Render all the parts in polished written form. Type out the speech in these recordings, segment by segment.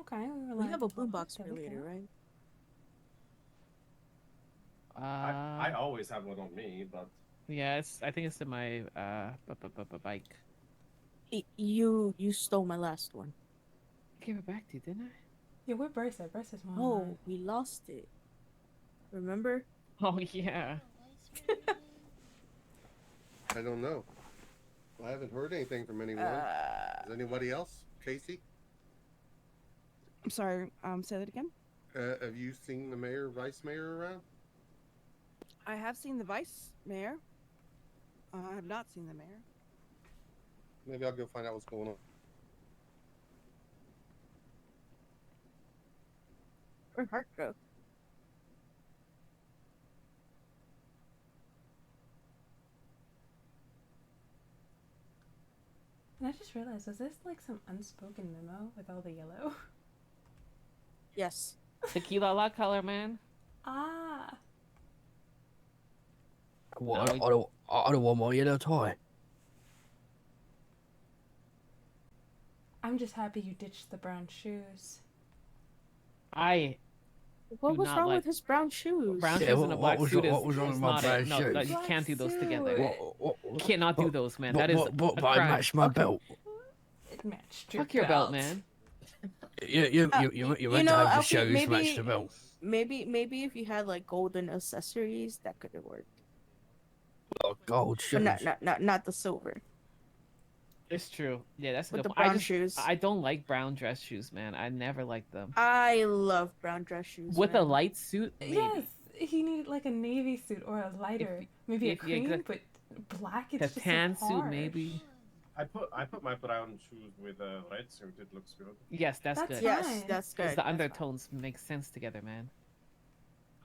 Okay, we We have a reliable public. boombox There we relator, go. right? I Uh, always have one on me, but yeah, I think it's in my bike. You stole my last one. I gave it back to you, didn't Yeah, we're Bryce. Bryce is one of mine. Oh, we lost it. Remember? I? Oh yeah. I don't know. I haven't heard anything from anyone. Uh, Is anybody else? Casey, I'm sorry. Say that again. have you seen the mayor, vice mayor around? I have seen the vice mayor. I have not seen the mayor. Maybe I'll go find out what's going on. Where'd Hart go? And I just realized, was this like some unspoken memo with all the yellow? Yes. Tequila la color, man. Ah, What? No, I don't want my yellow tie. I'm just happy you ditched the brown shoes. I What do was not wrong like with his brown shoes? brown Yeah, shoes and a black suit. what was wrong with is my not brown it. No, shoes? you can't do those Black together. suit. You cannot do those, man. That is a but I crime. matched my Okay. belt. It matched your Fuck your belt, man. You meant to have the shoes match maybe, the belt. maybe if you had like golden accessories, that could have worked. Oh, gold But shoes. not the silver. It's true. Yeah, that's a With good the point. brown shoes. I don't like brown dress shoes, man. I never liked them. I love brown dress shoes. With a man. light suit, maybe. Yes, he needed like a navy suit or a lighter, maybe a if you cream, get but black. A It's just tan so suit, harsh. maybe. I put my brown shoes with a red suit. It looks good. Yes, that's That's good. Yes, fine. that's Because good. the that's fine. undertones make sense together, man.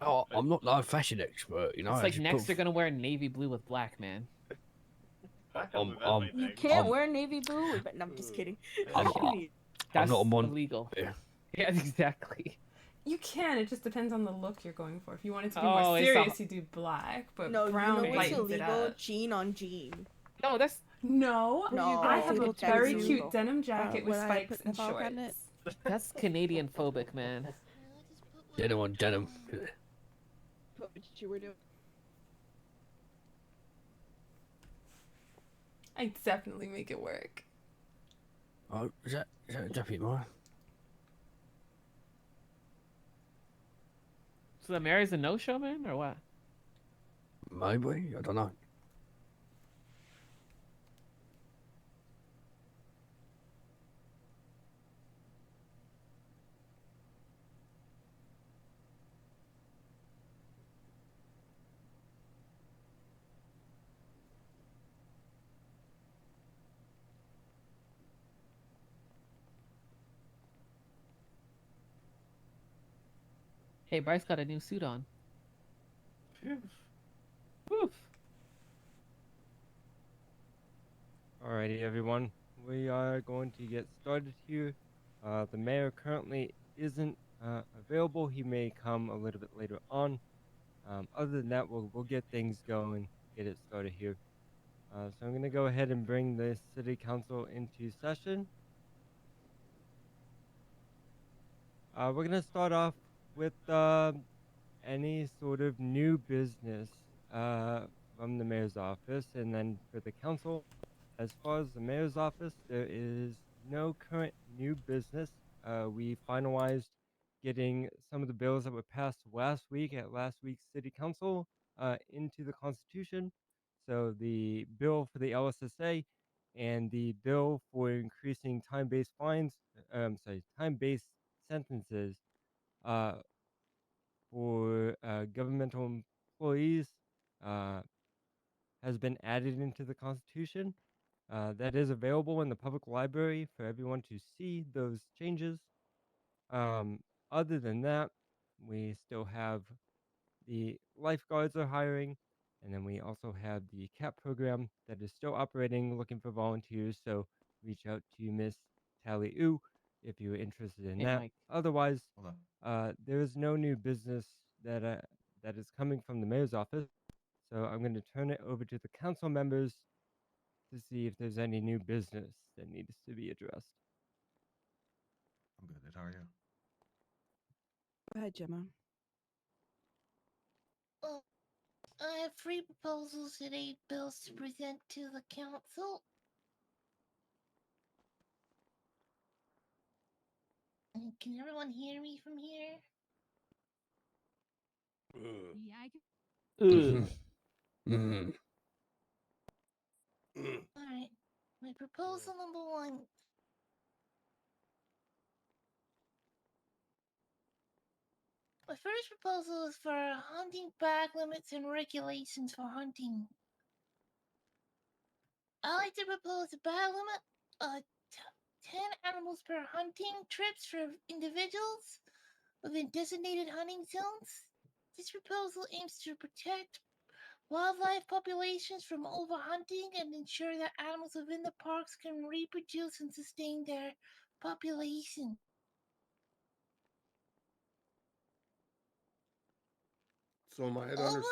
Oh, I'm not no fashion expert, you know. It's I like just next put- they're gonna wear navy blue with black, man. I can do that, um, I You think. can't wear navy blue. But no, I'm just kidding. I'm- That's not a mon- illegal. Yeah. Yeah, exactly. You can. It just depends on the look you're going for. If you want it to be Oh, more it's serious, you do black. But No, brown you know what's lightens it illegal? up. Jean on jean. No, that's No, No, I have a illegal very tattoos. cute denim jacket with when I spikes put in and the file shorts. cabinet. that's Canadian phobic, man. denim on denim. What you were doing? I definitely make it work. Oh, is that a deputy mine? So the mayor's a no-show, man, or what? Maybe, I don't know. Hey, Bryce got a new suit on. Woof. Alrighty, everyone. We are going to get started here. The mayor currently isn't available. He may come a little bit later on. Other than that, we'll get things going, get it started here. So I'm going to go ahead and bring the city council into session. We're going to start off with any sort of new business from the mayor's office, and then for the council. As far as the mayor's office, there is no current new business. We finalized getting some of the bills that were passed last week at last week's city council into the Constitution. So the bill for the LSSA and the bill for increasing time-based fines, time-based sentences uh, for governmental employees uh, has been added into the Constitution. That is available in the public library for everyone to see those changes. Um, Other than that, we still have the lifeguards are hiring, and then we also have the CAP program that is still operating, looking for volunteers. So reach out to Miss Tally Ooh if you're interested in Hey, that. Mike. Otherwise, Hold there is no new business that is coming from the mayor's office. So I'm going to turn it over to the council members to see if there's any new business that needs to be addressed. I'm good. How are you? Go ahead, Gemma. Well, I have 3 proposals and 8 bills to present to the council. And can everyone hear me from here? Yeah, I can. Mm. Alright. My proposal number 1. My first proposal is for hunting bag limits and regulations for hunting. I like to propose a bag limit of 10 animals per hunting trips for individuals within designated hunting zones. This proposal aims to protect wildlife populations from overhunting and ensure that animals within the parks can reproduce and sustain their population. So am I to understand?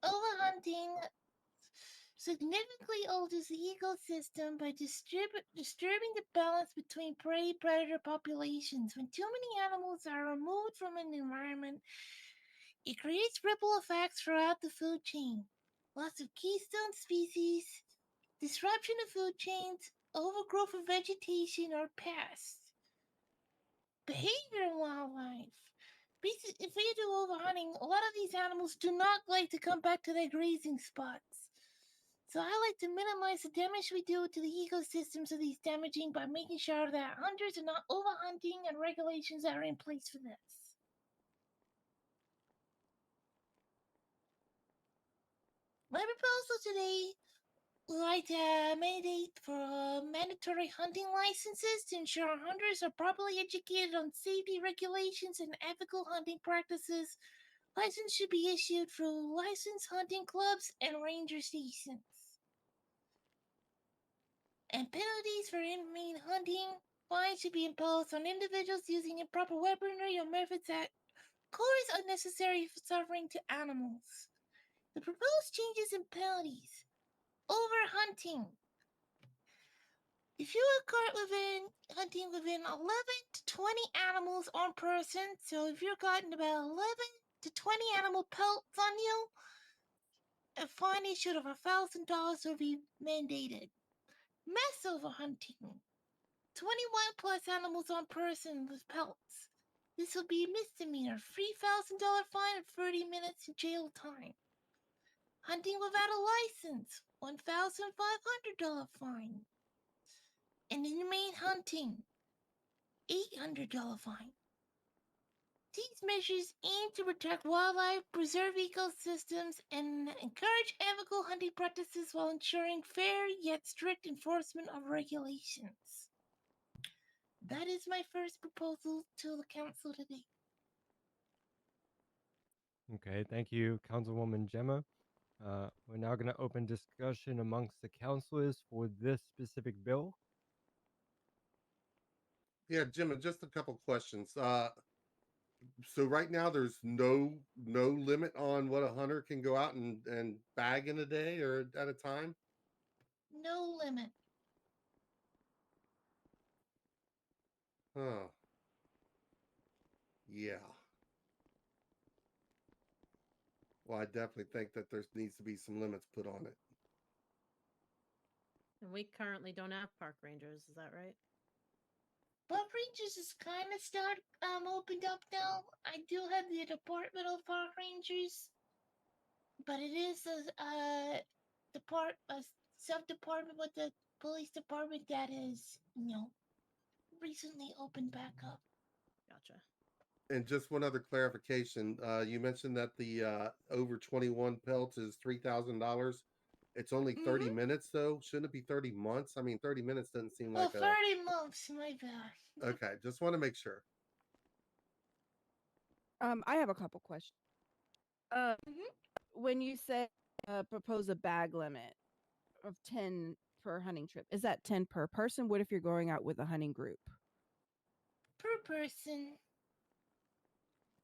Overhunting significantly alters the ecosystem by disturbing the balance between prey-predator populations. When too many animals are removed from an environment, it creates ripple effects throughout the food chain. Loss of keystone species, disruption of food chains, overgrowth of vegetation, or pests. Behavior in wildlife. If we do overhunting, a lot of these animals do not like to come back to their grazing spots. So I like to minimize the damage we do to the ecosystems of these damaging by making sure that hunters are not overhunting and regulations are in place for this. My proposal today would like to mandate for mandatory hunting licenses to ensure hunters are properly educated on safety regulations and ethical hunting practices. License should be issued through licensed hunting clubs and ranger stations. And penalties for inhumane hunting. Fines should be imposed on individuals using improper weaponry or methods that cause unnecessary suffering to animals. The proposed changes in penalties. Overhunting. If you are caught hunting within 11 to 20 animals on person, so if you're gotten about 11 to 20 animal pelts on you, a fine issued of $1,000 will be mandated. Mass overhunting. 21 plus animals on person with pelts. This will be a misdemeanor. $3,000 fine and 30 minutes in jail time. Hunting without a license. $1,500 fine. And inhumane hunting. $800 fine. These measures aim to protect wildlife, preserve ecosystems, and encourage ethical hunting practices while ensuring fair yet strict enforcement of regulations. That is my first proposal to the council today. Okay, thank you, Councilwoman Gemma. We're now going to open discussion amongst the councilors for this specific bill. Yeah, Jim, just a couple questions. So right now there's no limit on what a hunter can go out and bag in a day or at a time? No limit. Huh. Yeah. Well, I definitely think that there needs to be some limits put on it. And we currently don't have park rangers, is that right? Park rangers is kind of opened up now. I do have the Department of Park Rangers, but it is a sub-department with the police department that is, recently opened back up. Gotcha. And just one other clarification, you mentioned that the over 21 pelts is $3,000. It's only 30 minutes though. Shouldn't it be 30 months? I mean, 30 minutes doesn't seem Well, like 30 months, my bad. Okay, just want to make sure. I have a couple questions. Mhm. When you say propose a bag limit of 10 per hunting trip, is that 10 per person? What if you're going out with a hunting group? Per person.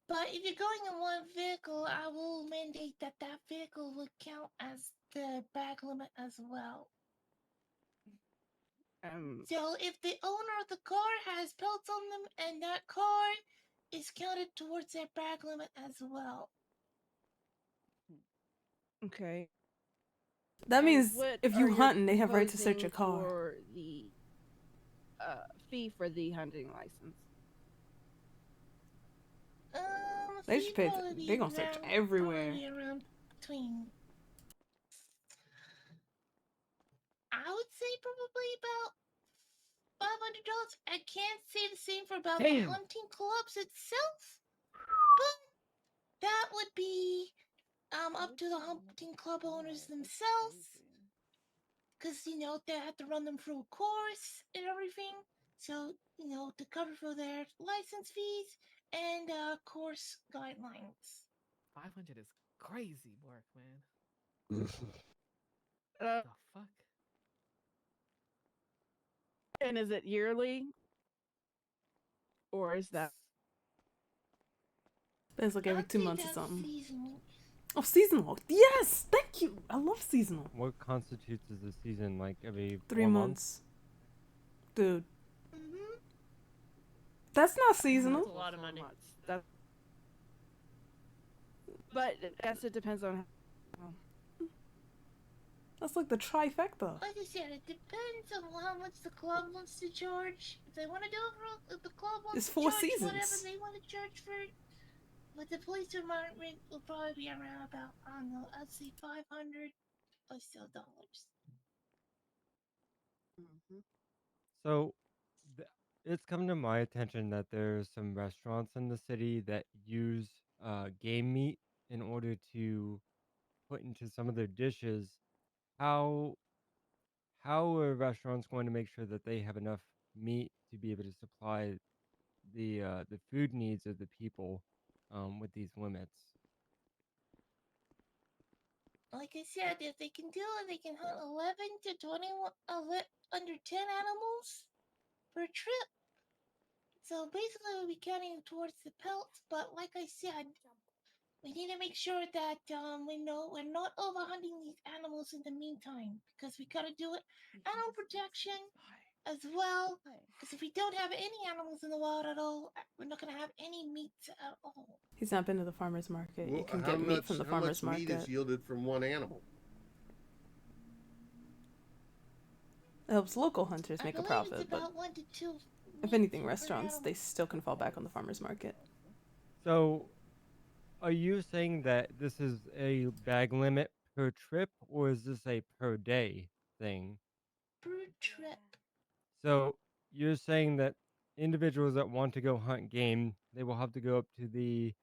But if you're going in one vehicle, I will mandate that that vehicle will count as the bag limit as well. So if the owner of the car has pelts on them, and that car is counted towards their bag limit as well. Okay. That And means what if are you you hunting, they have right to search your proposing car. For the fee for the hunting license. They fee should pay. probably They're gonna search around- everywhere. probably around between. I would say probably about $500. I can't say the same for about the Damn. hunting clubs itself, but that would be up to the hunting club owners themselves, because they have to run them through a course and everything. So to cover for their license fees and course guidelines. 500 is crazy work, man. Uh, The fuck? and is it yearly? Or is that It's like every I'd 2 say months or that's something. seasonal. Oh, seasonal. Yes, thank you. I love seasonal. What constitutes as a season? Like every 3 4 months. Dude, Mm-hmm. that's not That's seasonal. a lot of money. But I guess it depends on. That's like the trifecta. Like I said, it depends on how much the club wants to charge. If they want to do it, if the club wants It's to 4 charge whatever seasons. they want to charge for it. But the police department will probably be around about, I don't know, I'd say 500 or so dollars. So, it's come to my attention that there's some restaurants in the city that use game meat in order to put into some of their dishes. How are restaurants going to make sure that they have enough meat to be able to supply the food needs of the people with these limits? Like I said, if they can do it, they can hunt 11 to 21, under 10 animals per trip. So basically, we'll be counting towards the pelts. But like I said, we need to make sure that we know we're not overhunting these animals in the meantime, because we gotta do it animal protection as well. Because if we don't have any animals in the wild at all, we're not gonna have any meat at all. He's not been to the farmer's market. You Well, can how get meat from the how farmer's much meat market. is yielded from one animal? It helps local hunters I make a believe profit, it's but about 1 to 2. if meat anything, per restaurants, animal. they still can fall back on the farmer's market. So, are you saying that this is a bag limit per trip, or is this a per day thing? Per trip. So, you're saying that individuals that want to go hunt game, they will have to go up to the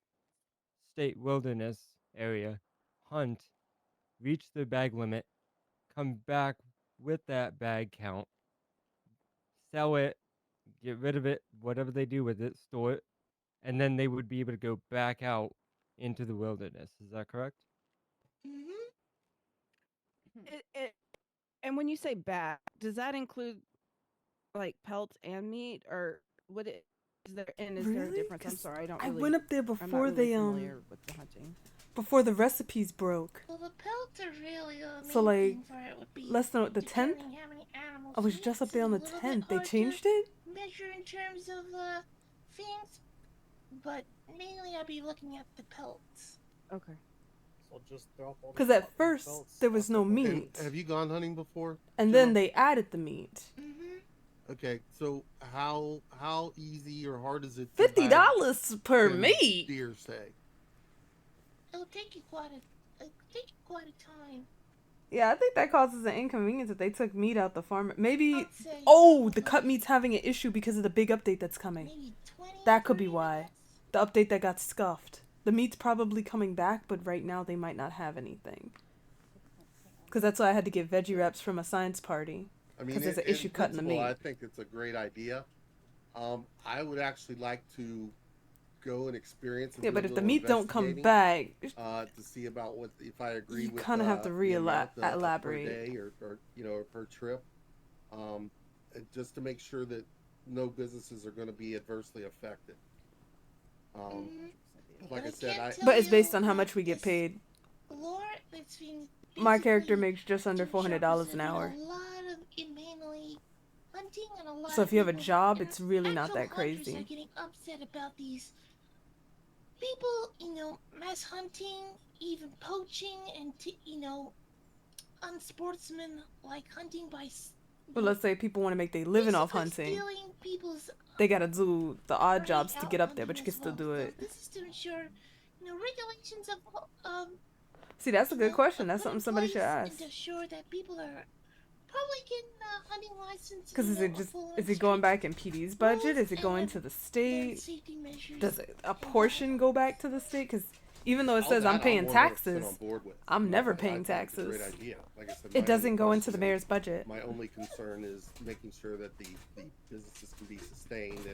state wilderness area, hunt, reach their bag limit, come back with that bag count, sell it, get rid of it, whatever they do with it, store it, and then they would be able to go back out into the wilderness. Is that correct? Mm-hmm. And when you say bag, does that include like pelts and meat, or would it? Is there a Really? difference? I'm 'Cause sorry, I don't. I really, went up there I'm not before really they familiar with the hunting. before the recipes broke. Well, the pelts are really the main So, like, thing for it would be Less than the 10th. determining how many animals I was you just need. up there on the It's a little 10th. bit They hard to changed it. measure in terms of things, but mainly I'd be looking at the pelts. Okay. So just drop all the Because at fucking first belts there was off no the- And meat, have you gone hunting before? and then Joe? they added the meat. Mm-hmm. Okay, so how easy or hard is it? to $50 per bag 10 meat. Deer, say. It'll take you quite a time. Yeah, I think that causes an inconvenience if they took meat out the farm. Maybe. I'd say Oh, the cut meat's having an issue because of the big update that's coming. maybe 20. That could be 30 why. minutes. The update that got scuffed. The meat's probably coming back, but right now they might not have anything. Because that's why I had to get veggie wraps from a science party. I mean, 'Cause there's an in issue cutting the principle, meat. I think it's a great idea. I would actually like to go and experience. And Yeah, do but a if the little meat don't come investigating, back, to see about what if I agree You with. kinda have to the amount per elaborate. day or or per trip, and just to make sure that no businesses are going to be adversely affected. Mhm. Like I And said, can't I tell but it's based you on how that much we get this paid. lore that's been My character basically makes just under Jim $400 Sharp has an been hour. A lot of it mainly hunting, and a lot So of if you have a people- job, and it's really not actual that hunters crazy. Are getting upset about these people, mass hunting, even poaching, and unsportsmanlike hunting by. But let's say people want to make their living off basically hunting. stealing people's They gotta do the odd prey jobs to out get up there, but hunting you can as still do well. So it. this is to ensure, regulations of See, that's a good question. are That's put in something somebody should place ask. and to ensure that people are probably getting a hunting license. Because is you it know, just full is and it going strict back in PD's budget? Is it going to the and state? safety measures. Does a portion go back to the state? Because even though it All says I'm that paying 100% taxes, on board with. I'm never I paying think it's a great taxes. idea. Like I said, my It only doesn't go into the question mayor's is- budget. My only concern is making sure that the businesses can be sustained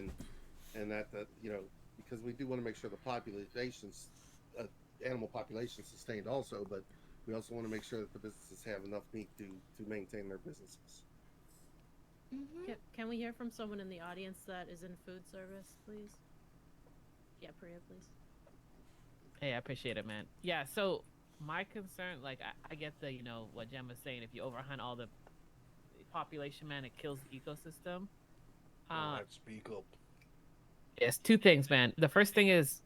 and that because we do want to make sure the population's animal population sustained also, but we also want to make sure that the businesses have enough meat to maintain their businesses. Can we hear from someone in the audience that is in food service, please? Yeah, Priya, please. Hey, I appreciate it, man. Yeah, so my concern, like, I get the, what Jem was saying. If you overhunt all the population, man, it kills the ecosystem. Speak up. Yes, two things, man. The first thing is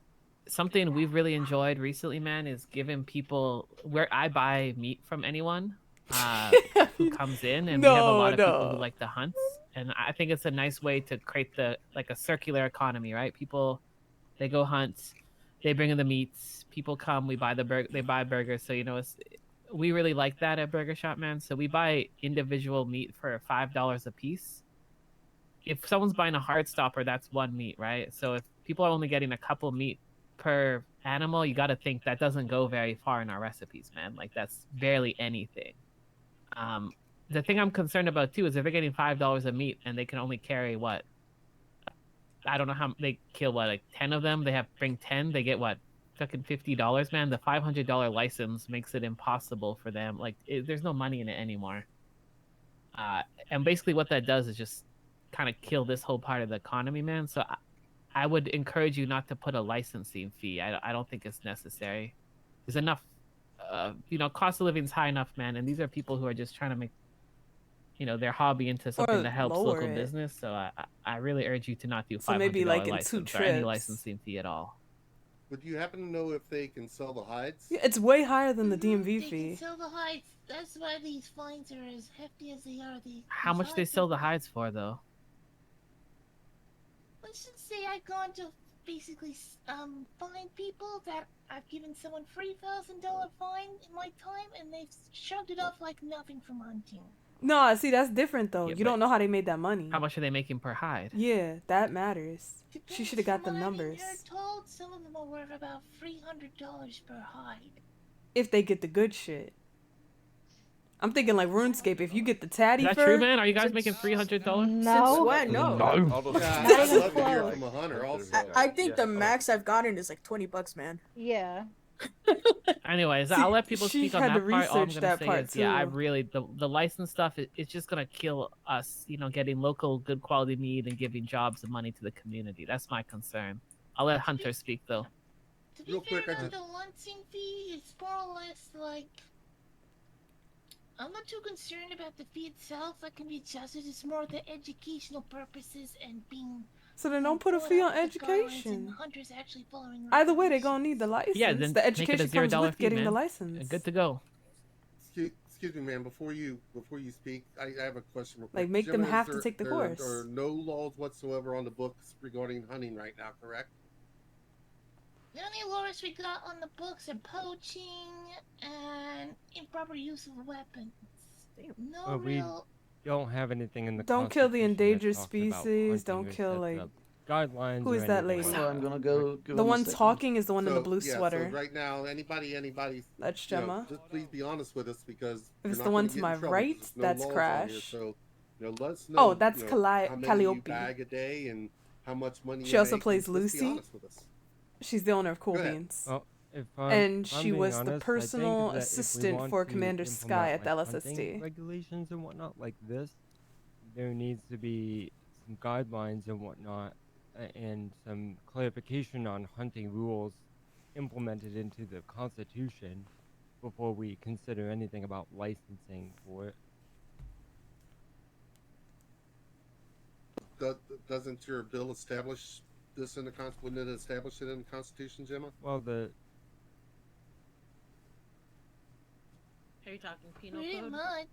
something we've really enjoyed recently, man, is giving people where I buy meat from anyone who comes in, and we have a lot of people who like the hunts, and I think it's a nice way to create a circular economy, right? People, they go hunt, they bring in the meats, people come, we buy they buy burgers, so we really like that at Burger Shop, man. So we buy individual meat for $5 a piece. If someone's buying a hard stopper, that's one meat, right? So if people are only getting a couple meat per animal, you got to think that doesn't go very far in our recipes, man. Like, that's barely anything. The thing I'm concerned about too is if they're getting $5 a meat and they can only carry what? I don't know how they kill, like 10 of them. They have bring 10. They get what? Fucking $50, man. The $500 license makes it impossible for them. Like, there's no money in it anymore. And basically what that does is just kind of kill this whole part of the economy, man. So I would encourage you not to put a licensing fee. I don't think it's necessary. There's enough, cost of living is high enough, man. And these are people who are just trying to make, their hobby into something that helps lower local it. business. So I really urge you to not do $500 So maybe like in 2 license or any trips. licensing fee at all. Would you happen to know if they can sell the hides? Yeah, it's way higher than the DMV They fee. can sell the hides. That's why these fines are as hefty as they are. How much they sell the hides for, though? Let's just say I've gone to basically find people that I've given someone $3,000 fine in my time, and they've shrugged it off like nothing from hunting. No, see, that's different though. Yeah, You but don't know how they made that money. How much are they making per hide? Yeah, that matters. She Depends should have got the from what I've been numbers. told some of them are worth about $300 per hide. If they get the good shit. I'm thinking like RuneScape. If you get the tatty Is that fur, true, man? Are you guys making $300? No. What? No. Yeah, Not I'd even love to hear close. from a hunter also. I think the max I've gotten is like $20, man. Yeah. Anyways, See, I'll let people she speak on had to that part. All I'm research gonna that say part is, yeah, I too. really the license stuff. It's just gonna kill us. Getting local, good quality meat and giving jobs and money to the community. That's my concern. I'll let Hunter speak though. To be Real fair, quick, I though, just- the lancing fee is more or less like. I'm not too concerned about the fee itself. That can be adjusted. It's more the educational purposes and being. So then don't put a fee on following the guidelines and education. hunters actually following Either way, they're regulations. gonna need the license. Yeah, then the make it a education comes $0 with fee, getting the man. license. Good to go. Excuse me, man. Before you speak, I have a question. Real quick. Like, make them Gentlemen, have to take the course. There are no laws whatsoever on the books regarding hunting right now, correct? The only laws we got on the books are poaching and improper use of weapons. No We real. don't have anything in the Don't kill the Constitution that endangered talks about species, hunting don't or kill, sets like- up guidelines. Who or is that anything lady? like So I'm gonna go. The one talking is the one in the blue yeah, sweater. So right now, anybody, That's you know, Gemma. just please be honest with us because If we're it's not the one gonna to get in my trouble right, 'cause there's no that's laws on Crash. here. So, let us know. Oh, that's how many Calliope. you bag a day and how much money. She you also make, plays and just be Lucy. honest with us. She's the owner of Cool Go ahead. Beans. Well, if And I'm she being was the honest, I think personal that if we assistant want for to Commander implement, Sky at the like, hunting LSSD. regulations and whatnot like this, there needs to be some guidelines and whatnot, and some clarification on hunting rules implemented into the Constitution before we consider anything about licensing for it. doesn't your bill establish this in the wouldn't it establish it in the Constitution, Gemma? Well, the Are you talking penal Pretty code? much.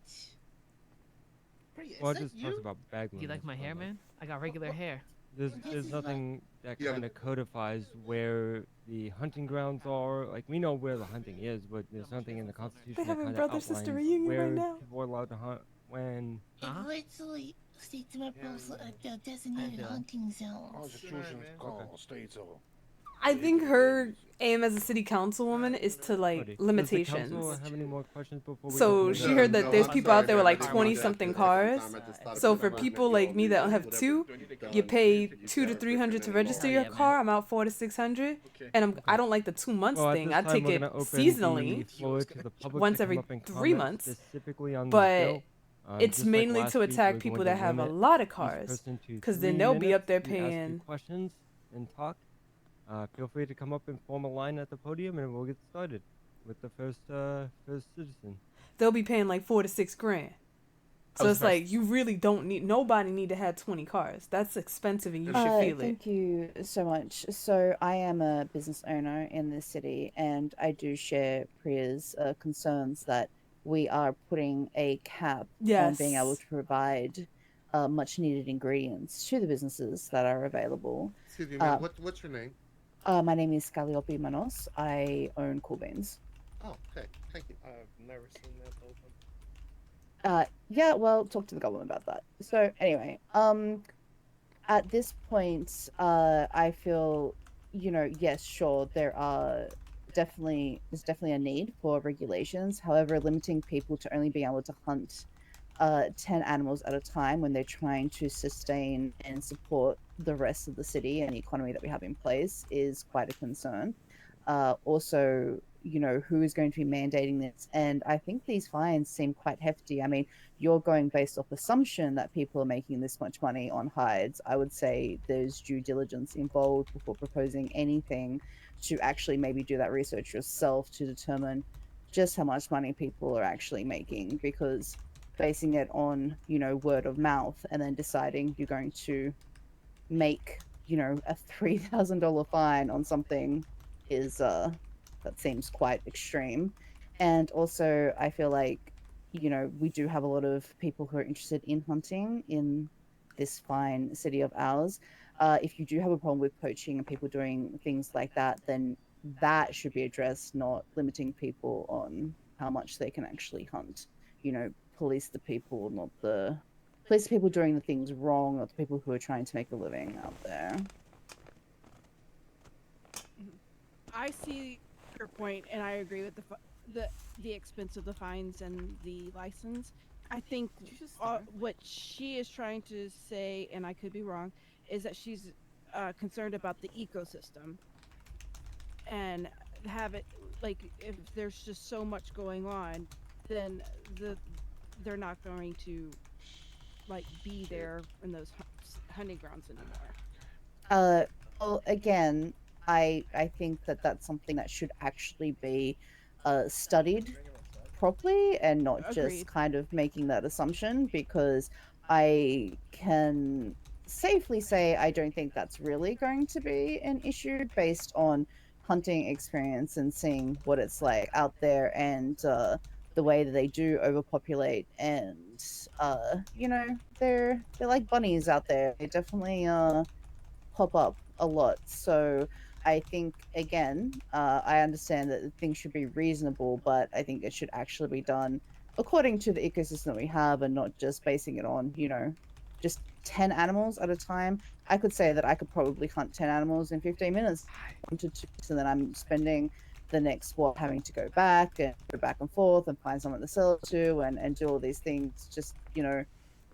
well, it just talks about bag Do you like limits, my but, hair, man? I got regular hair. There's This there's is like- nothing that Yeah, kind of codifies where the hunting grounds are. Like we know where the hunting is, but there's nothing in the Constitution that having kind of brother-sister outlines reunion where right now. people are allowed to hunt when. Uh-huh. It literally states in my proposal a designated hunting zone. I think her aim as a city councilwoman is to like Does the council limitations. have any more questions before we So go she further? heard that there's I'm people out sorry, there with ma'am. like I didn't 20 want that something at this cars. time. I just thought So if for you wanted to people make like all me that these have whatever two, you've done, you pay you 200 to gotta 300 to freaking register involve your yeah, man. car. I'm out 400 to 600, and I don't like the 2 months Well, at thing. this I time, take we're it gonna open seasonally. the floor to the public once to come every up and 3 comment months, specifically on this but bill. It's Just like mainly last to week, attack we're people going that to have a limit lot of each cars, person to 'cause then 3 they'll be up there minutes to ask you paying. questions and talk. Feel free to come up and form a line at the podium, and we'll get started with the first citizen. They'll be paying like 4 to 6 grand. So was it's like you really don't need. Nobody need to have 20 cars. That's expensive, and you should feel it. Thank you so much. So I am a business owner in this city, and I do share Priya's concerns that we are putting a cap on being able Yes. to provide much needed ingredients to the businesses that are available. Excuse me, ma'am. Uh, What's your name? My name is Calliope Manos. I own Cool Beans. Oh, okay. Thank you. I've never seen that open. Yeah, well, talk to the government about that. So anyway, at this point, I feel, yes, sure, there's definitely a need for regulations. However, limiting people to only being able to hunt 10 animals at a time when they're trying to sustain and support the rest of the city and the economy that we have in place is quite a concern. Also, who is going to be mandating this? And I think these fines seem quite hefty. I mean, you're going based off assumption that people are making this much money on hides. I would say there's due diligence involved before proposing anything to actually maybe do that research yourself to determine just how much money people are actually making, because basing it on, word of mouth and then deciding you're going to make, a $3,000 fine on something is that seems quite extreme. And also I feel like, we do have a lot of people who are interested in hunting in this fine city of ours. If you do have a problem with poaching and people doing things like that, then that should be addressed, not limiting people on how much they can actually hunt. Police the people, not the police the people doing the things wrong, not the people who are trying to make a living out there. I see your point, and I agree with the expense of the fines and the license. I think what she is trying to say, and I could be wrong, is that she's concerned about the ecosystem and have it like if there's just so much going on, then they're not going to like be there in those hunting grounds anymore. Well, again, I think that that's something that should actually be studied properly and not Agreed. just kind of making that assumption, because I can safely say I don't think that's really going to be an issue based on hunting experience and seeing what it's like out there, and the way that they do overpopulate, and they're like bunnies out there. They definitely pop up a lot. So I think, again, I understand that things should be reasonable, but I think it should actually be done according to the ecosystem that we have and not just basing it on, just 10 animals at a time. I could say that I could probably hunt 10 animals in 15 minutes. So then I'm spending the next having to go back and forth and find someone to sell it to and do all these things. Just,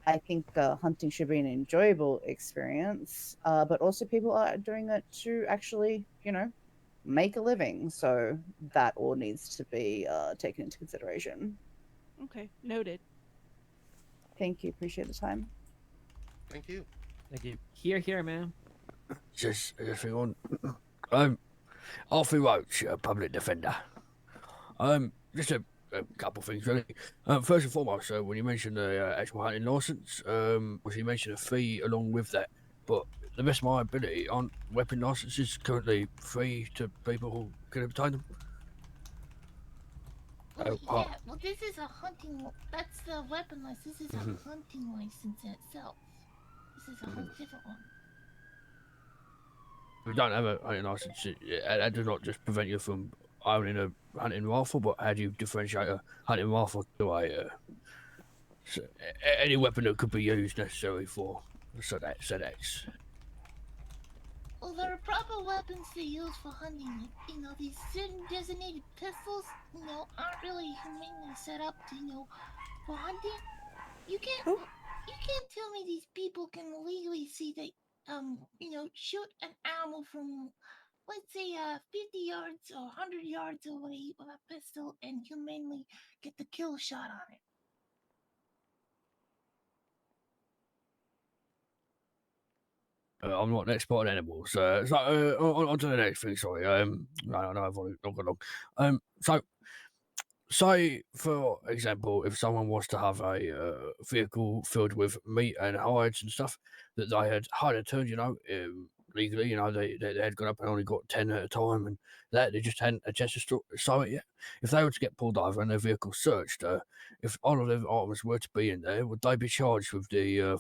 I think hunting should be an enjoyable experience, but also people are doing it to actually, make a living. So that all needs to be taken into consideration. Okay, noted. Thank you. Appreciate the time. Thank you. Thank you. Here, man. Just thing on. Arthur Roach, a public defender. Just a a couple of things really. First and foremost, when you mentioned the actual hunting license, you mentioned a fee along with that. But the best of my ability, aren't weapon licenses currently free to people who can obtain them? Well, yeah. Well, this is a hunting. That's the weapon license. This is a hunting license in itself. This is a whole different one. We don't have a hunting license. That does not just prevent you from owning a hunting rifle, but how do you differentiate a hunting rifle to any weapon that could be used necessary for SEDEX? Well, there are proper weapons to use for hunting. Like, these certain designated pistols, aren't really humanely set up to, for hunting. You can't tell me these people can legally see that, shoot an animal from, let's say, 50 yards or 100 yards away with a pistol and humanely get the kill shot on it. I'm not an expert on animals. On to the next thing. Sorry. No, I've already not got long. So, say for example, if someone wants to have a vehicle filled with meat and hides and stuff that they had turned, legally, they had gone up and only got 10 at a time, and that they just hadn't a chance to sell it yet. If they were to get pulled over and their vehicle searched, if all of their items were to be in there, would they be charged with the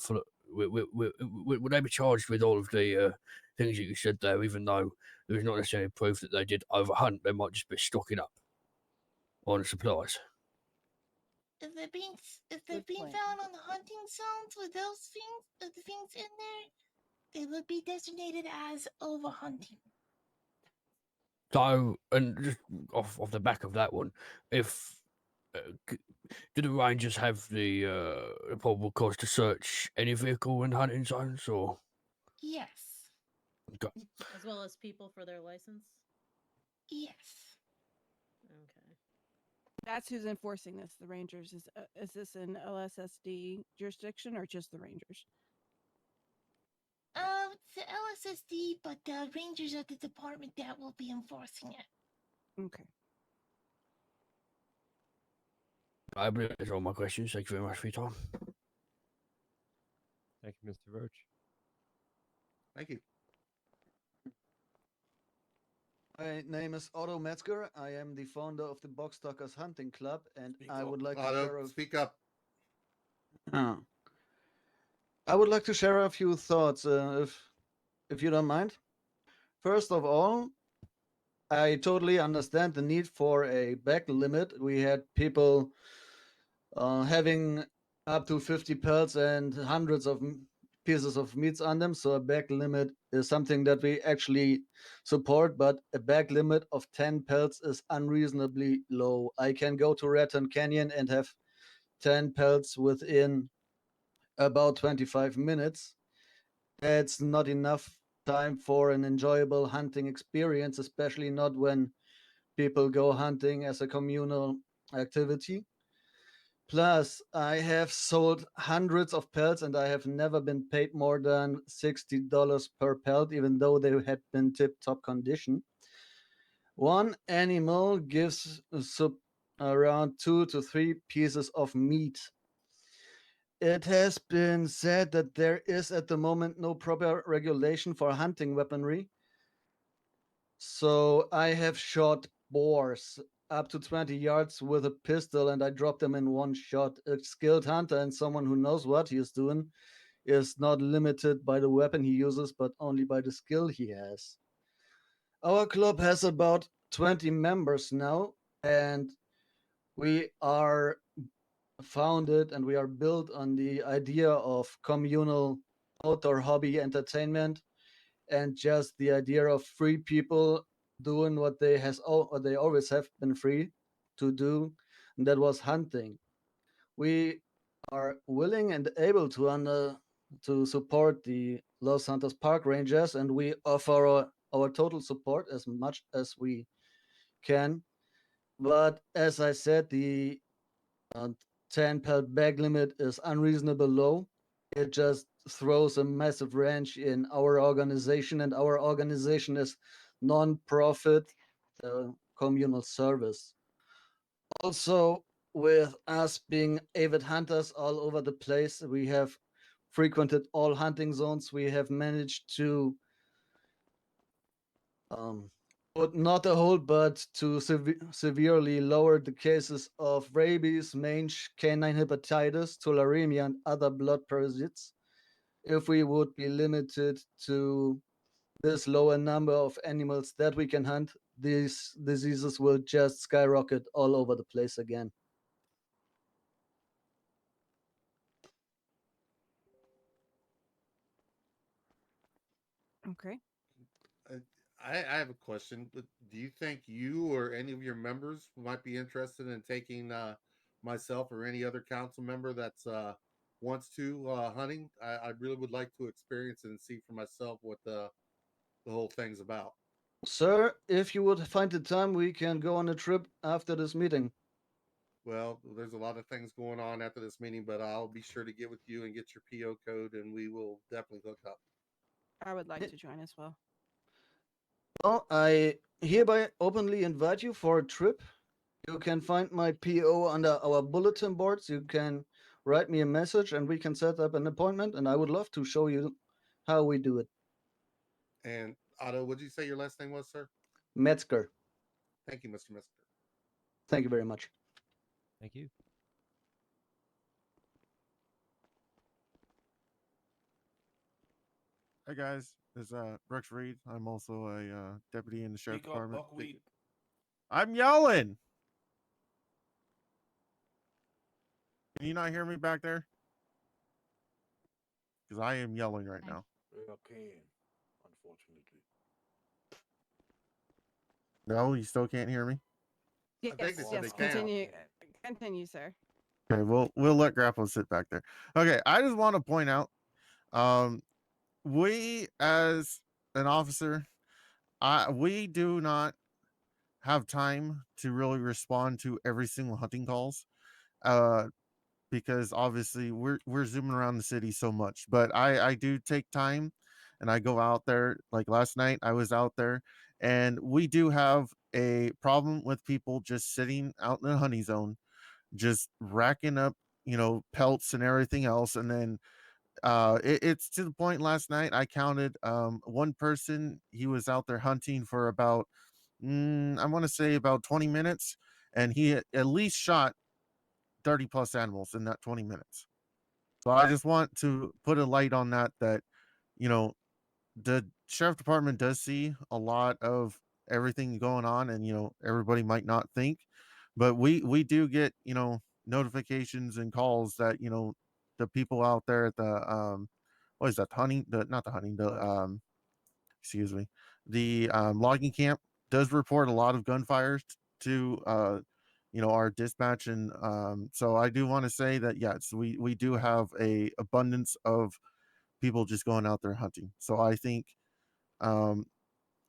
would they be charged with all of the things that you said there, even though there is not necessarily proof that they did overhunt? They might just be stocking up on supplies. If they're being found on the hunting zones with those things, the things in there, they would be designated as overhunting. So, and just off the back of that one, if do the rangers have the probable cause to search any vehicle in hunting zones, or? Yes. Okay. As well as people for their license? Yes. Okay. That's who's enforcing this. The Rangers. Is this an LSSD jurisdiction or just the Rangers? It's the LSSD, but the Rangers are the department that will be enforcing it. Okay. I believe that's all my questions. Thank you very much for your time. Thank you, Mr. Roach. Thank you. My name is Otto Metzger. I am the founder of the Box Talkers Hunting Club, and I would like to share speak up. I would like to share a few thoughts, if you don't mind. First of all, I totally understand the need for a back limit. We had people having up to 50 pelts and hundreds of pieces of meats on them, so a back limit is something that we actually support, but a back limit of 10 pelts is unreasonably low. I can go to Raton Canyon and have 10 pelts within about 25 minutes. That's not enough time for an enjoyable hunting experience, especially not when people go hunting as a communal activity. Plus, I have sold hundreds of pelts and I have never been paid more than $60 per pelt, even though they had been tip-top condition. One animal gives around 2 to 3 pieces of meat. It has been said that there is at the moment no proper regulation for hunting weaponry. So I have shot boars up to 20 yards with a pistol and I dropped them in one shot. A skilled hunter and someone who knows what he is doing is not limited by the weapon he uses, but only by the skill he has. Our club has about 20 members now, and we are founded and we are built on the idea of communal outdoor hobby entertainment and just the idea of free people doing what they always have been free to do, and that was hunting. We are willing and able to support the Los Santos Park Rangers, and we offer our total support as much as we can. But as I said, the 10 pelt bag limit is unreasonable low. It just throws a massive wrench in our organization, and our organization is non-profit communal service. Also, with us being avid hunters all over the place, we have frequented all hunting zones. We have managed to put not a hold, but to severely lower the cases of rabies, mange, canine hepatitis, tularemia, and other blood parasites. If we would be limited to this lower number of animals that we can hunt, these diseases will just skyrocket all over the place again. Okay. I have a question. But do you think you or any of your members might be interested in taking myself or any other council member that's wants to hunting? I really would like to experience it and see for myself what the whole thing's about. Sir, if you would find the time, we can go on a trip after this meeting. Well, there's a lot of things going on after this meeting, but I'll be sure to get with you and get your PO code, and we will definitely hook up. I would like to join as well. Well, I hereby openly invite you for a trip. You can find my PO under our bulletin boards. You can write me a message and we can set up an appointment. And I would love to show you how we do it. And Otto, what did you say your last name was, sir? Metzger. Thank you, Mr. Metzger. Thank you very much. Thank you. Hey guys, this is Brooks Reed. I'm also a deputy in the sheriff department. I'm yelling. Can you not hear me back there? Because I am yelling right now. I can, unfortunately. No, you still can't hear me? Yes, think they said yes. they can. Continue, sir. Okay, we'll let Grapple sit back there. Okay, I just want to point out, we as an officer, we do not have time to really respond to every single hunting calls, because obviously we're zooming around the city so much. But I do take time, and I go out there. Like last night, I was out there, and we do have a problem with people just sitting out in the hunting zone, just racking up, pelts and everything else. And then it's to the point last night I counted one person. He was out there hunting for about I want to say about 20 minutes, and he at least shot 30 plus animals in that 20 minutes. So I just want to put a light on that the sheriff department does see a lot of everything going on, and everybody might not think, but we do get notifications and calls that the people out there at the what is that, hunting, the not the hunting, the excuse me, the logging camp does report a lot of gunfires to our dispatch. And so I do want to say that yes, we do have a abundance of people just going out there hunting. So I think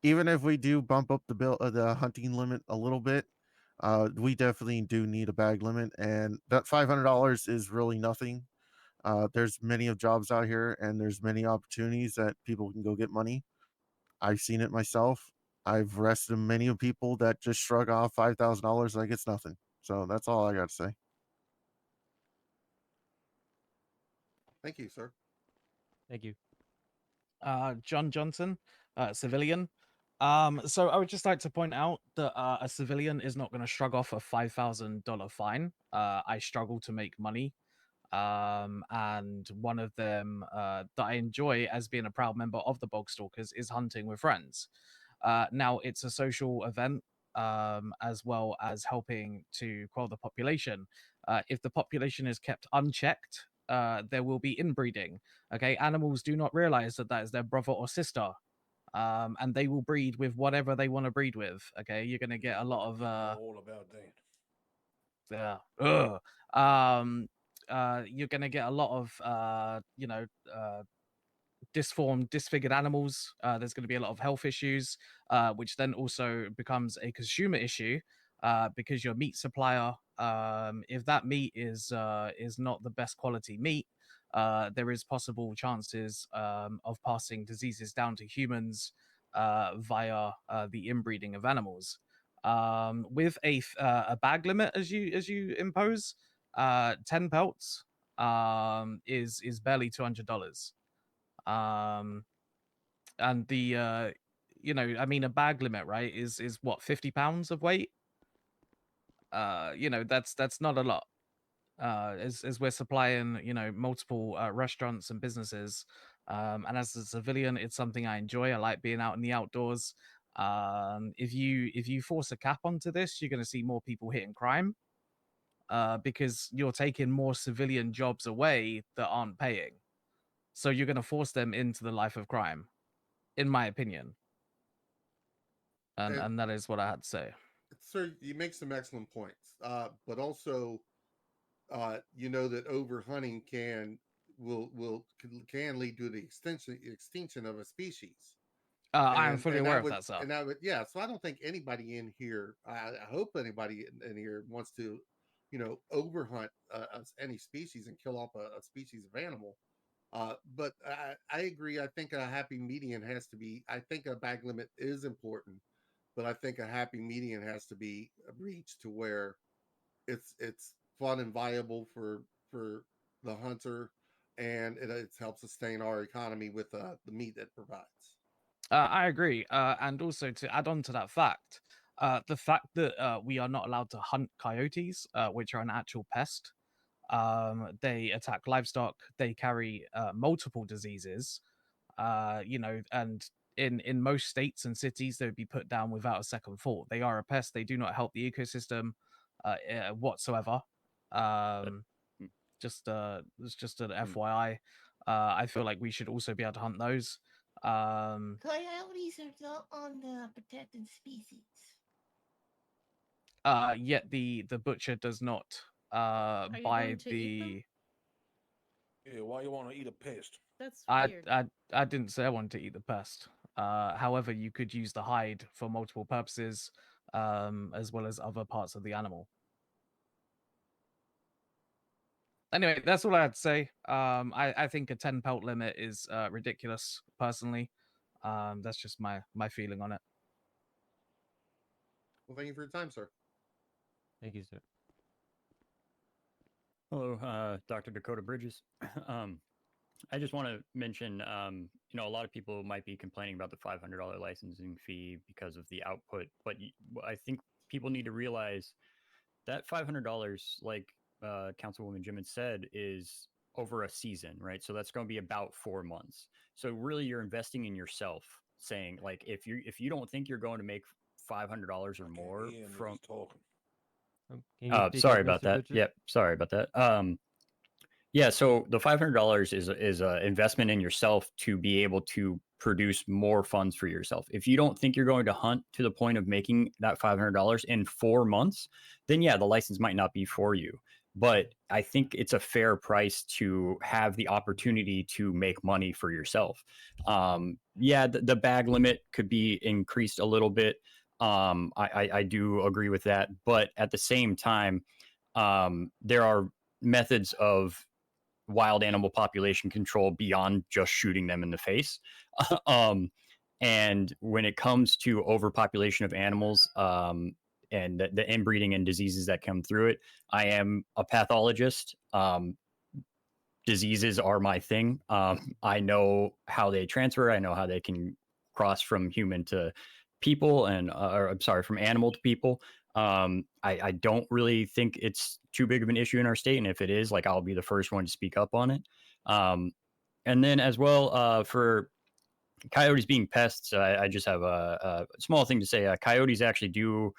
even if we do bump up the hunting limit a little bit, we definitely do need a bag limit, and that $500 is really nothing. There's many of jobs out here, and there's many opportunities that people can go get money. I've seen it myself. I've arrested many of people that just shrug off $5,000 like it's nothing. So that's all I got to say. Thank you, sir. Thank you. John Johnson, civilian. So I would just like to point out that a civilian is not going to shrug off a $5,000 fine. I struggle to make money. And one of them that I enjoy as being a proud member of the Bog Stalkers is hunting with friends. Now it's a social event, as well as helping to quell the population. If the population is kept unchecked, there will be inbreeding. Okay, animals do not realize that is their brother or sister, and they will breed with whatever they want to breed with. Okay, you're gonna get a lot of all about that. you're gonna get a lot of disformed, disfigured animals. There's going to be a lot of health issues, which then also becomes a consumer issue, because your meat supplier, if that meat is not the best quality meat, there is possible chances of passing diseases down to humans via the inbreeding of animals. With a bag limit as you impose, 10 pelts is barely $200. And the you know, I mean, a bag limit, right, is what, 50 pounds of weight. You know, that's not a lot. As we're supplying, you know, multiple restaurants and businesses, and as a civilian, it's something I enjoy. I like being out in the outdoors. If you force a cap onto this, you're going to see more people hitting crime, because you're taking more civilian jobs away that aren't paying. So you're going to force them into the life of crime, in my opinion. And that is what I had to say. Sir, you make some excellent points, but also, you know that overhunting can lead to the extinction of a species. I am fully aware of that, sir. And I would, yeah. So I don't think anybody in here, I hope anybody in here wants to, you know, overhunt any species and kill off a species of animal. But I agree. I think a happy median has to be. I think a bag limit is important, but I think a happy median has to be reached to where it's fun and viable for the hunter, and it helps sustain our economy with the meat it provides. I agree. And also to add on to that fact, the fact that we are not allowed to hunt coyotes, which are an actual pest. They attack livestock. They carry multiple diseases. You know, and in most states and cities, they would be put down without a second thought. They are a pest. They do not help the ecosystem whatsoever. It's just an FYI. I feel like we should also be able to hunt those. Coyotes are not on the protected species. Yet the butcher does not Are you buy going to eat them? Yeah, why you want to eat a pest? That's I weird. I didn't say I wanted to eat the pest. However, you could use the hide for multiple purposes, as well as other parts of the animal. Anyway, that's all I had to say. I think a 10 pelt limit is ridiculous, personally. That's just my feeling on it. Well, thank you for your time, sir. Thank you, sir. Hello, Dr. Dakota Bridges. I just want to mention, you know, a lot of people might be complaining about the $500 licensing fee because of the output, but I think people need to realize that $500, like Councilwoman Jim had said, is over a season, right? So that's going to be about 4 months. So really, you're investing in yourself, saying like, if you don't think you're going to make $500 or more from sorry about that. Yep, sorry about that. Yeah, so the $500 is an investment in yourself to be able to produce more funds for yourself. If you don't think you're going to hunt to the point of making that $500 in 4 months, then yeah, the license might not be for you. But I think it's a fair price to have the opportunity to make money for yourself. Yeah, the bag limit could be increased a little bit. I do agree with that. But at the same time, there are methods of wild animal population control beyond just shooting them in the face. And when it comes to overpopulation of animals, and the inbreeding and diseases that come through it, I am a pathologist. Diseases are my thing. I know how they transfer. I know how they can cross from human to people, and or I'm sorry, from animal to people. I don't really think it's too big of an issue in our state, and if it is, like, I'll be the first one to speak up on it. And then as well, for coyotes being pests, I just have a small thing to say. Coyotes actually do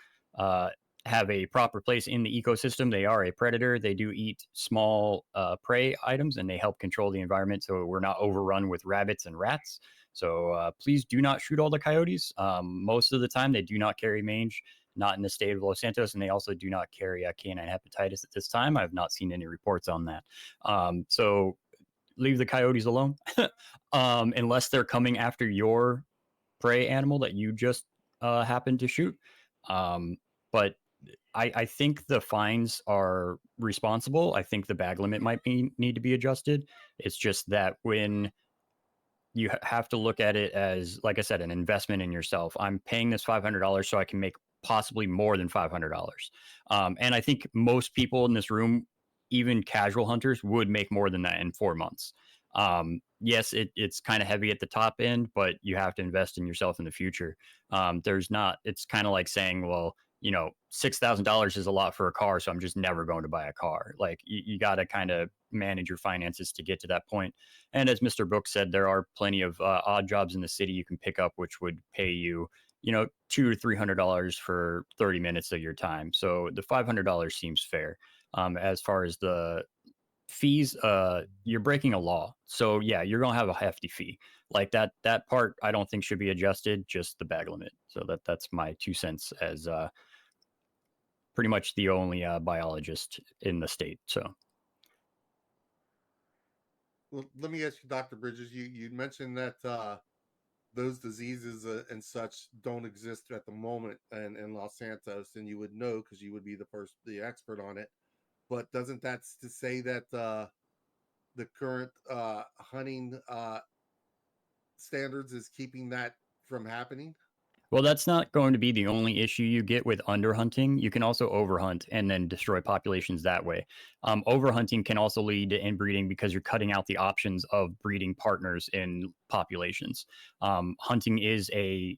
have a proper place in the ecosystem. They are a predator. They do eat small prey items, and they help control the environment so we're not overrun with rabbits and rats. So please do not shoot all the coyotes. Most of the time, they do not carry mange, not in the state of Los Santos, and they also do not carry canine hepatitis at this time. I've not seen any reports on that. So leave the coyotes alone, unless they're coming after your prey animal that you just happened to shoot. But I think the fines are responsible. I think the bag limit might need to be adjusted. It's just that when you have to look at it as, like I said, an investment in yourself. I'm paying this $500 so I can make possibly more than $500. And I think most people in this room, even casual hunters, would make more than that in 4 months. Yes, it's kind of heavy at the top end, but you have to invest in yourself in the future. It's kind of like saying, well, $6,000 is a lot for a car, so I'm just never going to buy a car. Like you got to kind of manage your finances to get to that point. And as Mr. Brooks said, there are plenty of odd jobs in the city you can pick up, which would pay you, $200 to $300 for 30 minutes of your time. So the $500 seems fair. As far as the fees, you're breaking a law, so yeah, you're gonna have a hefty fee. Like that part I don't think should be adjusted, just the bag limit. So that's my 2 cents as pretty much the only biologist in the state. So Well, let me ask you, Dr. Bridges, you mentioned that those diseases and such don't exist at the moment in Los Santos, and you would know because you would be the expert on it. But doesn't that to say that the current hunting standards is keeping that from happening? well, that's not going to be the only issue you get with underhunting. You can also overhunt and then destroy populations that way. Overhunting can also lead to inbreeding because you're cutting out the options of breeding partners in populations. Hunting is a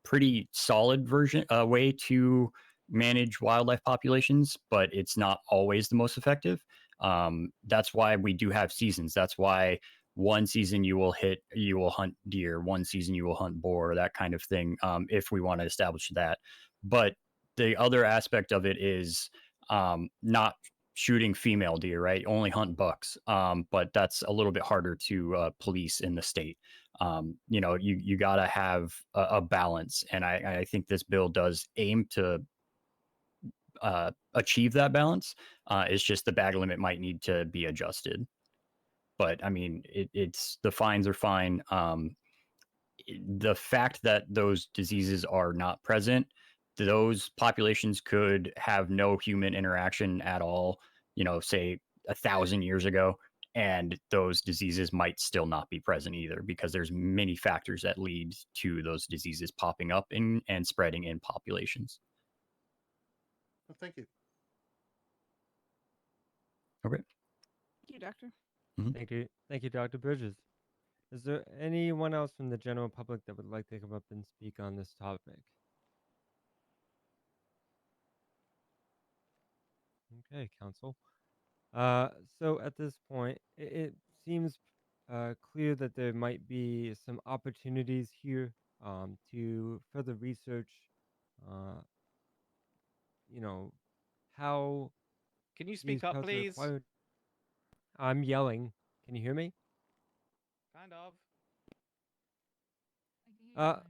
pretty solid way to manage wildlife populations, but it's not always the most effective. That's why we do have seasons. That's why one season you will hunt deer, one season you will hunt boar, that kind of thing, if we want to establish that. But the other aspect of it is not shooting female deer, right? Only hunt bucks. But that's a little bit harder to police in the state. You got to have a balance. And I think this bill does aim to achieve that balance. It's just the bag limit might need to be adjusted. But I mean, it's the fines are fine. The fact that those diseases are not present, those populations could have no human interaction at all, say 1,000 years ago, and those diseases might still not be present either, because there's many factors that lead to those diseases popping up and spreading in populations. Well, thank you. Okay. Thank you, Doctor. Thank you, Dr. Bridges. Is there anyone else from the general public that would like to come up and speak on this topic? Okay, Council. So at this point, it seems clear that there might be some opportunities here to further research, how. Can you these speak up, pests are please? acquired. I'm yelling. Can you hear me? Kind of.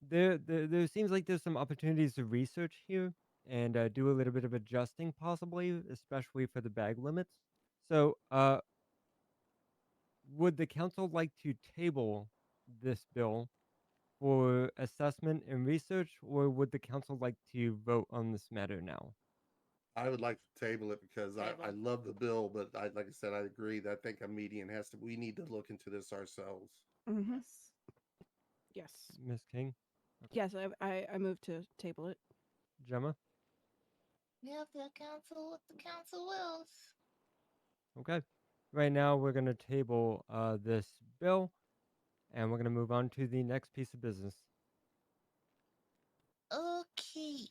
There seems like there's some opportunities to research here and do a little bit of adjusting, possibly, especially for the bag limits. So, would the council like to table this bill for assessment and research, or would the council like to vote on this matter now? I would like to table it because I love the bill, but like I said, I agree that I think a median we need to look into this ourselves. Mm-hmm. Yes. Miss King? Yes, I move to table it. Gemma? Yeah, the council wills. Okay. Right now, we're going to table this bill, and we're going to move on to the next piece of business. Okay.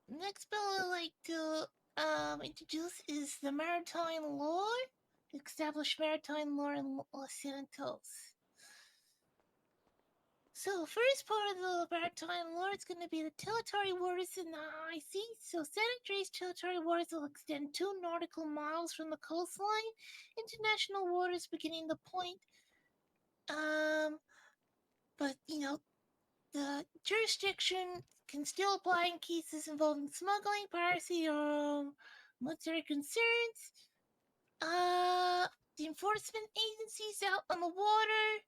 Next bill I'd like to introduce is the maritime law. Establish maritime law in Los Santos. So first part of the maritime law is going to be the territory waters in the high seas. So San Andreas territory waters will extend 2 nautical miles from the coastline. International waters beginning the point. But the jurisdiction can still apply in cases involving smuggling, piracy, or military concerns. The enforcement agencies out on the water,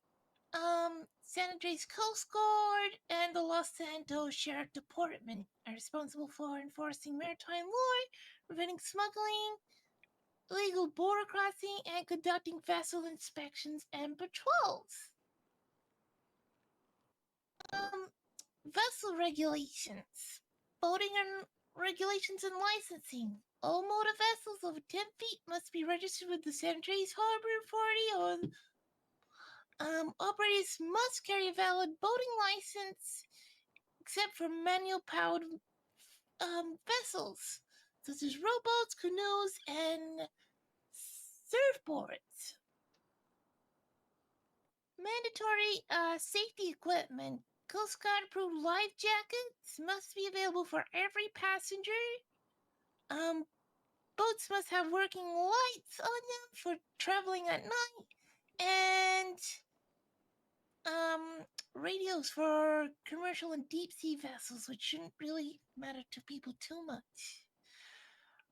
San Andreas Coast Guard, and the Los Santos Sheriff Department are responsible for enforcing maritime law, preventing smuggling, illegal border crossing, and conducting vessel inspections and patrols. vessel regulations, boating and regulations and licensing. All motor vessels over 10 feet must be registered with the San Andreas Harbor Authority, or operators must carry a valid boating license, except for manual powered vessels, such as rowboats, canoes, and surfboards. Mandatory safety equipment. Coast Guard approved life jackets must be available for every passenger. Boats must have working lights on them for traveling at night, and radios for commercial and deep sea vessels, which shouldn't really matter to people too much.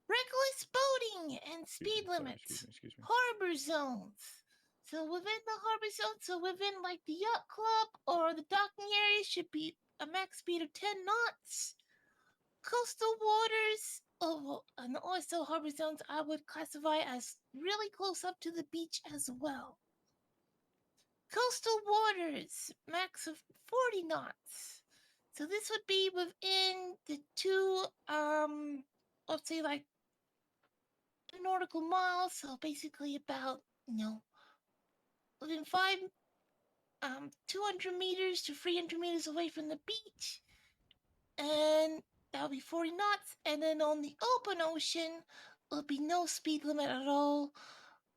Reckless boating and speed limits. Excuse me. Harbor zones. So within the harbor zone, so within like the yacht club or the docking area, should be a max speed of 10 knots. Coastal waters, and also harbor zones, I would classify as really close up to the beach as well. Coastal waters, max of 40 knots. So this would be within the two, let's say like nautical miles. So basically about, within 200 meters to 300 meters away from the beach. And that would be 40 knots. And then on the open ocean, will be no speed limit at all.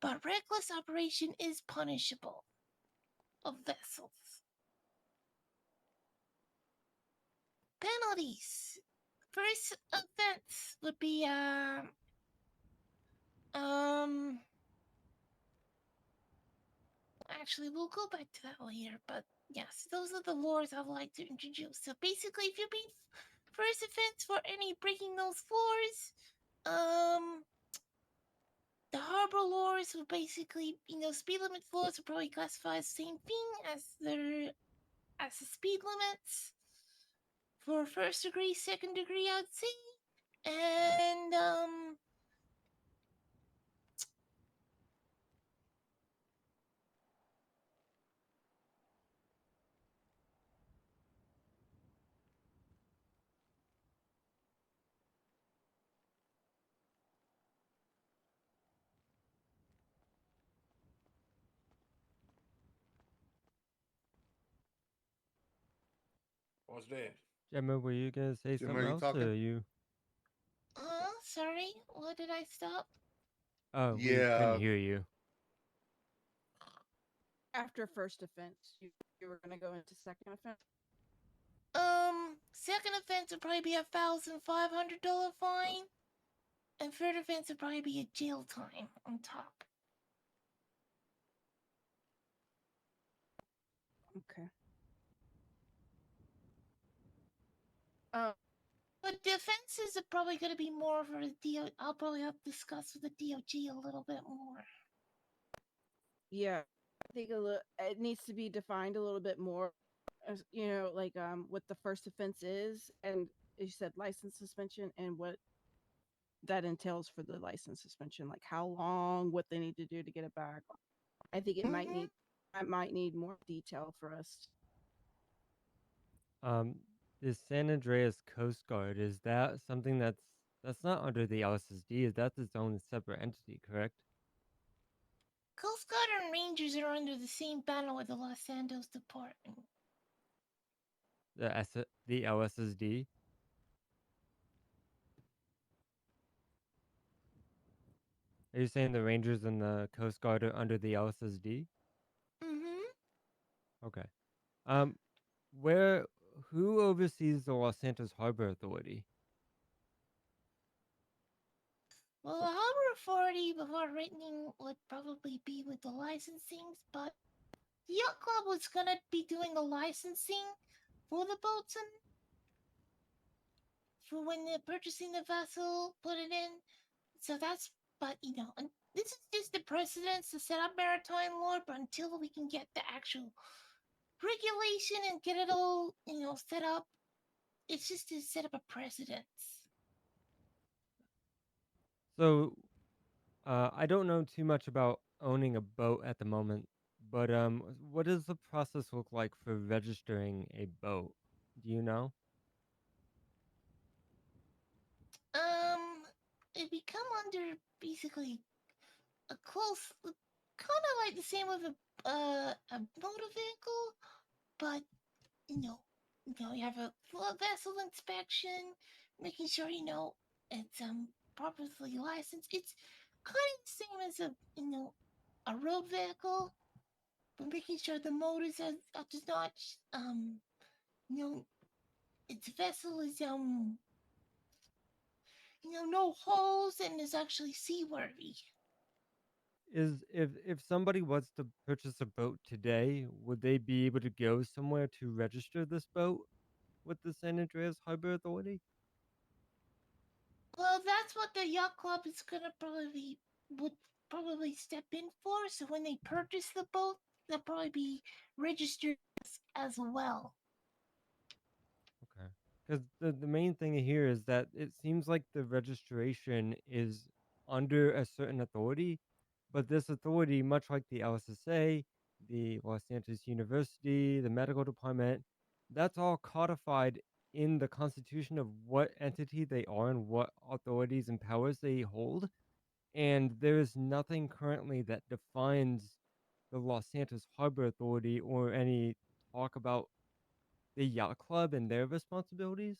But reckless operation is punishable of vessels. Penalties. First offense would be actually we'll go back to that later, but yes, those are the laws I'd like to introduce. So basically, if you're being first offense for any breaking those laws, the harbor laws will basically, speed limit laws will probably classify the same thing as the speed limits for first degree, second degree, I'd say. And What's that? Gemma, were you gonna say Gemma, something are you else, talking? or you? Sorry, what did I stop? Oh, we Yeah. couldn't hear you. After first offense, you were gonna go into second offense. Second offense would probably be a $1,500 fine, and third offense would probably be a jail time on top. Okay. But the offenses are probably going to be more for the DO. I'll probably have to discuss with the DOG a little bit more. Yeah, I think it needs to be defined a little bit more, as like what the first offense is, and you said license suspension and what that entails for the license suspension, like how long, what they need to do to get it back. I think it might need more detail for us. The San Andreas Coast Guard, is that something that's not under the LSSD? Is that its own separate entity, correct? Coast Guard and Rangers are under the same banner with the Los Santos Department. The LSSD? Are you saying the Rangers and the Coast Guard are under the LSSD? Mm-hmm. Okay. Who oversees the Los Santos Harbor Authority? Well, the Harbor Authority, before written, would probably be with the licensings, but the Yacht Club was gonna be doing the licensing for the boats and for when they're purchasing the vessel, put it in. So that's, but and this is just the precedence to set up maritime law, but until we can get the actual regulation and get it all, set up, it's just to set up a precedence. So, I don't know too much about owning a boat at the moment, but what does the process look like for registering a boat? Do you know? It become under basically a close, kind of like the same with a motor vehicle, but you have a full vessel inspection, making sure it's properly licensed. It's kind of the same as a road vehicle, but making sure the motors are up to notch. Its vessel is no holes and is actually seaworthy. Is if somebody was to purchase a boat today, would they be able to go somewhere to register this boat with the San Andreas Harbor Authority? Well, that's what the yacht club is gonna would probably step in for. So when they purchase the boat, they'll probably be registered as well. Okay. Because the main thing here is that it seems like the registration is under a certain authority, but this authority, much like the LSSA, the Los Santos University, the medical department, that's all codified in the constitution of what entity they are and what authorities and powers they hold. And there is nothing currently that defines the Los Santos Harbor Authority or any talk about the yacht club and their responsibilities.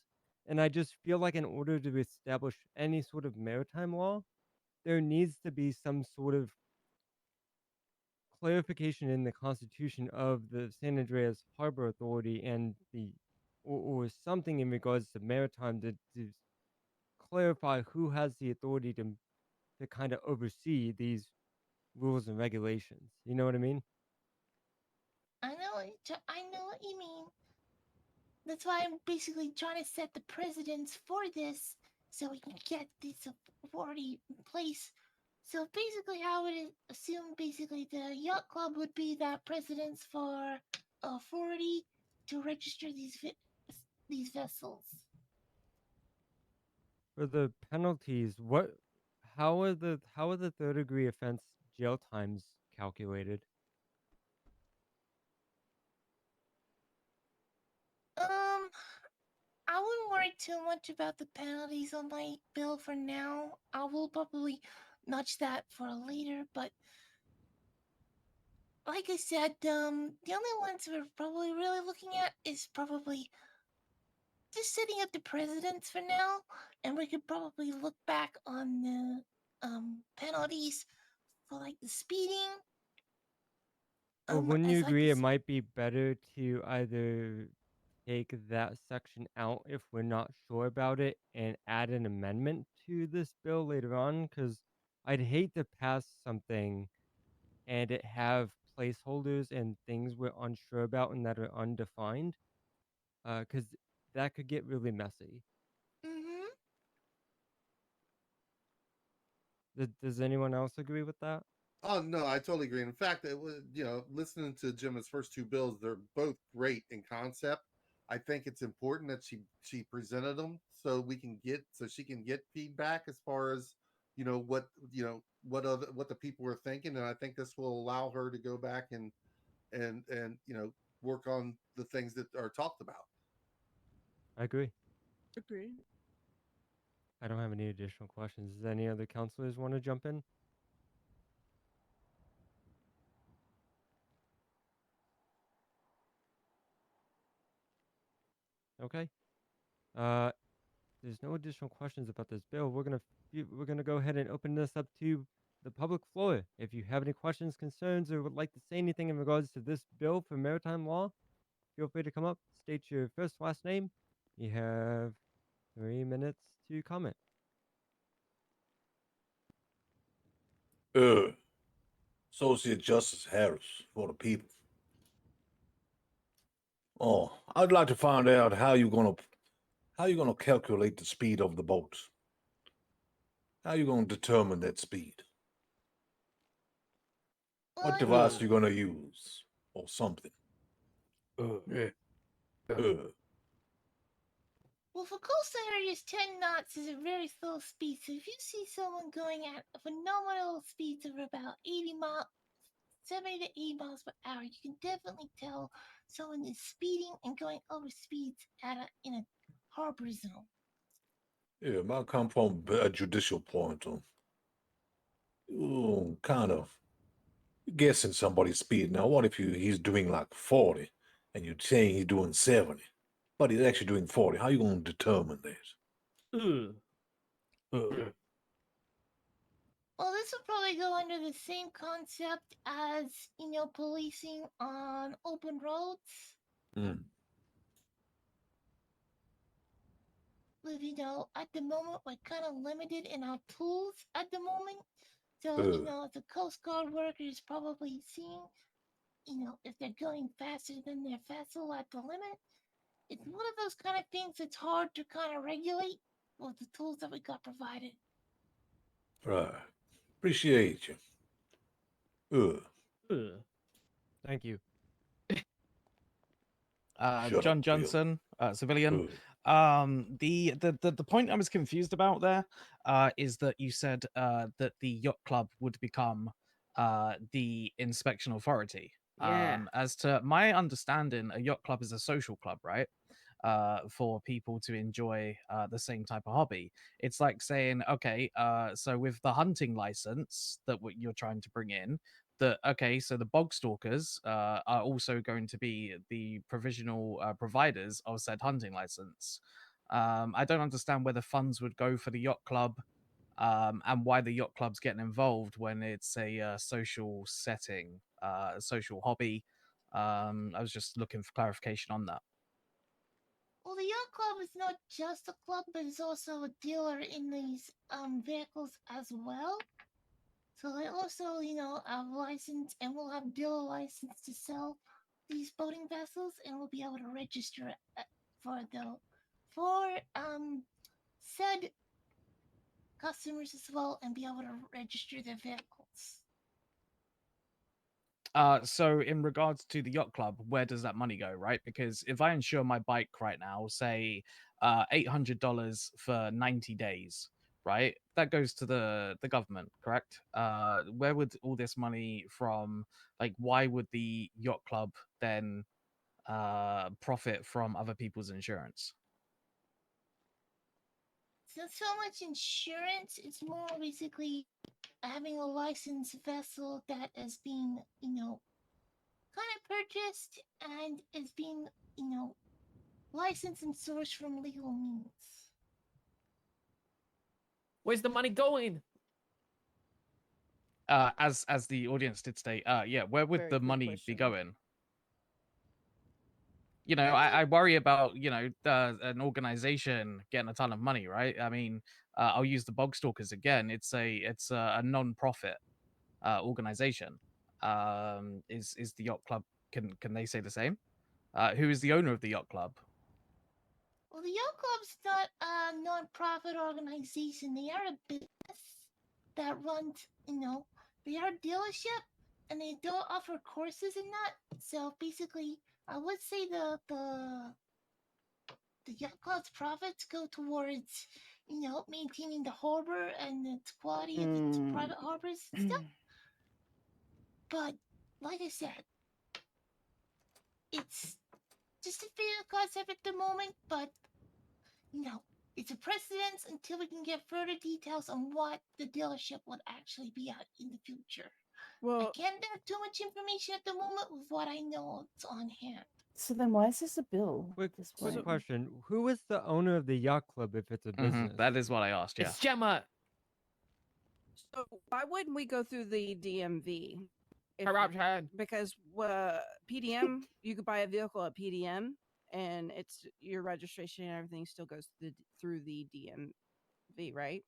And I just feel like in order to establish any sort of maritime law, there needs to be some sort of clarification in the Constitution of the San Andreas Harbor Authority and or something in regards to maritime to clarify who has the authority to kind of oversee these rules and regulations. You know what I mean? I know what you mean. That's why I'm basically trying to set the precedents for this, so we can get this authority in place. So basically, I would assume basically the yacht club would be that precedence for authority to register these vessels. For the penalties, how are the third degree offense jail times calculated? I wouldn't worry too much about the penalties on my bill for now. I will probably notch that for later, but like I said, the only ones we're probably really looking at is probably just setting up the precedents for now, and we could probably look back on the penalties for like the speeding. Well, wouldn't you As like agree it this. might be better to either take that section out if we're not sure about it and add an amendment to this bill later on? Because I'd hate to pass something and it have placeholders and things we're unsure about and that are undefined, because that could get really messy. Mm-hmm. Does anyone else agree with that? Oh no, I totally agree. In fact, it was listening to Gemma's first two bills, they're both great in concept. I think it's important that she presented them so she can get feedback as far as what what the people were thinking, and I think this will allow her to go back and work on the things that are talked about. I agree. Agree. I don't have any additional questions. Does any other counselors want to jump in? Okay. There's no additional questions about this bill. We're gonna go ahead and open this up to the public floor. If you have any questions, concerns, or would like to say anything in regards to this bill for maritime law, feel free to come up, state your first, last name. You have 3 minutes to comment. Associate Justice Harris for the people. Oh, I'd like to find out how you're gonna calculate the speed of the boats. How you gonna determine that speed? What device you gonna use or something? Yeah. Well, for coastal areas, 10 knots is a very slow speed. So if you see someone going at phenomenal speeds of about 80 miles 70 to 80 miles per hour, you can definitely tell someone is speeding and going over speeds in a harbor zone. Yeah, it might come from a judicial point on kind of guessing somebody's speed. Now, what if he's doing like 40 and you're saying he's doing 70, but he's actually doing 40? How you going to determine that? Well, this would probably go under the same concept as, policing on open roads. With, at the moment, we're kind of limited in our tools at the moment. So, the Coast Guard workers probably seeing, if they're going faster than their vessel at the limit. It's one of those kind of things that's hard to kind of regulate with the tools that we got provided. Right. Appreciate you. Thank you. Shut John up, Bill. Johnson, civilian. The point I was confused about there is that you said that the yacht club would become the inspection authority. Yeah. As to my understanding, a yacht club is a social club, right? For people to enjoy the same type of hobby. It's like saying, okay, so with the hunting license that you're trying to bring in, that okay, so the bog stalkers are also going to be the provisional providers of said hunting license. I don't understand where the funds would go for the yacht club, and why the yacht club's getting involved when it's a social setting, a social hobby. I was just looking for clarification on that. Well, the yacht club is not just a club, but it's also a dealer in these vehicles as well. So they also, have license, and we'll have dealer license to sell these boating vessels, and we'll be able to register for said customers as well, and be able to register their vehicles. So in regards to the yacht club, where does that money go, right? Because if I insure my bike right now, say $800 for 90 days, right? That goes to the government, correct? Where would all this money from, like, why would the yacht club then profit from other people's insurance? It's not so much insurance, it's more basically having a licensed vessel that is being, kind of purchased and is being, licensed and sourced from legal means. Where's the money going? As the audience did state, yeah, where would Very the good money be question. going? I worry about, an organization getting a ton of money, right? I mean, I'll use the bog stalkers again. It's a non-profit organization. Is the yacht club, can they say the same? Who is the owner of the yacht club? Well, the yacht club's not a non-profit organization. They are a business that runs, they are a dealership, and they do offer courses in that. So basically, I would say the yacht club's profits go towards, maintaining the harbor and its quality of its private harbors and stuff. But like I said, it's just a fair concept at the moment. But it's a precedence until we can get further details on what the dealership would actually be at in the future. Well, I can't have too much information at the moment with what I know is on hand. So then why is this a bill? Quick at this point? question. Who is the owner of the yacht club if it's a business? That is what I asked, yeah. It's Gemma. So why wouldn't we go through the DMV? Corruption. Because PDM, you could buy a vehicle at PDM, and it's your registration and everything still goes through the DMV, right?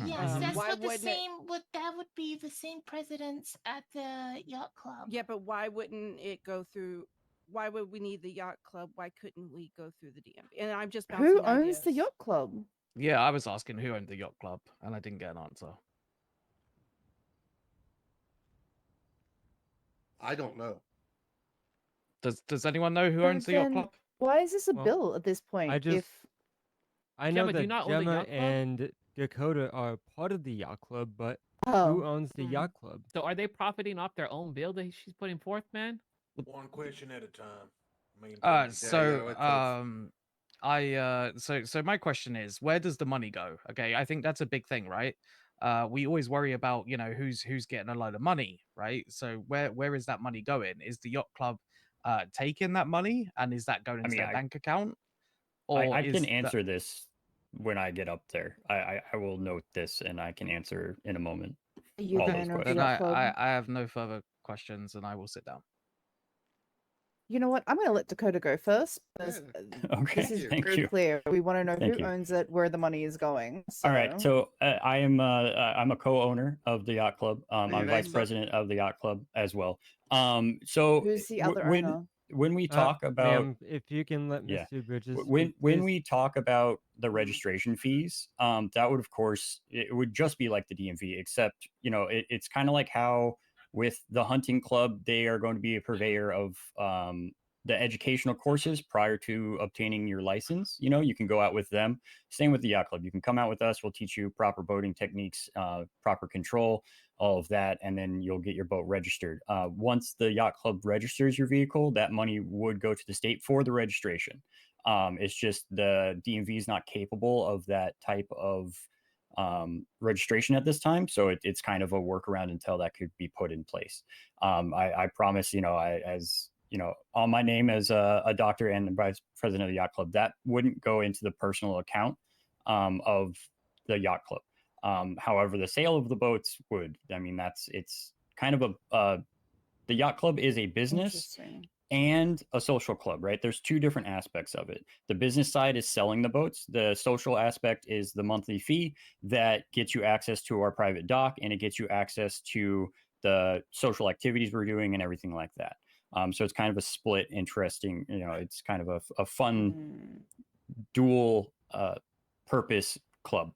Yes, that's why what the wouldn't it- same. That would be the same precedence at the yacht club. Yeah, but why wouldn't it go through? Why would we need the yacht club? Why couldn't we go through the DMV? And I'm just bouncing Who owns ideas. the yacht club? Yeah, I was asking who owned the yacht club, and I didn't get an answer. I don't know. Does anyone know who But owns the yacht then club? Why is this a Well, bill at this point? I know Gemma, do that you not own the Gemma yacht club? and Dakota are part of the yacht club, but Oh. Who owns the yacht club? So are they profiting off their own bill that she's putting forth, man? One question at a time. So my question is, where does the money go? Okay, I think that's a big thing, right? We always worry about, you know, who's getting a load of money, right? So where is that money going? Is the yacht club taking that money, and is that going into mean, their I- bank account? Or I is can that- answer this when I get up there. I will note this and I can answer in a moment. You all the those owner of the Then questions. yacht club? I have no further questions, and I will sit down. You know what? I'm going to let Dakota go first because Okay, this is thank very you. clear. We want to know Thank who you. owns it, where the money is going. So. All right, so I am I'm a co-owner of the yacht club. your I'm name, vice sir? president of the yacht club as well. So Who's the other owner? when we talk about Ma'am, if you can let yeah, Mr. Bridges when speak, when please. we talk about the registration fees, that would of course it would just be like the DMV, except you know it's kind of like how with the hunting club they are going to be a purveyor of the educational courses prior to obtaining your license. You know, you can go out with them. Same with the yacht club. You can come out with us. We'll teach you proper boating techniques, proper control, all of that, and then you'll get your boat registered. Once the yacht club registers your vehicle, that money would go to the state for the registration. It's just the DMV is not capable of that type of registration at this time, so it's kind of a workaround until that could be put in place. I promise, you know, as you know, on my name as a doctor and the vice president of the yacht club, that wouldn't go into the personal account of the yacht club. However, the sale of the boats would. I mean, it's kind of the yacht club is a business and a social club, right? There's two different aspects of it. The business side is selling the boats. The social aspect is the monthly fee that gets you access to our private dock, and it gets you access to the social activities we're doing and everything like that. So it's kind of a split, interesting, you know, it's kind of a fun dual purpose club.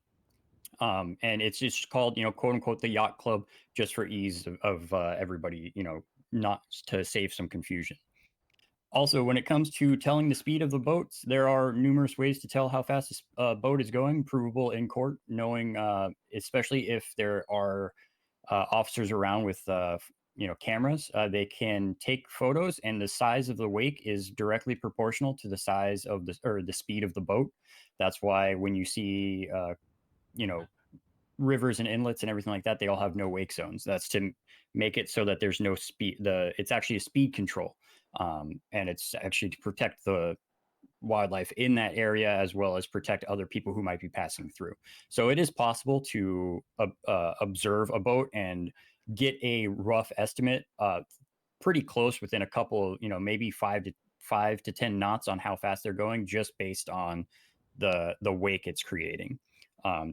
And it's just called, you know, quote unquote, the yacht club, just for ease of everybody, you know, not to save some confusion. Also, when it comes to telling the speed of the boats, there are numerous ways to tell how fast a boat is going, provable in court, knowing, especially if there are officers around with you know, cameras. They can take photos, and the size of the wake is directly proportional to the size of the speed of the boat. That's why when you see you know, rivers and inlets and everything like that, they all have no wake zones. That's to make it so that there's no speed. It's actually a speed control, and it's actually to protect the wildlife in that area as well as protect other people who might be passing through. So it is possible to observe a boat and get a rough estimate, pretty close within a couple, you know, maybe 5 to 10 knots on how fast they're going, just based on the wake it's creating.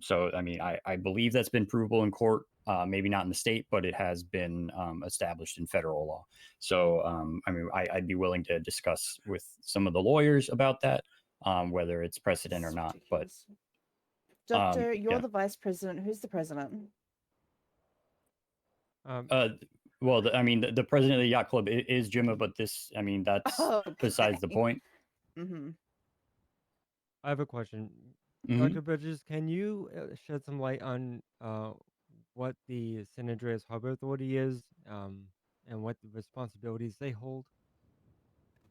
So I mean, I believe that's been provable in court. Maybe not in the state, but it has been established in federal law. So, I mean, I'd be willing to discuss with some of the lawyers about that, whether it's precedent or not. But Doctor, you're yeah. the vice president. Who's the president? Well, I mean, the president of the yacht club is Jimma, but this, I mean, that's besides the point. Mm-hmm. I have a question. Mhm. Dr. Bridges, can you shed some light on what the San Andreas Harbor Authority is, and what the responsibilities they hold?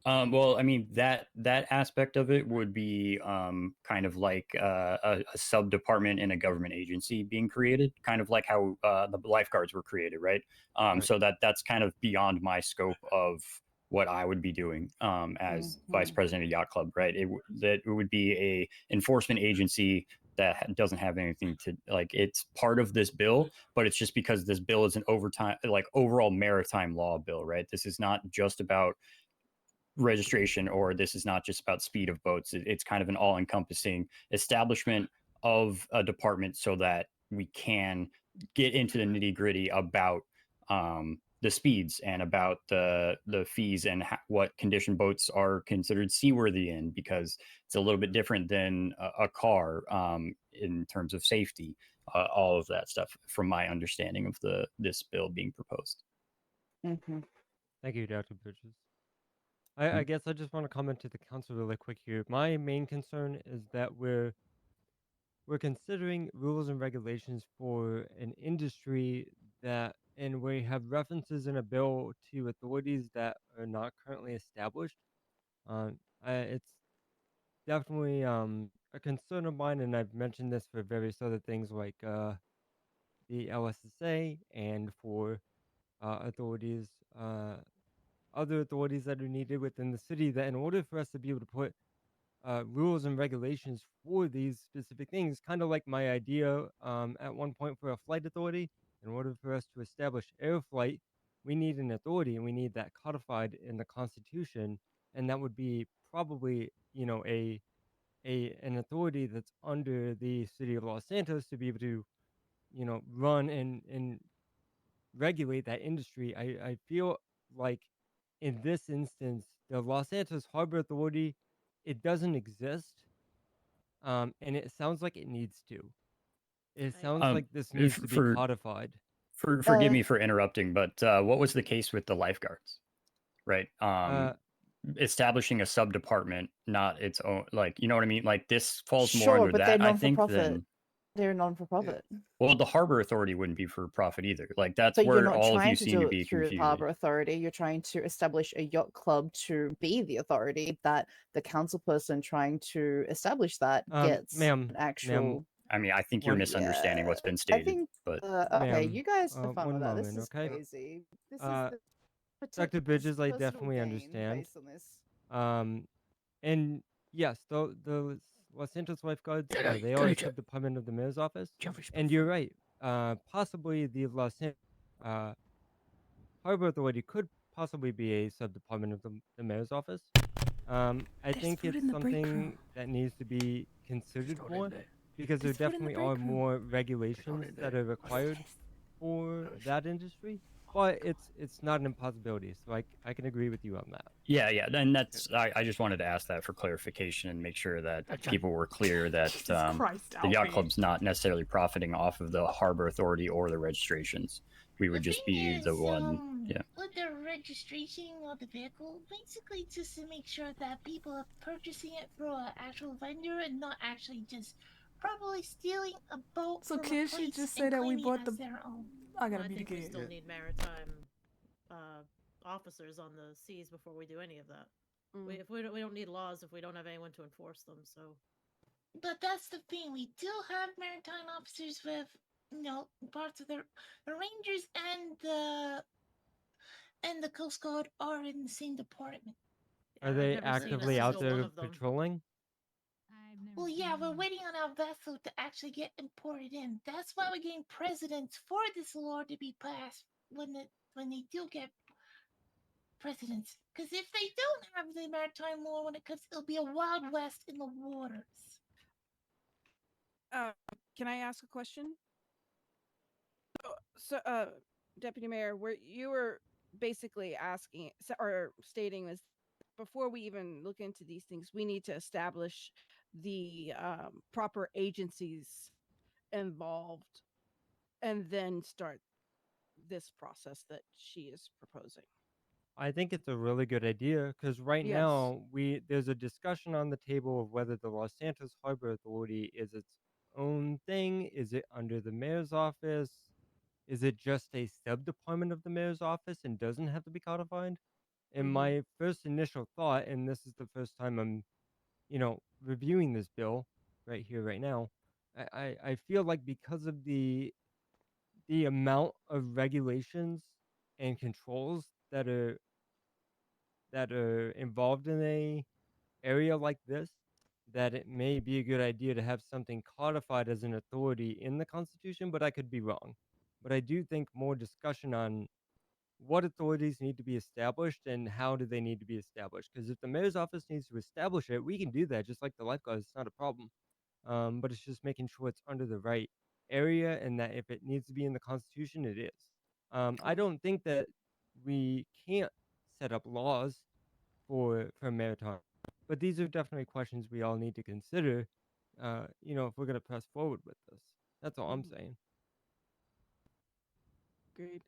Well, I mean, that aspect of it would be kind of like a sub department in a government agency being created, kind of like how the lifeguards were created, right? So that's kind of beyond my scope of what I would be doing as vice president of yacht club, right? That it would be a enforcement agency that doesn't have anything to, like, it's part of this bill, but it's just because this bill is an overall maritime law bill, right? This is not just about registration, or this is not just about speed of boats. It's kind of an all-encompassing establishment of a department so that we can get into the nitty-gritty about the speeds and about the fees and what condition boats are considered seaworthy in, because it's a little bit different than a car in terms of safety, all of that stuff, from my understanding of this bill being proposed. Mm-hmm. Thank you, Dr. Bridges. I guess I just want to comment to the council really quick here. My main concern is that we're we're considering rules and regulations for an industry that, and we have references in a bill to authorities that are not currently established. It's definitely a concern of mine, and I've mentioned this for various other things like the LSSA and for authorities, other authorities that are needed within the city. That in order for us to be able to put rules and regulations for these specific things, kind of like my idea at one point for a flight authority. In order for us to establish air flight, we need an authority, and we need that codified in the Constitution, and that would be probably an authority that's under the city of Los Santos to be able to run and regulate that industry. I feel like in this instance, the Los Santos Harbor Authority, it doesn't exist, and it sounds like it needs to. It sounds like this needs to be codified. Forgive me for interrupting, but what was the case with the lifeguards? Right. Establishing a sub department, not its own, like, you know what I mean? Like, this falls more Sure, under but that. they're I non for think profit. then. They're non for profit. Well, the harbor authority wouldn't be for profit either. Like, that's But you're where not all of trying you to seem do to be it through confusing. Harbor Authority. You're trying to establish a yacht club to be the authority that the council person trying to establish that gets ma'am, an actual. I mean, I think you're One- misunderstanding what's been I stated. think. But Okay, Ma'am, you guys have fun one with that. This moment, is okay? crazy. This is Uh, the Dr. Bridges, I personal definitely gain understand. based on this. And yes, the Los Santos lifeguards, Yeah, they go are a ahead, Jeff. sub-department of the mayor's office. Jeff, respect And you're right. Possibly the Los Santos Harbor Authority could possibly be a sub-department of the mayor's office. I There's think food it's in the break room. something that needs to be considered got it more there. because there There's food in the definitely break are room. more regulations that are required for that industry. But it's not an impossibility, so I can agree with you on that. yeah, then that's I just wanted to ask that for clarification and make sure that people were clear that Christ, the yacht Alfie. club's not necessarily profiting off of the harbor authority or the registrations. We would just be the one. Yeah. With the registration of the vehicle, basically just to make sure that people are purchasing it from an actual vendor and not actually just probably stealing a boat So from a can't she place just and say that we claiming bought it the? as their own. I gotta I be think we the still need maritime officers on the seas before we do any of that. We don't need laws if we don't have anyone to enforce them. So, But that's the thing. We do have maritime officers with, parts of the Rangers and the Coast Guard are in the same department. Are they actively out there patrolling? Well, yeah, we're waiting on our vessel to actually get imported in. That's why we're getting precedents for this law to be passed when they do get precedents. Because if they don't have the maritime law when it comes, it'll be a wild west in the waters. Can I ask a question? So, Deputy Mayor, where you were basically asking or stating is, before we even look into these things, we need to establish the proper agencies involved, and then start this process that she is proposing. I think it's a really good idea because right Yes. now there's a discussion on the table of whether the Los Santos Harbor Authority is its own thing. Is it under the mayor's office? Is it just a sub-department of the mayor's office and doesn't have to be codified? And my first initial thought, and this is the first time I'm, reviewing this bill right here, right now, I feel like because of the amount of regulations and controls that are involved in a area like this, that it may be a good idea to have something codified as an authority in the Constitution, but I could be wrong. But I do think more discussion on what authorities need to be established and how do they need to be established. Because if the mayor's office needs to establish it, we can do that just like the lifeguards. It's not a problem. But it's just making sure it's under the right area and that if it needs to be in the Constitution, it is. I don't think that we can't set up laws for maritime, but these are definitely questions we all need to consider. If we're gonna press forward with this, that's all I'm saying. Agreed.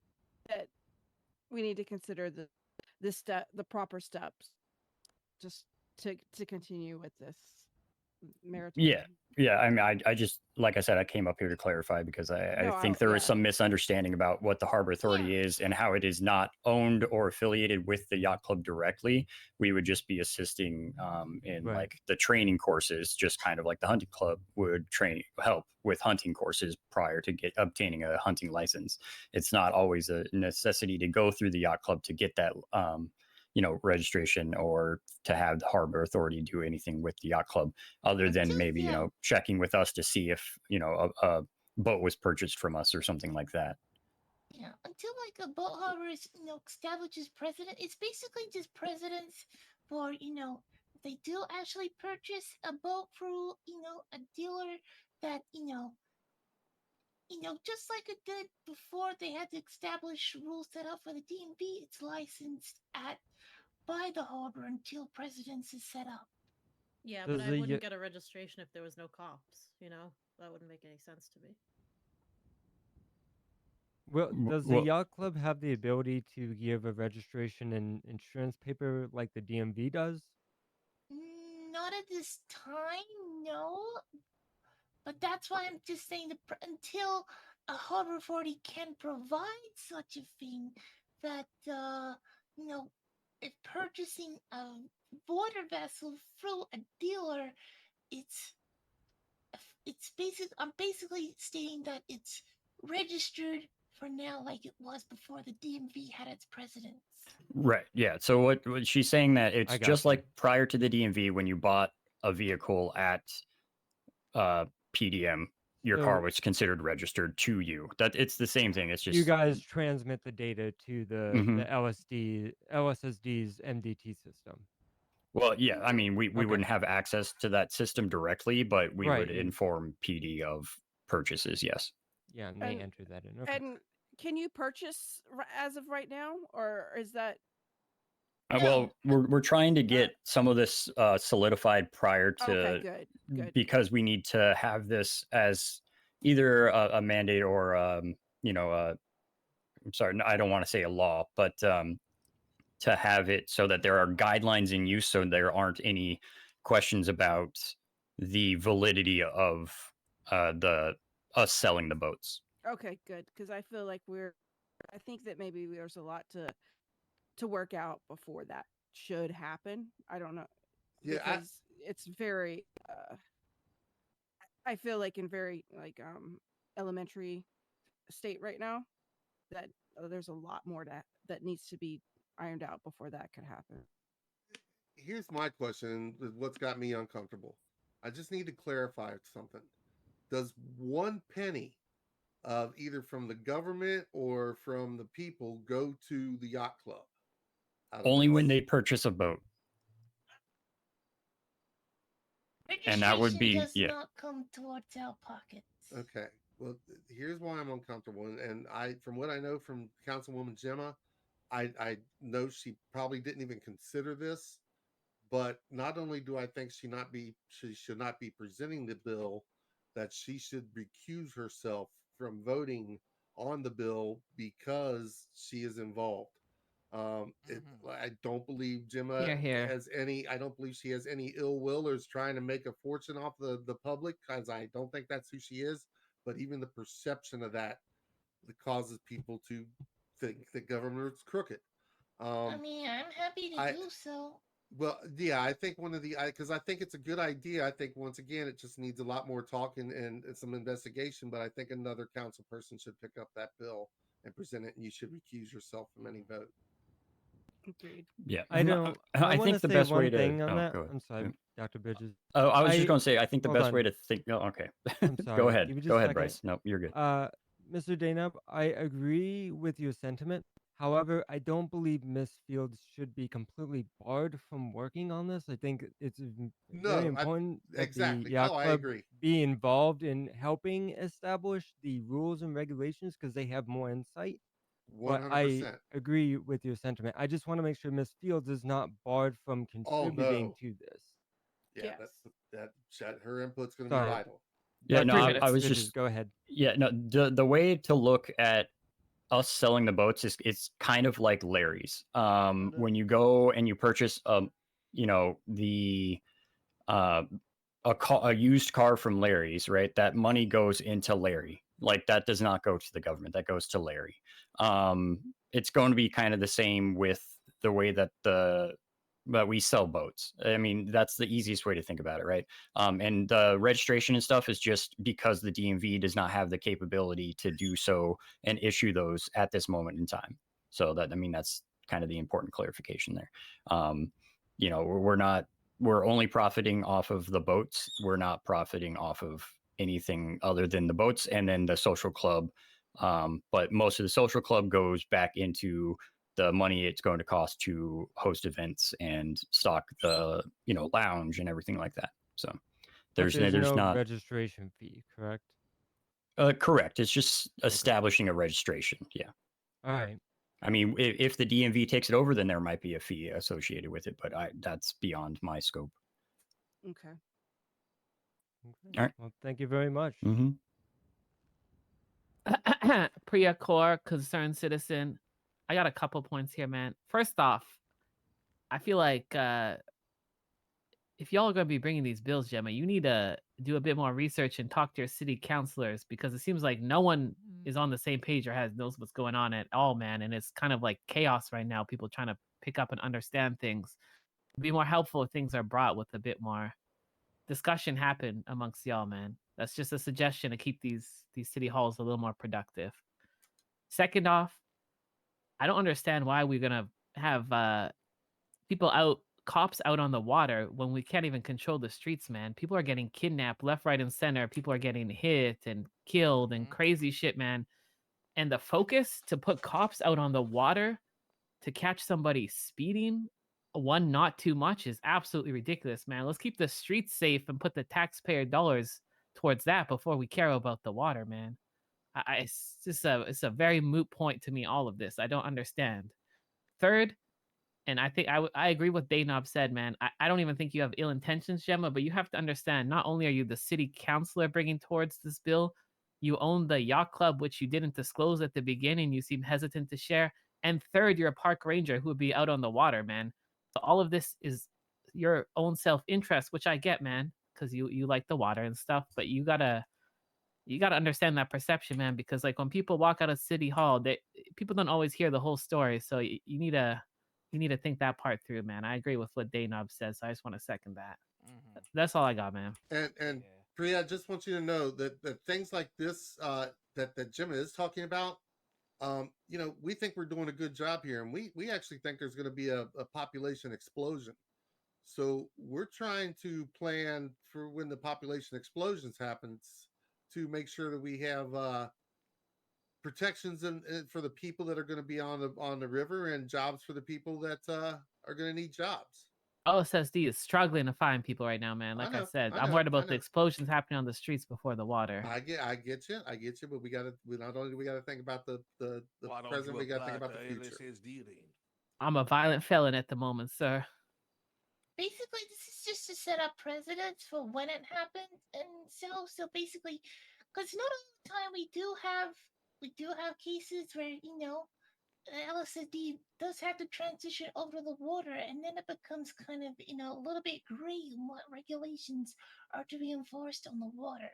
That we need to consider the proper steps, just to continue with this. maritime. Yeah. I mean, I just, like I said, I came up here to clarify because I No, think there is some misunderstanding about what the Harbor Authority is and how it is not owned or affiliated with the yacht club directly. We would just be assisting in Right. like the training courses, just kind of like the hunting club would help with hunting courses prior to obtaining a hunting license. It's not always a necessity to go through the yacht club to get that registration or to have the Harbor Authority do anything with the yacht club other than maybe checking with us to see if a boat was purchased from us or something like that. Yeah, until like a boat harbor is establishes precedent, it's basically just precedence for they do actually purchase a boat through a dealer that just like it did before they had to establish rules set up for the DMV. It's licensed by the harbor until precedence is set up. Yeah, Does but I the wouldn't y- get a registration if there was no cops, That wouldn't make any sense to me. Well, does the yacht club have the ability to give a registration and insurance paper like the DMV does? Not at this time, no. But that's why I'm just saying that until a harbor authority can provide such a thing, that if purchasing a border vessel through a dealer, it's I'm basically stating that it's registered for now like it was before the DMV had its precedence. Right. Yeah. So what she's saying that it's I just gotcha. like prior to the DMV when you bought a vehicle at PDM, your car So- was considered registered to you. That it's the same thing. It's just You guys transmit the data to the Mhm. LSSD's MDT system. Well, yeah. I mean, we Okay. wouldn't have access to that system directly, but we Right, would and- inform PD of purchases. Yes. Yeah, and they And- enter that in. Okay. And can you purchase as of right now, or is that? Well, we're trying to get some of this solidified prior to Okay, good. because we need to have this as either a mandate or I'm sorry, no, I don't want to say a law, but to have it so that there are guidelines in use, so there aren't any questions about the validity of us selling the boats. Okay, good, because I feel like I think that maybe there's a lot to work out before that should happen. I don't know. Yeah, Because it's very I feel like in very elementary state right now that there's a lot more that needs to be ironed out before that could happen. Here's my question, what's got me uncomfortable. I just need to clarify something. Does 1 penny of either from the government or from the people go to the yacht club? Only when they purchase a boat. And that would be does not come towards our pockets. Okay. Well, here's why I'm uncomfortable, and I, from what I know from Councilwoman Gemma, I know she probably didn't even consider this, but not only do I think she should not be presenting the bill, that she should recuse herself from voting on the bill because she is involved. I don't believe Gemma Hear, hear. has any. I don't believe she has any ill will or is trying to make a fortune off the public, because I don't think that's who she is. But even the perception of that causes people to think that government is crooked. I mean, I'm happy to do so. Well, yeah, I think because I think it's a good idea. I think once again, it just needs a lot more talk and some investigation. But I think another council person should pick up that bill and present it, and you should recuse yourself from any vote. Agreed. Yeah, I don't. I wanna think the say best one way to. thing on Oh, that. go ahead. I'm sorry, Yeah. Dr. Bridges. Oh, I was just going to say, I think the hold best way on. to think. No, okay. I'm sorry. Go ahead. Give me just Go a ahead, second. Bryce. No, you're good. Mr. Danub, I agree with your sentiment. However, I don't believe Miss Fields should be completely barred from working on this. I think it's very important that exactly. the yacht Oh, I club agree. be involved in helping establish the rules and regulations because they have more insight. But I 100%. agree with your sentiment. I just want to make sure Miss Fields is not barred from contributing to this. Yeah, that her input's going to be Sorry. vital. Yeah, no, Dr. I was Bridges, just go ahead. Yeah, no, the way to look at us selling the boats is it's kind of like Larry's. When you go and you purchase the a used car from Larry's, right? That money goes into Larry. Like that does not go to the government. That goes to Larry. It's going to be kind of the same with the way that we sell boats. I mean, that's the easiest way to think about it, right? And the registration and stuff is just because the DMV does not have the capability to do so and issue those at this moment in time. So that, I mean, that's kind of the important clarification there. You know, we're only profiting off of the boats. We're not profiting off of anything other than the boats and then the social club. But most of the social club goes back into the money it's going to cost to host events and stock the, you know, lounge and everything like that. So there's no not registration fee, correct? Correct. It's just establishing a registration. Yeah. All right. I mean, if the DMV takes it over, then there might be a fee associated with it, but that's beyond my scope. Okay. All right. Well, thank you very much. Mm-hmm. Priya Kaur, concerned citizen. I got a couple points here, man. First off, I feel like if y'all are going to be bringing these bills, Gemma, you need to do a bit more research and talk to your city councilors, because it seems like no one is on the same page or knows what's going on at all, man. And it's kind of like chaos right now. People trying to pick up and understand things. It'd be more helpful if things are brought with a bit more discussion happen amongst y'all, man. That's just a suggestion to keep these city halls a little more productive. Second off, I don't understand why we're gonna have cops out on the water when we can't even control the streets, man. People are getting kidnapped left, right, and center. People are getting hit and killed and crazy shit, man. And the focus to put cops out on the water to catch somebody speeding one not too much is absolutely ridiculous, man. Let's keep the streets safe and put the taxpayer dollars towards that before we care about the water, man. It's a very moot point to me, all of this. I don't understand. Third, and I think I agree with Danob said, man. I don't even think you have ill intentions, Gemma, but you have to understand, not only are you the city councilor bringing towards this bill, you own the yacht club, which you didn't disclose at the beginning. You seem hesitant to share. And third, you're a park ranger who would be out on the water, man. So all of this is your own self-interest, which I get, man, because you like the water and stuff, but you gotta understand that perception, man, because like when people walk out of City Hall, people don't always hear the whole story. So you need to think that part through, man. I agree with what Danob says. So I just want to second that. That's all I got, man. And Priya, I just want you to know that things like this that Jim is talking about, you know, we think we're doing a good job here, and we actually think there's going to be a population explosion. So we're trying to plan for when the population explosions happens to make sure that we have protections and for the people that are going to be on the river, and jobs for the people that are going to need jobs. OSSD is struggling to find people right now, man. Like I said, I'm worried about the explosions happening on the streets before the water. I get you, but we not only do we got to think about the present, we got to think about the future. I'm a violent felon at the moment, sir. Basically, this is just to set up precedents for when it happens, and so basically, because not all the time we do have cases where, you know, LSD does have to transition over the water, and then it becomes kind of, you know, a little bit gray on what regulations are to be enforced on the water.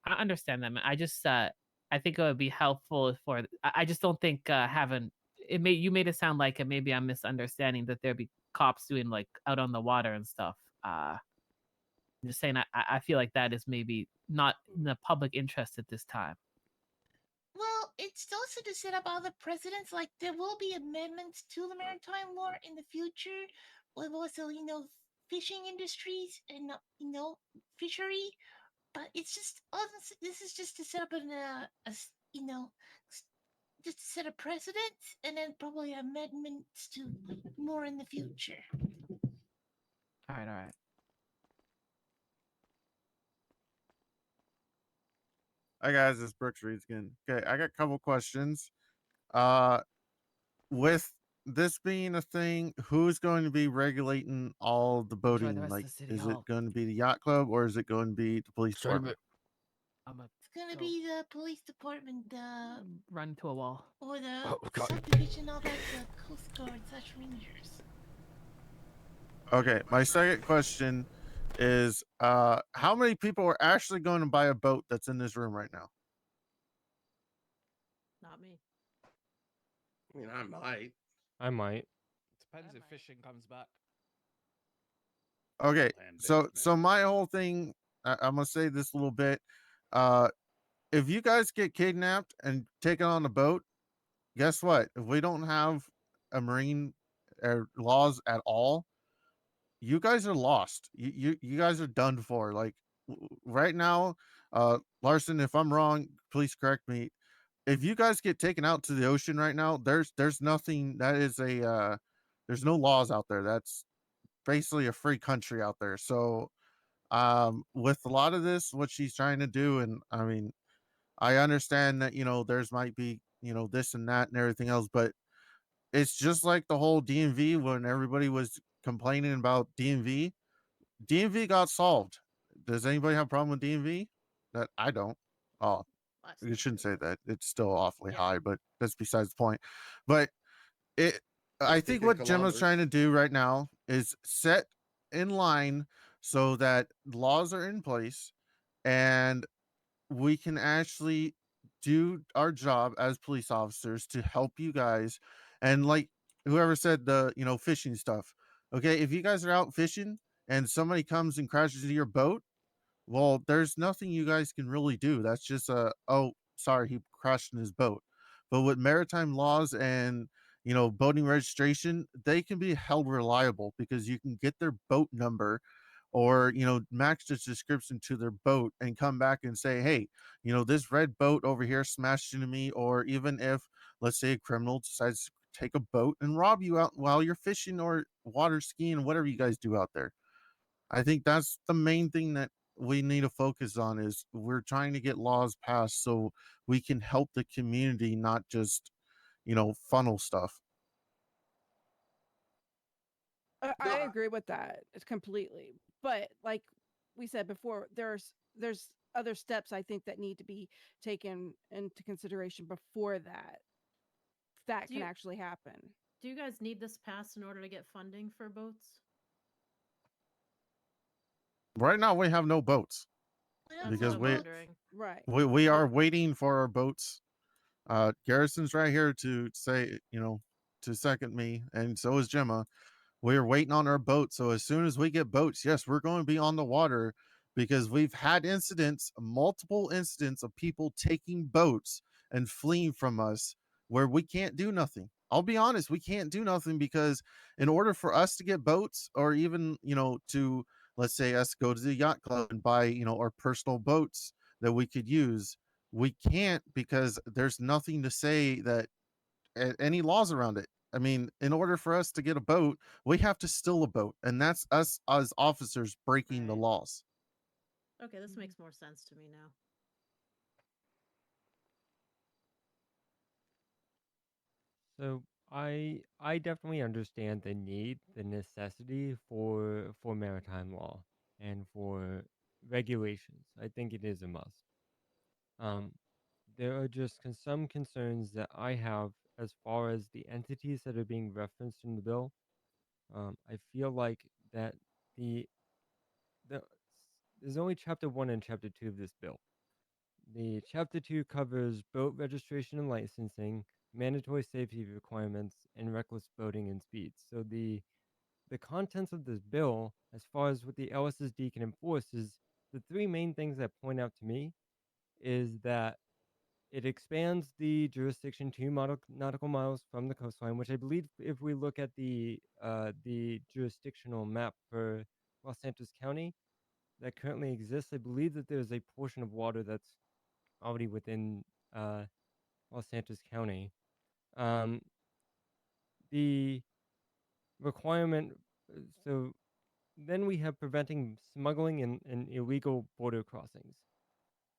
I understand that, man. I just I think it would be helpful for. I just don't think having it. You made it sound like maybe I'm misunderstanding that there'd be cops doing like out on the water and stuff. I'm just saying I feel like that is maybe not in the public interest at this time. Well, it's also to set up other precedents. Like, there will be amendments to the maritime law in the future, with also, you know, fishing industries and, you know, fishery. But it's just, this is just to set up you know, just to set a precedent, and then probably amendments to more in the future. All right. Hi guys, it's Brooks Reeds again. Okay, I got a couple questions. With this being a thing, who's going to be regulating all the boating? Like, is it going to be the yacht club, or is it going to be the police department? It's gonna be the police department, run to a wall, or the subdivision, all that, the Coast Guard / Rangers. Okay, my second question is how many people are actually going to buy a boat that's in this room right now? Not me. I mean, I might. I might. Depends if fishing comes back. Okay, so my whole thing, I'm gonna say this a little bit. If you guys get kidnapped and taken on a boat, guess what? If we don't have a marine laws at all, you guys are lost. You guys are done for. Like right now, Larson, if I'm wrong, please correct me. If you guys get taken out to the ocean right now, there's nothing that is a there's no laws out there. That's basically a free country out there. So with a lot of this, what she's trying to do, and I mean, I understand that, there's might be, this and that and everything else, but it's just like the whole DMV when everybody was complaining about DMV. DMV got solved. Does anybody have a problem with DMV? That I don't. Oh, you shouldn't say that. It's still awfully high, but that's besides the point. But I think what Gemma's trying to do right now is set in line so that laws are in place and we can actually do our job as police officers to help you guys. And like whoever said the fishing stuff, okay, if you guys are out fishing and somebody comes and crashes into your boat, well, there's nothing you guys can really do. That's just oh, sorry, he crashed in his boat. But with maritime laws and boating registration, they can be held reliable because you can get their boat number or match the description to their boat and come back and say, hey, this red boat over here smashed into me. Or even if, let's say, a criminal decides to take a boat and rob you out while you're fishing or water skiing, whatever you guys do out there. I think that's the main thing that we need to focus on is we're trying to get laws passed so we can help the community, not just funnel stuff. I agree with that. It's completely. But like we said before, there's other steps I think that need to be taken into consideration before that can actually happen. Do you guys need this passed in order to get funding for boats? Right now we have no boats because we are waiting for our boats. Garrison's right here to say, to second me, and so is Gemma. We're waiting on our boat. So as soon as we get boats, yes, we're going to be on the water because we've had multiple incidents of people taking boats and fleeing from us where we can't do nothing. I'll be honest, we can't do nothing because in order for us to get boats or even, to, let's say, us go to the yacht club and buy, our personal boats that we could use, we can't because there's nothing to say that any laws around it. I mean, in order for us to get a boat, we have to steal a boat, and that's us as officers breaking the laws. Okay, this makes more sense to me now. So I definitely understand the need, the necessity for maritime law and for regulations. I think it is a must. There are just some concerns that I have as far as the entities that are being referenced in the bill. I feel like that there's only chapter 1 and chapter 2 of this bill. The chapter 2 covers boat registration and licensing, mandatory safety requirements, and reckless boating and speeds. So the contents of this bill, as far as what the LSSD can enforce, is the three main things that point out to me is that it expands the jurisdiction to nautical miles from the coastline, which I believe, if we look at the jurisdictional map for Los Santos County that currently exists, I believe that there's a portion of water that's already within Los Santos County. The requirement, so then we have preventing smuggling and illegal border crossings.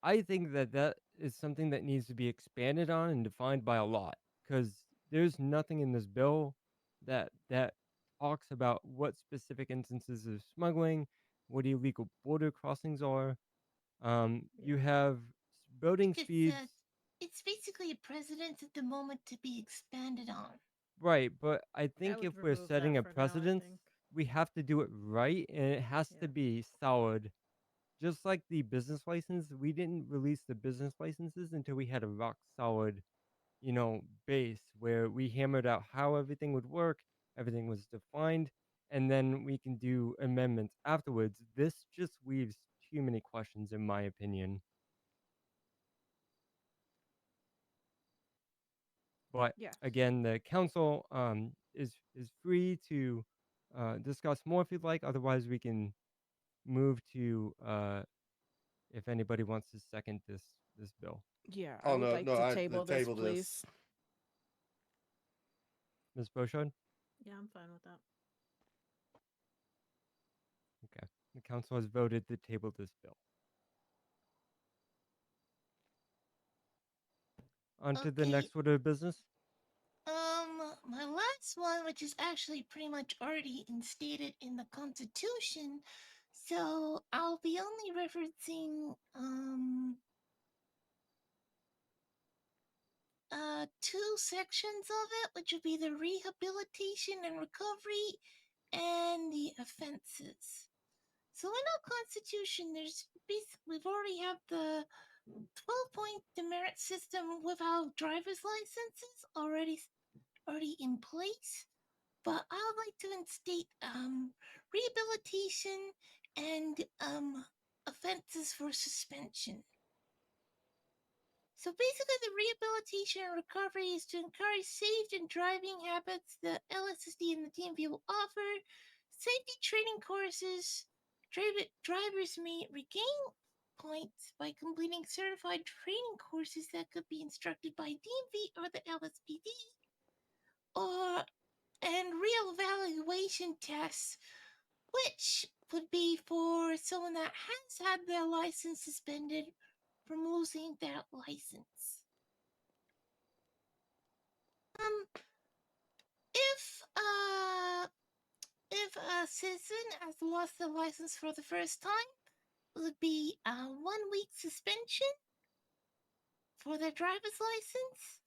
I think that is something that needs to be expanded on and defined by a law, because there's nothing in this bill that talks about what specific instances of smuggling, what illegal border crossings are. You have boating speeds. It's basically a precedent at the moment to be expanded on. Right, but I think if we're setting a precedent, we have to do it right, and it has to be solid. Just like the business license, we didn't release the business licenses until we had a rock solid, base where we hammered out how everything would work, everything was defined, and then we can do amendments afterwards. This just leaves too many questions, in my opinion. But Yes. again, the council is free to discuss more if you'd like. Otherwise, we can move to if anybody wants to second this bill. Yeah, I Oh would no, like no, to table this, table please. this. Ms. Beauchard? Yeah, I'm fine with that. Okay. The council has voted to table this bill. On to the Okay. next order of business. My last one, which is actually pretty much already instated in the Constitution, so I'll be only referencing, two sections of it, which would be the rehabilitation and recovery and the offenses. So in our Constitution, we've already have the 12-point demerit system without driver's licenses already in place, but I would like to instate rehabilitation and offenses for suspension. So basically, the rehabilitation and recovery is to encourage safe and driving habits the LSSD and the DMV will offer. Safety training courses. Drivers may regain points by completing certified training courses that could be instructed by DMV or the LSPD, and real evaluation tests, which would be for someone that has had their license suspended from losing that license. If a citizen has lost their license for the first time, it would be a 1-week suspension for their driver's license.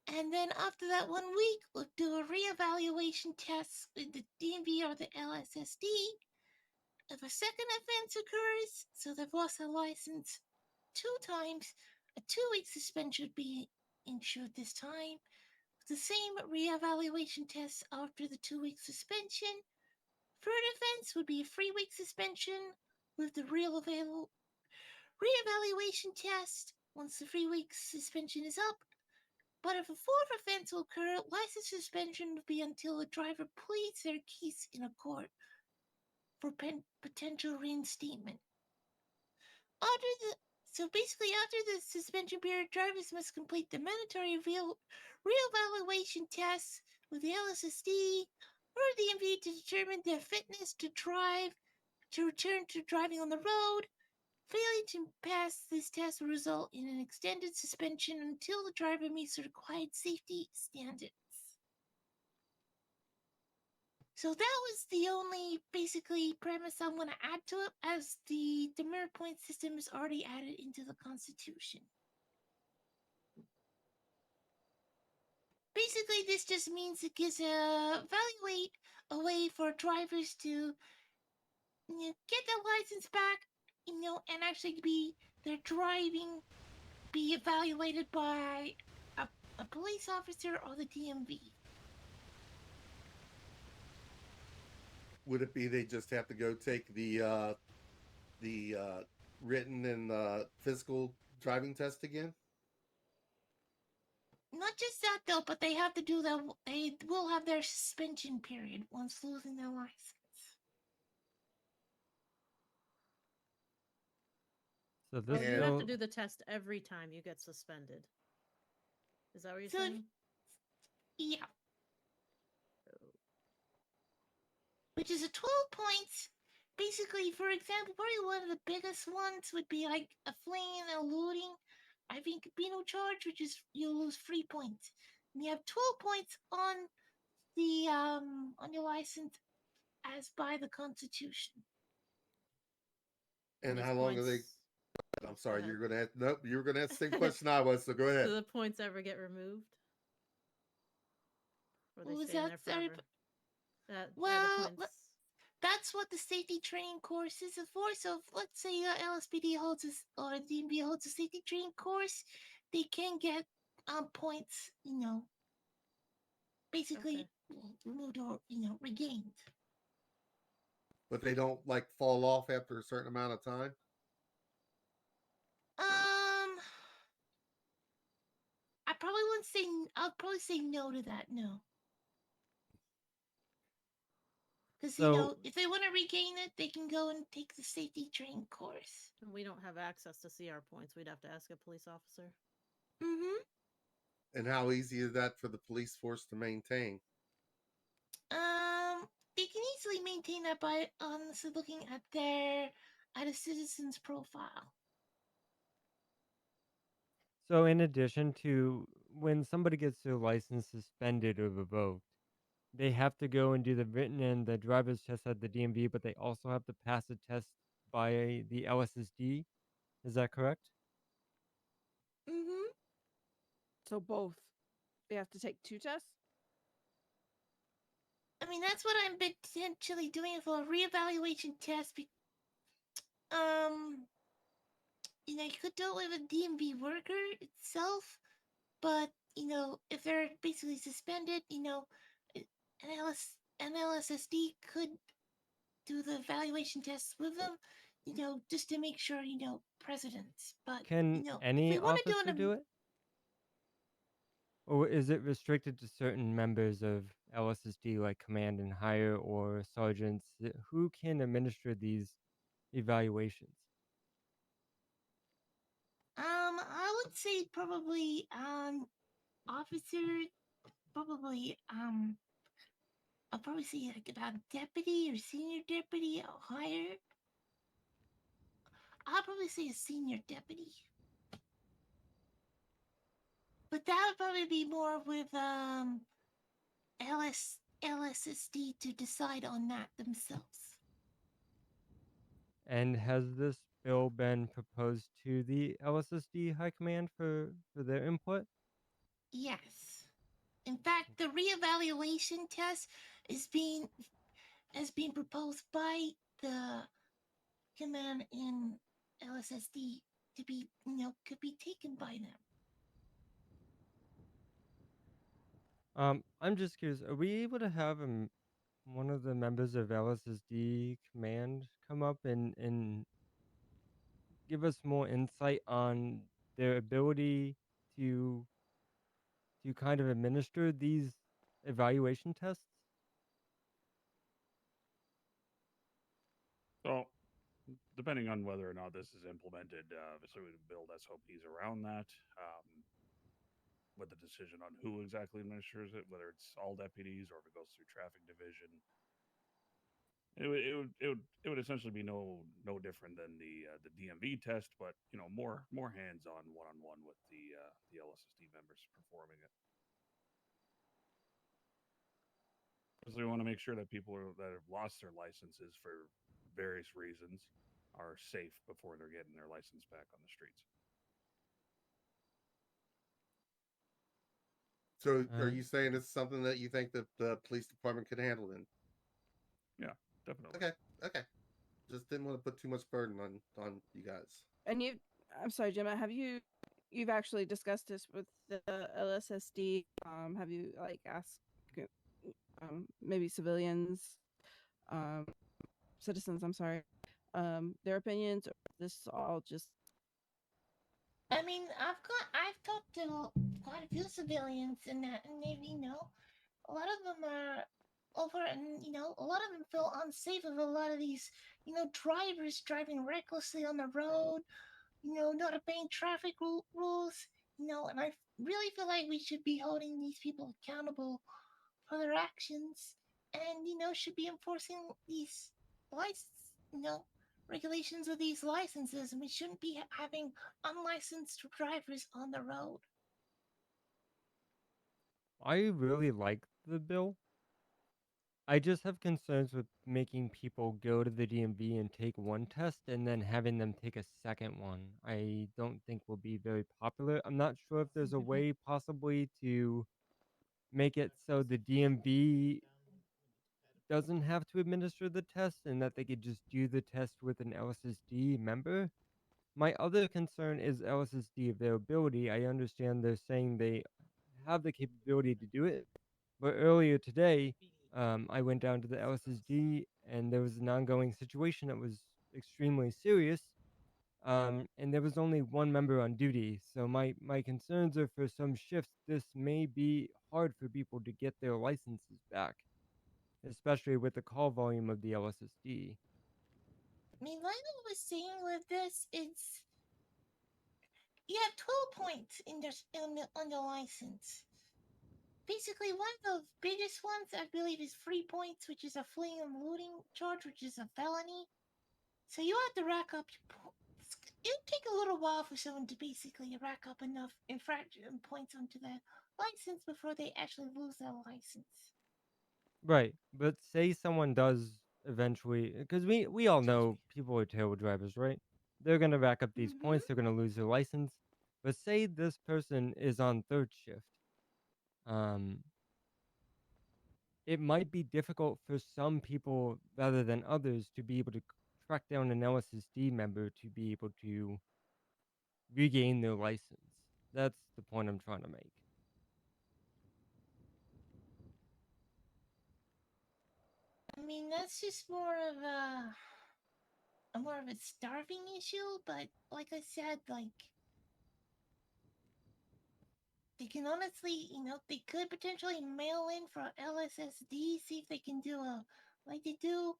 And then after that 1 week, we'll do a reevaluation test with the DMV or the LSSD. If a second offense occurs, so they've lost their license 2 times, a 2-week suspension would be ensured this time. The same reevaluation test after the 2-week suspension. Third offense would be a 3-week suspension with the reevaluation test once the 3-week suspension is up. But if a fourth offense will occur, license suspension will be until a driver pleads their case in a court for potential reinstatement. So basically, after the suspension period, drivers must complete the mandatory reevaluation tests with the LSSD or the DMV to determine their fitness to return to driving on the road. Failing to pass this test will result in an extended suspension until the driver meets the required safety standards. So that was the only basically premise I'm going to add to it, as the demerit point system is already added into the Constitution. Basically, this just means it gives a way for drivers to get their license back, and actually their driving be evaluated by a police officer or the DMV. Would it be they just have to go take the written and physical driving test again? Not just that though, but they have to they will have their suspension period once losing their license. So this You have to bill, do the test every time you get suspended. Is that what you're So- saying? Yeah. Which is a 12 points. Basically, for example, probably one of the biggest ones would be like a fleeing and eluding. I think penal charge, which is you'll lose 3 points. And you have 12 points on your license as by the Constitution. And These how long are they? points- I'm sorry, ahead. you're gonna have nope. You were gonna ask the same question I was. So go ahead. Do the points ever get removed? Or What they was stay in that? there Sorry, forever? The well, points. that's what the safety training course is for. So if, let's say LSPD holds or DMV holds a safety training course, they can get points, basically removed or regained. But they don't like fall off after a certain amount of time. I probably wouldn't say. I'll probably say no to that. No. Because, if they want to regain it, they can go and take the safety training course. And we don't have access to see our points. We'd have to ask a police officer. Mm-hmm. And how easy is that for the police force to maintain? They can easily maintain that by honestly looking at a citizen's profile. So, in addition to when somebody gets their license suspended or revoked, they have to go and do the written and the driver's test at the DMV, but they also have to pass a test by the LSSD. Is that correct? Mm-hmm. So both. They have to take 2 tests? I mean, that's what I'm potentially doing for a reevaluation test. You could do it with a DMV worker itself, but if they're basically suspended, an LSSD could do the evaluation tests with them, just to make sure, precedents. But Can if any we want to officer do it? Or is it restricted to certain members of LSSD, like command and higher or sergeants? Who can administer these evaluations? I would say probably officer, probably I'll probably say like about deputy or senior deputy or higher. I'll probably say a senior deputy. But that would probably be more with LSSD to decide on that themselves. And has this bill been proposed to the LSSD High Command for their input? Yes. In fact, the reevaluation test has been proposed by the command in LSSD to be, could be taken by them. I'm just curious. Are we able to have one of the members of LSSD Command come up and give us more insight on their ability to kind of administer these evaluation tests? So, depending on whether or not this is implemented, obviously we build SOPs around that. With the decision on who exactly administers it, whether it's all deputies or if it goes through traffic division, it would essentially be no different than the DMV test, but more hands-on, one-on-one with the LSSD members performing it. Because we want to make sure that people that have lost their licenses for various reasons are safe before they're getting their license back on the streets. So, are you saying it's something that you think that the police department could handle then? Yeah, definitely. Okay. Just didn't want to put too much burden on you guys. And I'm sorry, Gemma, you've actually discussed this with the LSSD? Have you asked maybe civilians, citizens, I'm sorry, their opinions, or this is all just... I mean, I've talked to quite a few civilians and that, and they, a lot of them are over, and a lot of them feel unsafe with a lot of these, drivers driving recklessly on the road, not obeying traffic rules, and I really feel like we should be holding these people accountable for their actions, and should be enforcing these regulations of these licenses, and we shouldn't be having unlicensed drivers on the road. I really like the bill. I just have concerns with making people go to the DMV and take one test and then having them take a second one. I don't think will be very popular. I'm not sure if there's a way possibly to make it so the DMV doesn't have to administer the test and that they could just do the test with an LSSD member. My other concern is LSSD availability. I understand they're saying they have the capability to do it, but earlier today, I went down to the LSSD and there was an ongoing situation that was extremely serious. And there was only one member on duty. So my concerns are for some shifts, this may be hard for people to get their licenses back, especially with the call volume of the LSSD. I mean, like I was saying with this, it's you have 12 points in on the license. Basically, one of the biggest ones I believe is 3 points, which is a fleeing and looting charge, which is a felony. So you have to rack up your points. It'll take a little while for someone to basically rack up enough infraction points onto their license before they actually lose their license. Right, but say someone does eventually, because we all know people are terrible drivers, right? They're gonna rack up these points, they're gonna lose their license. But say this person is on third shift, it might be difficult for some people rather than others to be able to track down an LSSD member to be able to regain their license. That's the point I'm trying to make. I mean, that's just more of a starving issue, but like I said, like they can honestly, they could potentially mail in for LSSD, see if they can do they can do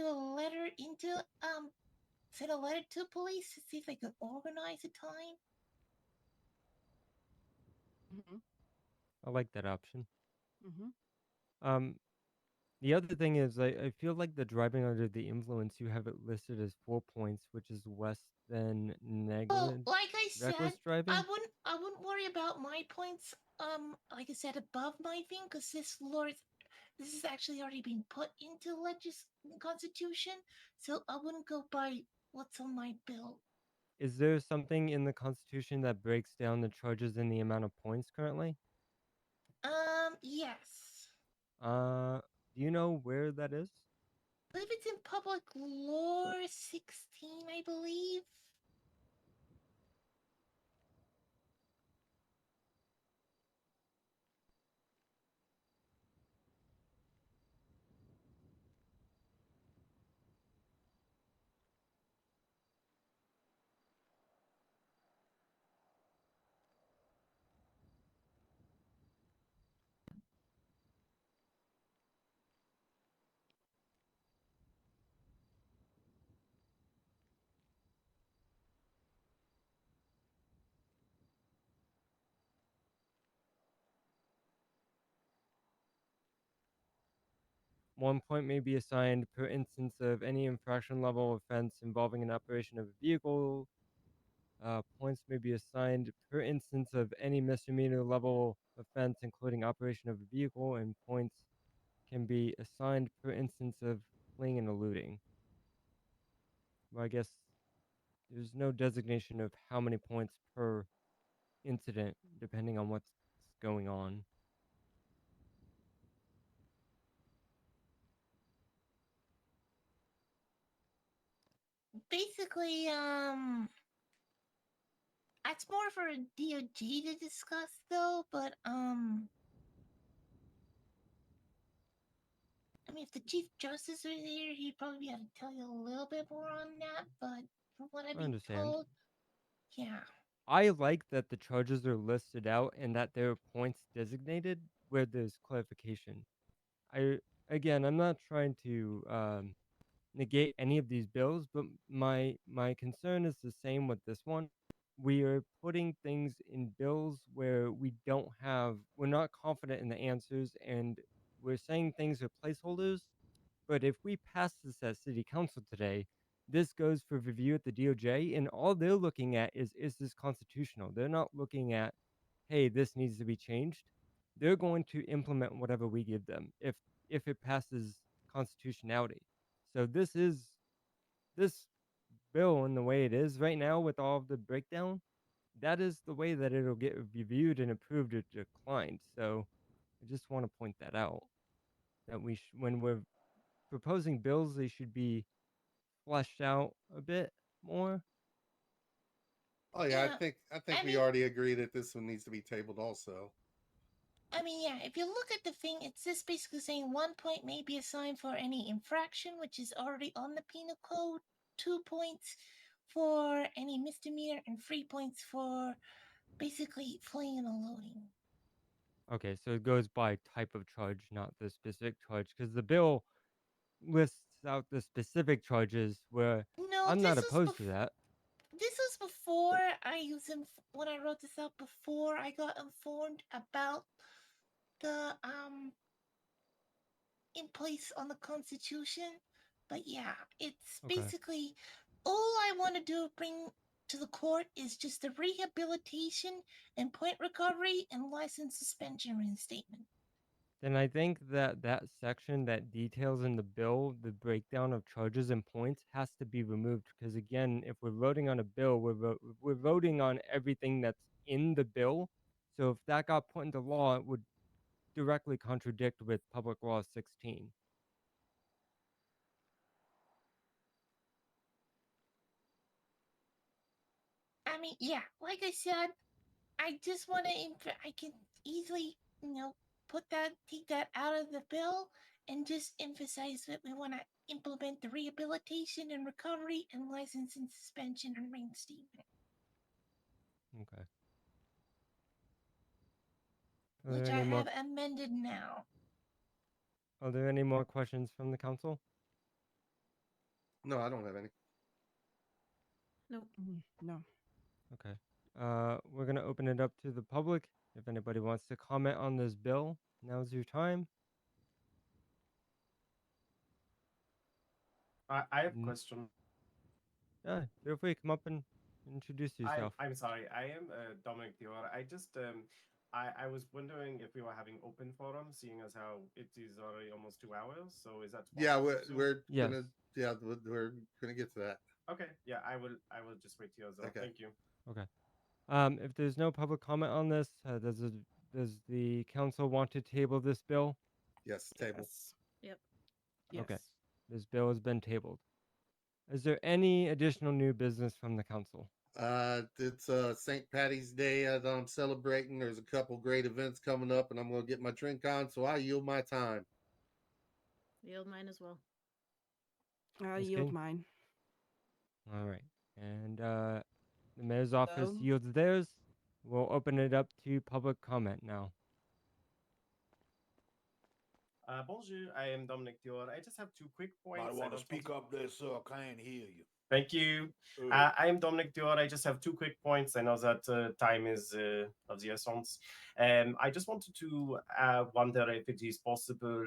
a letter into send a letter to police to see if they can organize a time. I like that option. Mm-hmm. The other thing is, I feel like the driving under the influence, you have it listed as 4 points, which is less than Well, like I reckless said, driving. I wouldn't worry about my points. Like I said, above my thing, because this has actually already been put into constitution, so I wouldn't go by what's on my bill. Is there something in the Constitution that breaks down the charges and the amount of points currently? Yes. Do you know where that is? I believe it's in Public Law 16, I believe. One point may be assigned per instance of any infraction level offense involving an operation of a vehicle. Points may be assigned per instance of any misdemeanor level offense, including operation of a vehicle, and points can be assigned per instance of fleeing and eluding. Well, I guess there's no designation of how many points per incident, depending on what's going on. Basically, that's more for a DOG to discuss, though. But I mean, if the Chief Justice was here, he'd probably be able to tell you a little bit more on that. But from what I've I been understand. told, yeah. I like that the charges are listed out and that there are points designated where there's clarification. I'm not trying to negate any of these bills, but my concern is the same with this one. We are putting things in bills where we're not confident in the answers, and we're saying things are placeholders. But if we pass this at City Council today, this goes for review at the DOJ, and all they're looking at is this constitutional? They're not looking at, hey, this needs to be changed. They're going to implement whatever we give them if it passes constitutionality. So this bill in the way it is right now with all of the breakdown, that is the way that it'll get reviewed and approved or declined. So I just want to point that out that when we're proposing bills, they should be fleshed out a bit more. Oh yeah, Yeah, I think I we mean- already agree that this one needs to be tabled also. I mean, yeah, if you look at the thing, it's just basically saying 1 point may be assigned for any infraction, which is already on the penal code, 2 points for any misdemeanor, and 3 points for basically fleeing and eluding. Okay, so it goes by type of charge, not the specific charge, because the bill lists out the specific charges where No, I'm not this was opposed to that. This was before when I wrote this out, before I got informed about the in place on the Constitution. But yeah, it's Okay. basically all I want to do bring to the court is just the rehabilitation and point recovery and license suspension reinstatement. Then I think that that section that details in the bill the breakdown of charges and points has to be removed because again, if we're voting on a bill, we're voting on everything that's in the bill. So if that got put into law, it would directly contradict with Public Law 16. I mean, yeah, like I said, I just want to. I can easily, take that out of the bill and just emphasize that we want to implement the rehabilitation and recovery and license and suspension and reinstatement, Okay. Are which there I any more? have amended now. Are there any more questions from the council? No, I don't have any. Nope. No. Okay. We're gonna open it up to the public. If anybody wants to comment on this bill, now's your time. I have a Mm. question. Yeah, feel free to come up and introduce yourself. I'm sorry. I am Dominic Dior. I just I was wondering if we were having open forum, seeing as how it is already almost 2 hours. So is that Yeah, possible soon? we're gonna get to that. Okay. Yeah, I will just wait here. Okay. Thank you. Okay. If there's no public comment on this, does the council want to table this bill? Yes, table. Yep. Okay. This bill has been tabled. Is there any additional new business from the council? It's St. Patty's Day that I'm celebrating. There's a couple great events coming up, and I'm gonna get my drink on, so I yield my time. Yield mine as well. I'll Ms. yield King? mine. All right. And the mayor's office Hello? yields theirs. We'll open it up to public comment now. Bonjour, I am Dominic Dior. I just have 2 quick points. I I want to don't speak up there, sir. I can't hear you. Thank you. I am Dominic Dior. I just have 2 quick points. I know that time is of the essence. I just wanted to wonder if it is possible.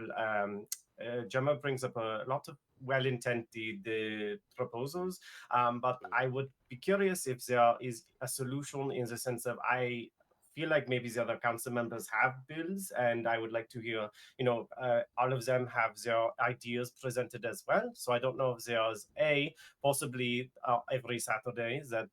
Gemma brings up a lot of well-intended proposals, but I would be curious if there is a solution in the sense of I feel like maybe the other council members have bills, and I would like to hear, all of them have their ideas presented as well. So I don't know if there's possibly every Saturday that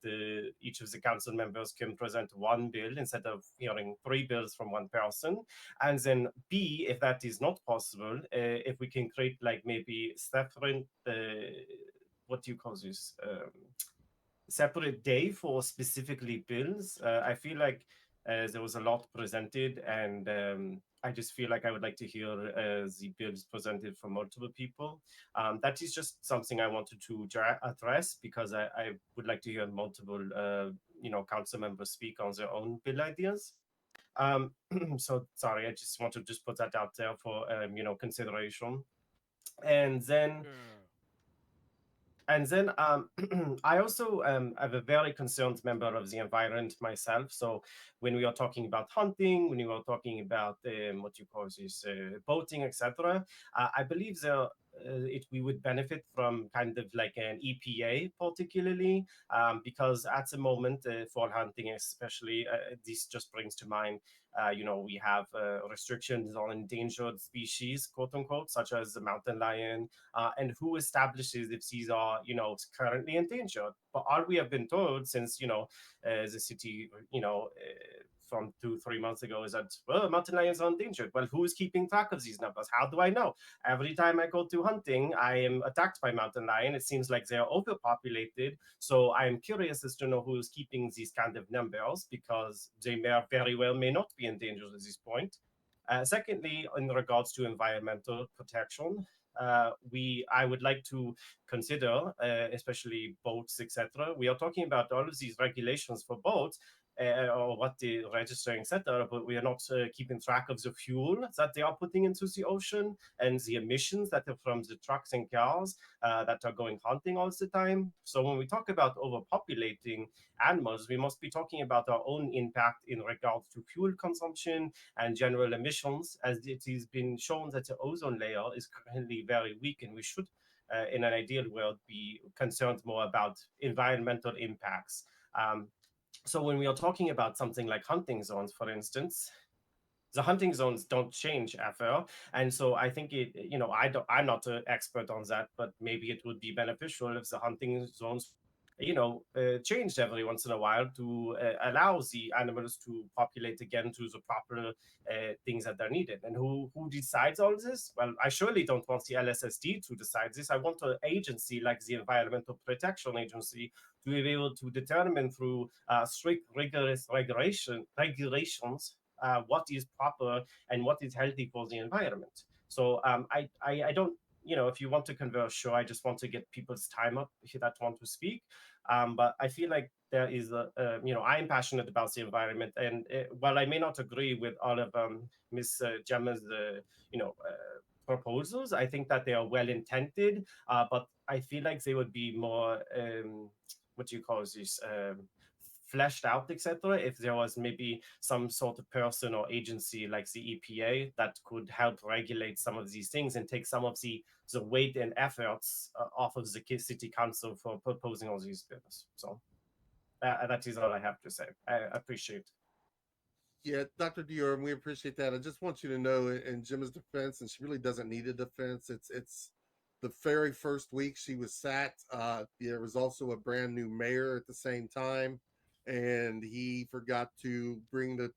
each of the council members can present 1 bill instead of hearing 3 bills from 1 person. And then B, if that is not possible, if we can create like maybe separate, what do you call this? Separate day for specifically bills. I feel like there was a lot presented, and I just feel like I would like to hear the bills presented from multiple people. That is just something I wanted to address because I would like to hear multiple, council members speak on their own bill ideas. So sorry, I just want to just put that out there for consideration. And then I also am a very concerned member of the environment myself. So when we are talking about hunting, when we are talking about what you call this boating, etc., I believe we would benefit from kind of like an EPA, particularly because at the moment for hunting, especially, this just brings to mind. We have restrictions on endangered species, quote unquote, such as the mountain lion, and who establishes if these are, currently endangered. But all we have been told since, the city, from 2-3 months ago is that, well, mountain lions are endangered. Well, who is keeping track of these numbers? How do I know? Every time I go to hunting, I am attacked by mountain lion. It seems like they are overpopulated. So I am curious as to know who is keeping these kind of numbers, because they very well may not be endangered at this point. Secondly, in regards to environmental protection, I would like to consider, especially boats, etc. We are talking about all of these regulations for boats, or what they registering, etc. But we are not keeping track of the fuel that they are putting into the ocean and the emissions that are from the trucks and cars that are going hunting all the time. So when we talk about overpopulating animals, we must be talking about our own impact in regards to fuel consumption and general emissions, as it has been shown that the ozone layer is currently very weak, and we should, in an ideal world, be concerned more about environmental impacts. So when we are talking about something like hunting zones, for instance, the hunting zones don't change ever, and so I think I'm not an expert on that, but maybe it would be beneficial if the hunting zones changed every once in a while to allow the animals to populate again to the proper things that are needed. And who decides all this? Well, I surely don't want the LSSD to decide this. I want an agency like the Environmental Protection Agency to be able to determine through strict, rigorous regulations what is proper and what is healthy for the environment. So I don't, if you want to converse, sure. I just want to get people's time up that want to speak. But I feel like there is I'm passionate about the environment, and while I may not agree with all of Ms. Gemma's, proposals, I think that they are well intended. But I feel like they would be more, what do you call this? Fleshed out, etc. If there was maybe some sort of person or agency like the EPA that could help regulate some of these things and take some of the weight and efforts off of the city council for proposing all these bills. So that is all I have to say. I appreciate. Yeah, Dr. Dior, we appreciate that. I just want you to know, in Gemma's defense, and she really doesn't need a defense, it's the very first week she was sat. There was also a brand new mayor at the same time, and he forgot to bring the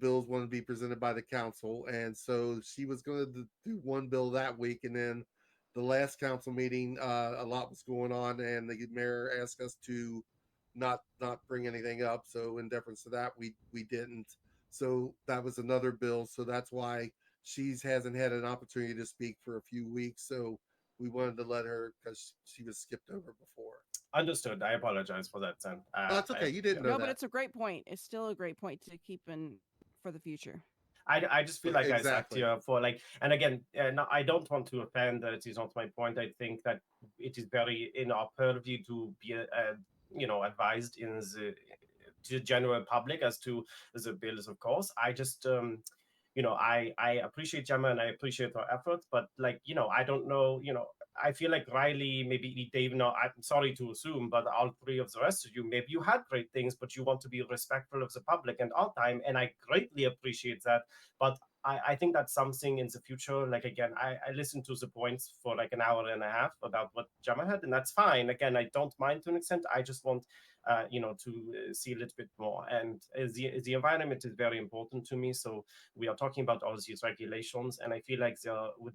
bills wanted to be presented by the council, and so she was going to do one bill that week, and then the last council meeting, a lot was going on, and the mayor asked us to not bring anything up. So in deference to that, we didn't. So that was another bill. So that's why she hasn't had an opportunity to speak for a few weeks. So we wanted to let her, because she was skipped over before. Understood. I apologize for that, then. That's okay. You didn't know that. But it's a great point. It's still a great point to keep in for the future. I just feel like Exactly. I sat here for and again, no, I don't want to offend. That is not my point. I think that it is very in our purview to be, advised in the general public as to the bills, of course. I just, I appreciate Gemma and I appreciate her efforts, but I don't know, I feel like Riley, maybe Dave, I'm sorry to assume, but all three of the rest of you, maybe you had great things, but you want to be respectful of the public and our time, and I greatly appreciate that. But I think that's something in the future. Again, I listened to the points for an hour and a half about what Gemma had, and that's fine. Again, I don't mind to an extent. I just want, to see a little bit more. And the environment is very important to me. So we are talking about all these regulations, and I feel like there would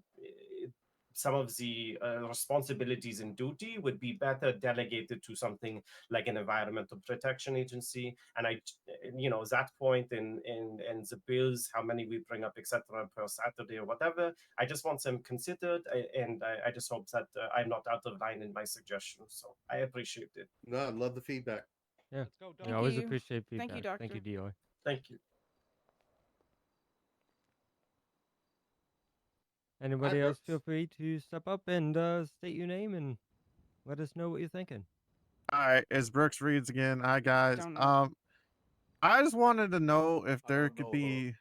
some of the responsibilities and duty would be better delegated to something like an environmental protection agency. And that point in the bills, how many we bring up, etc., per Saturday or whatever, I just want them considered, and I just hope that I'm not out of line in my suggestions. So I appreciate it. No, I love the feedback. Yeah, go, I Thank always you. appreciate feedback. Thank you, Doctor. Thank you, Dior. Thank you. Anybody else, feel free to step up and state your name and let us know what you're thinking. All right, it's Brooks Reeds again. Hi guys. Don't know. I just wanted to know if there could be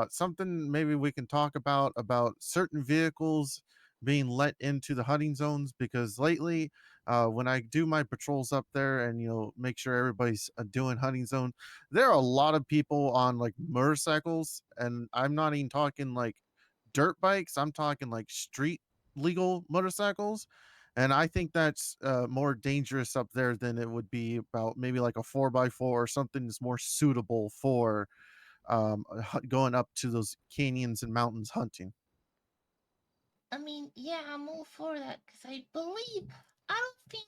something maybe we can talk about certain vehicles being let into the hunting zones, because lately when I do my patrols up there and make sure everybody's doing hunting zone, there are a lot of people on motorcycles, and I'm not even talking dirt bikes, I'm talking street legal motorcycles, And I think that's more dangerous up there than it would be about maybe like a 4x4 or something that's more suitable for going up to those canyons and mountains hunting. I mean, yeah, I'm all for that because I don't think,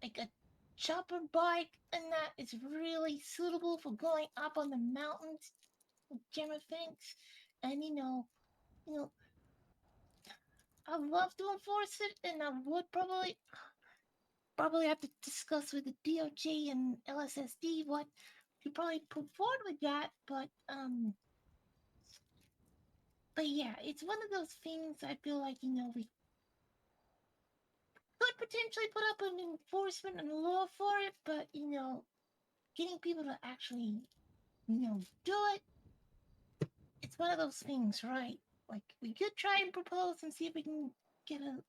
like a chopper bike and that is really suitable for going up on the mountains with Gemma things. And, I'd love to enforce it and I would probably have to discuss with the DOJ and LSSD what to probably put forward with that, but yeah, it's one of those things I feel like, we could potentially put up an enforcement and law for it, but, getting people to actually, do it, it's one of those things, right? Like, we could try and propose and see if we can get a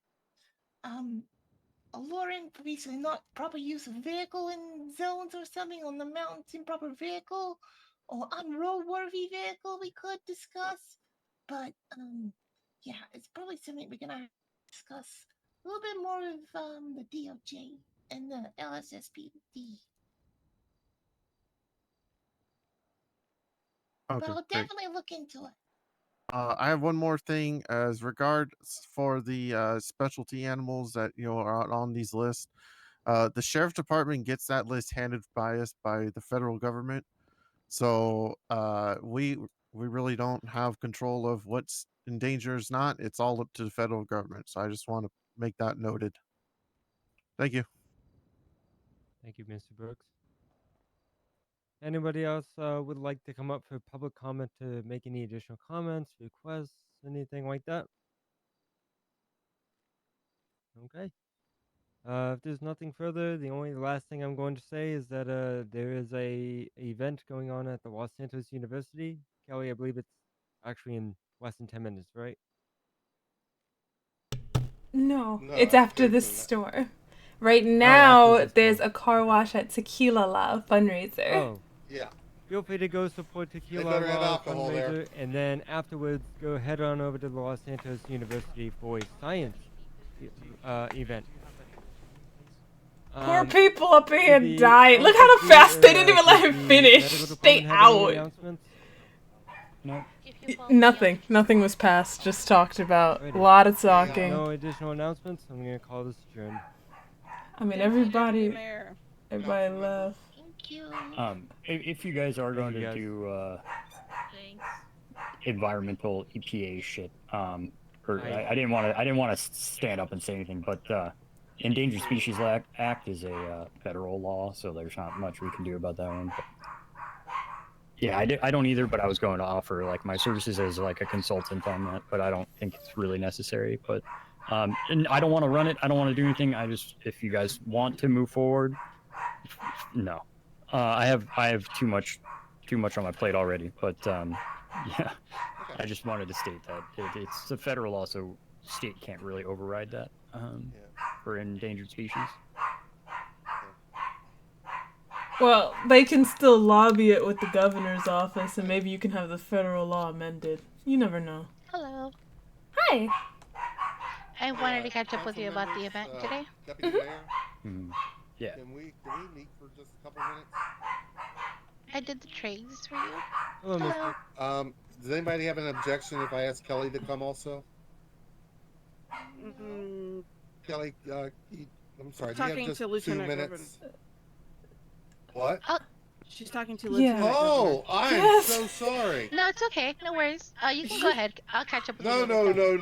law in for basically not proper use of vehicle in zones or something on the mountains, improper vehicle or unroadworthy vehicle we could discuss. But yeah, it's probably something we're gonna discuss a little bit more with the DOJ and the LSSPD. Okay, But I'll great. definitely look into it. I have one more thing as regards for the specialty animals that are out on these lists. The sheriff's department gets that list handed by us by the federal government, so we really don't have control of what's in danger or is not. It's all up to the federal government. So I just want to make that noted. Thank you. Thank you, Mr. Brooks. Anybody else would like to come up for public comment to make any additional comments, requests, anything like that? Okay. If there's nothing further, the last thing I'm going to say is that there is a event going on at the Los Santos University. Kelly, I believe it's actually in less than 10 minutes, right? No, No, it's I after think this so. store. Right after now, this there's one. a car wash at Tequila La fundraiser. Oh, Yeah. feel free to go support Tequila better have Law alcohol there. fundraiser, and then afterwards go head on over to the Los Santos University for a science event. Poor people up in here the dying. Look how LSD, fast they didn't even let does him the finish. medical Stay department have any out. announcements? No. Nothing was passed. Just talked about. A Alrighty. lot of talking. No additional announcements. I'm gonna call this adjourned. I mean, Deputy everybody Mayor. left. Thank you. If you guys are going you, to guys. do Thanks. environmental EPA shit, or I- I didn't want to stand up and say anything, but Endangered Species Act is a federal law, so there's not much we can do about that one. But yeah, I don't either, but I was going to offer like my services as like a consultant on that, but I don't think it's really necessary. But and I don't want to run it. I don't want to do anything. I just, if you guys want to move forward, no. I have too much on my plate already. But yeah, I just wanted to state that it's a federal law, so state can't really override that for endangered species. Well, they can still lobby it with the governor's office, and maybe you can have the federal law amended. You never know. Hello. Hi. I wanted to catch up with you about the event today. Deputy Mayor, Yeah. can we meet for just a couple minutes? I did the trades for you. Hello, Mr. Hello. Does anybody have an objection if I ask Kelly to come also? Kelly, I'm sorry. Do you Talking have just to 2 Lieutenant minutes? What? She's talking to Yeah. Lieutenant Oh, I'm Yes. so sorry. No, it's okay. No worries. You can go ahead. I'll catch up with No, you. no, later.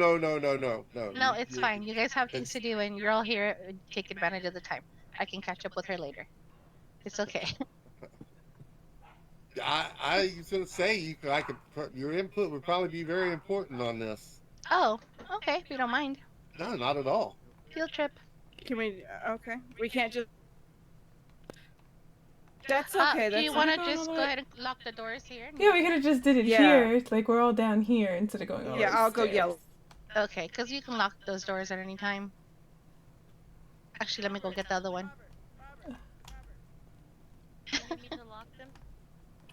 no. No, it's fine. You guys have things to do, and you're all here. Take advantage of the time. I can catch up with her later. It's okay. I was gonna say your input would probably be very important on this. Oh, okay. If you don't mind. No, not at all. Field trip. Can we? Okay. We can't just. That's okay. Do you that's want to okay. just go ahead and lock the doors here? Yeah, we could have just did it Yeah. here. Like we're all down here instead of going all Yeah, I'll go upstairs. yell. Okay, because you can lock those doors at any time. Actually, let me go get the other one. Want me to lock them?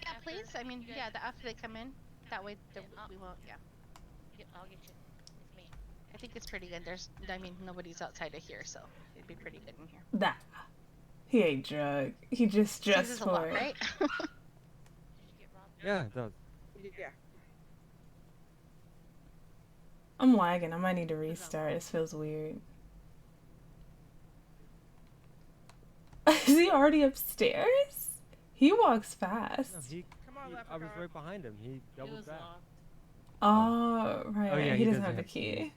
Yeah, please. I mean, yeah, after they come in. That way we won't, yeah. Yep, I'll get you. It's me. I think it's pretty good. I mean, nobody's outside of here, so it'd be pretty good in here. Nah. He ain't drunk. He just dressed Seems a for lot, it. right? Yeah, it does. Yeah. I'm lagging. I might need to restart. This feels weird. Is he already upstairs? He walks fast. No, I was right behind him. He doubled back. Oh, right. Oh, yeah, he doesn't have the key.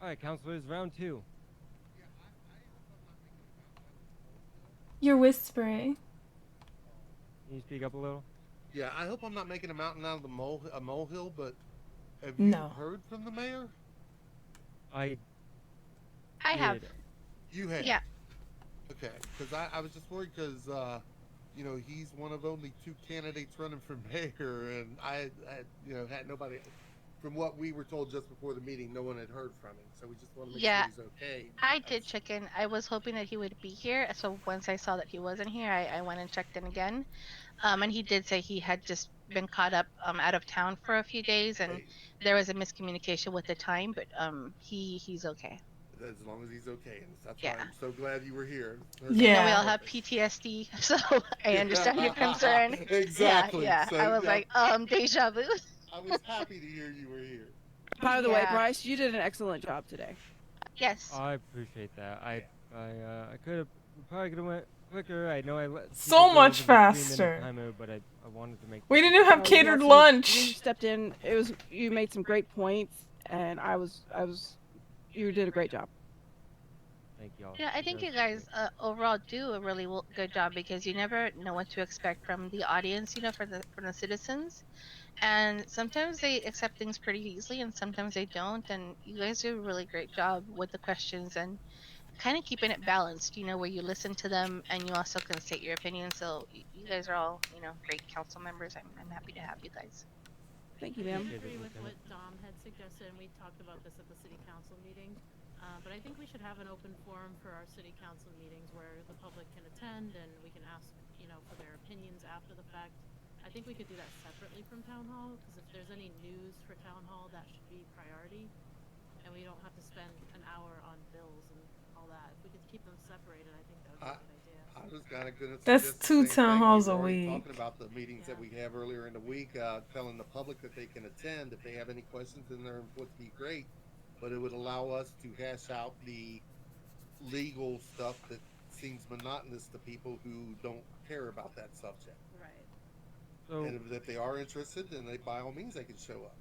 All right, counselors, round 2. You're whispering. Can you speak up a little? Yeah, I hope I'm not making a mountain out of a molehill, but have you No. heard from the mayor? I have. You have? Yeah. Okay, because I was just worried because, you know, he's one of only 2 candidates running for mayor, and I you know, had nobody, from what we were told just before the meeting, no one had heard from him, so we just want to make Yeah. sure he's okay. I did check in. I was hoping that he would be here, so once I saw that he wasn't here, I went and checked in again. And he did say he had just been caught up out of town for a few days, and there was a miscommunication with the time, but he's okay. As long as he's okay, and that's Yeah. why I'm so glad you were here. I know we all have PTSD, so I understand your concern. Exactly. Yeah. So, I was yeah. like, deja vu. I was happy to hear you were here. By the way, Yeah. Bryce, you did an excellent job today. Yes. I appreciate that. I could have probably could have went quicker. I know I let So people go much over the 3-minute faster. timer, but I wanted to make. We didn't even have You catered had some- lunch. You stepped in. You made some great points, and you did a great job. Thank y'all. Yeah, I think you guys overall do a really good job because you never know what to expect from the audience, from the citizens, and sometimes they accept things pretty easily, and sometimes they don't. And you guys do a really great job with the questions and kind of keeping it balanced, where you listen to them and you also can state your opinion. So you guys are all, great council members. I'm happy to have you guys. Thank you, I ma'am. agree with what Dom had suggested, and we talked about this at the city council meeting. But I think we should have an open forum for our city council meetings where the public can attend and we can ask, for their opinions after the fact. I think we could do that separately from town hall, because if there's any news for town hall, that should be priority, and we don't have to spend an hour on bills and all that. If we could keep them separated, I think that would be a good idea. I was kind of going to. That's suggest 2 the same town thing. halls We a were already week. Talking about the meetings that we have earlier in the week, telling the public that they can attend if they have any questions in there would be great, but it would allow us to hash out the legal stuff that seems monotonous to people who don't care about that subject. Right. So, And if they are interested, then they by all means they can show up.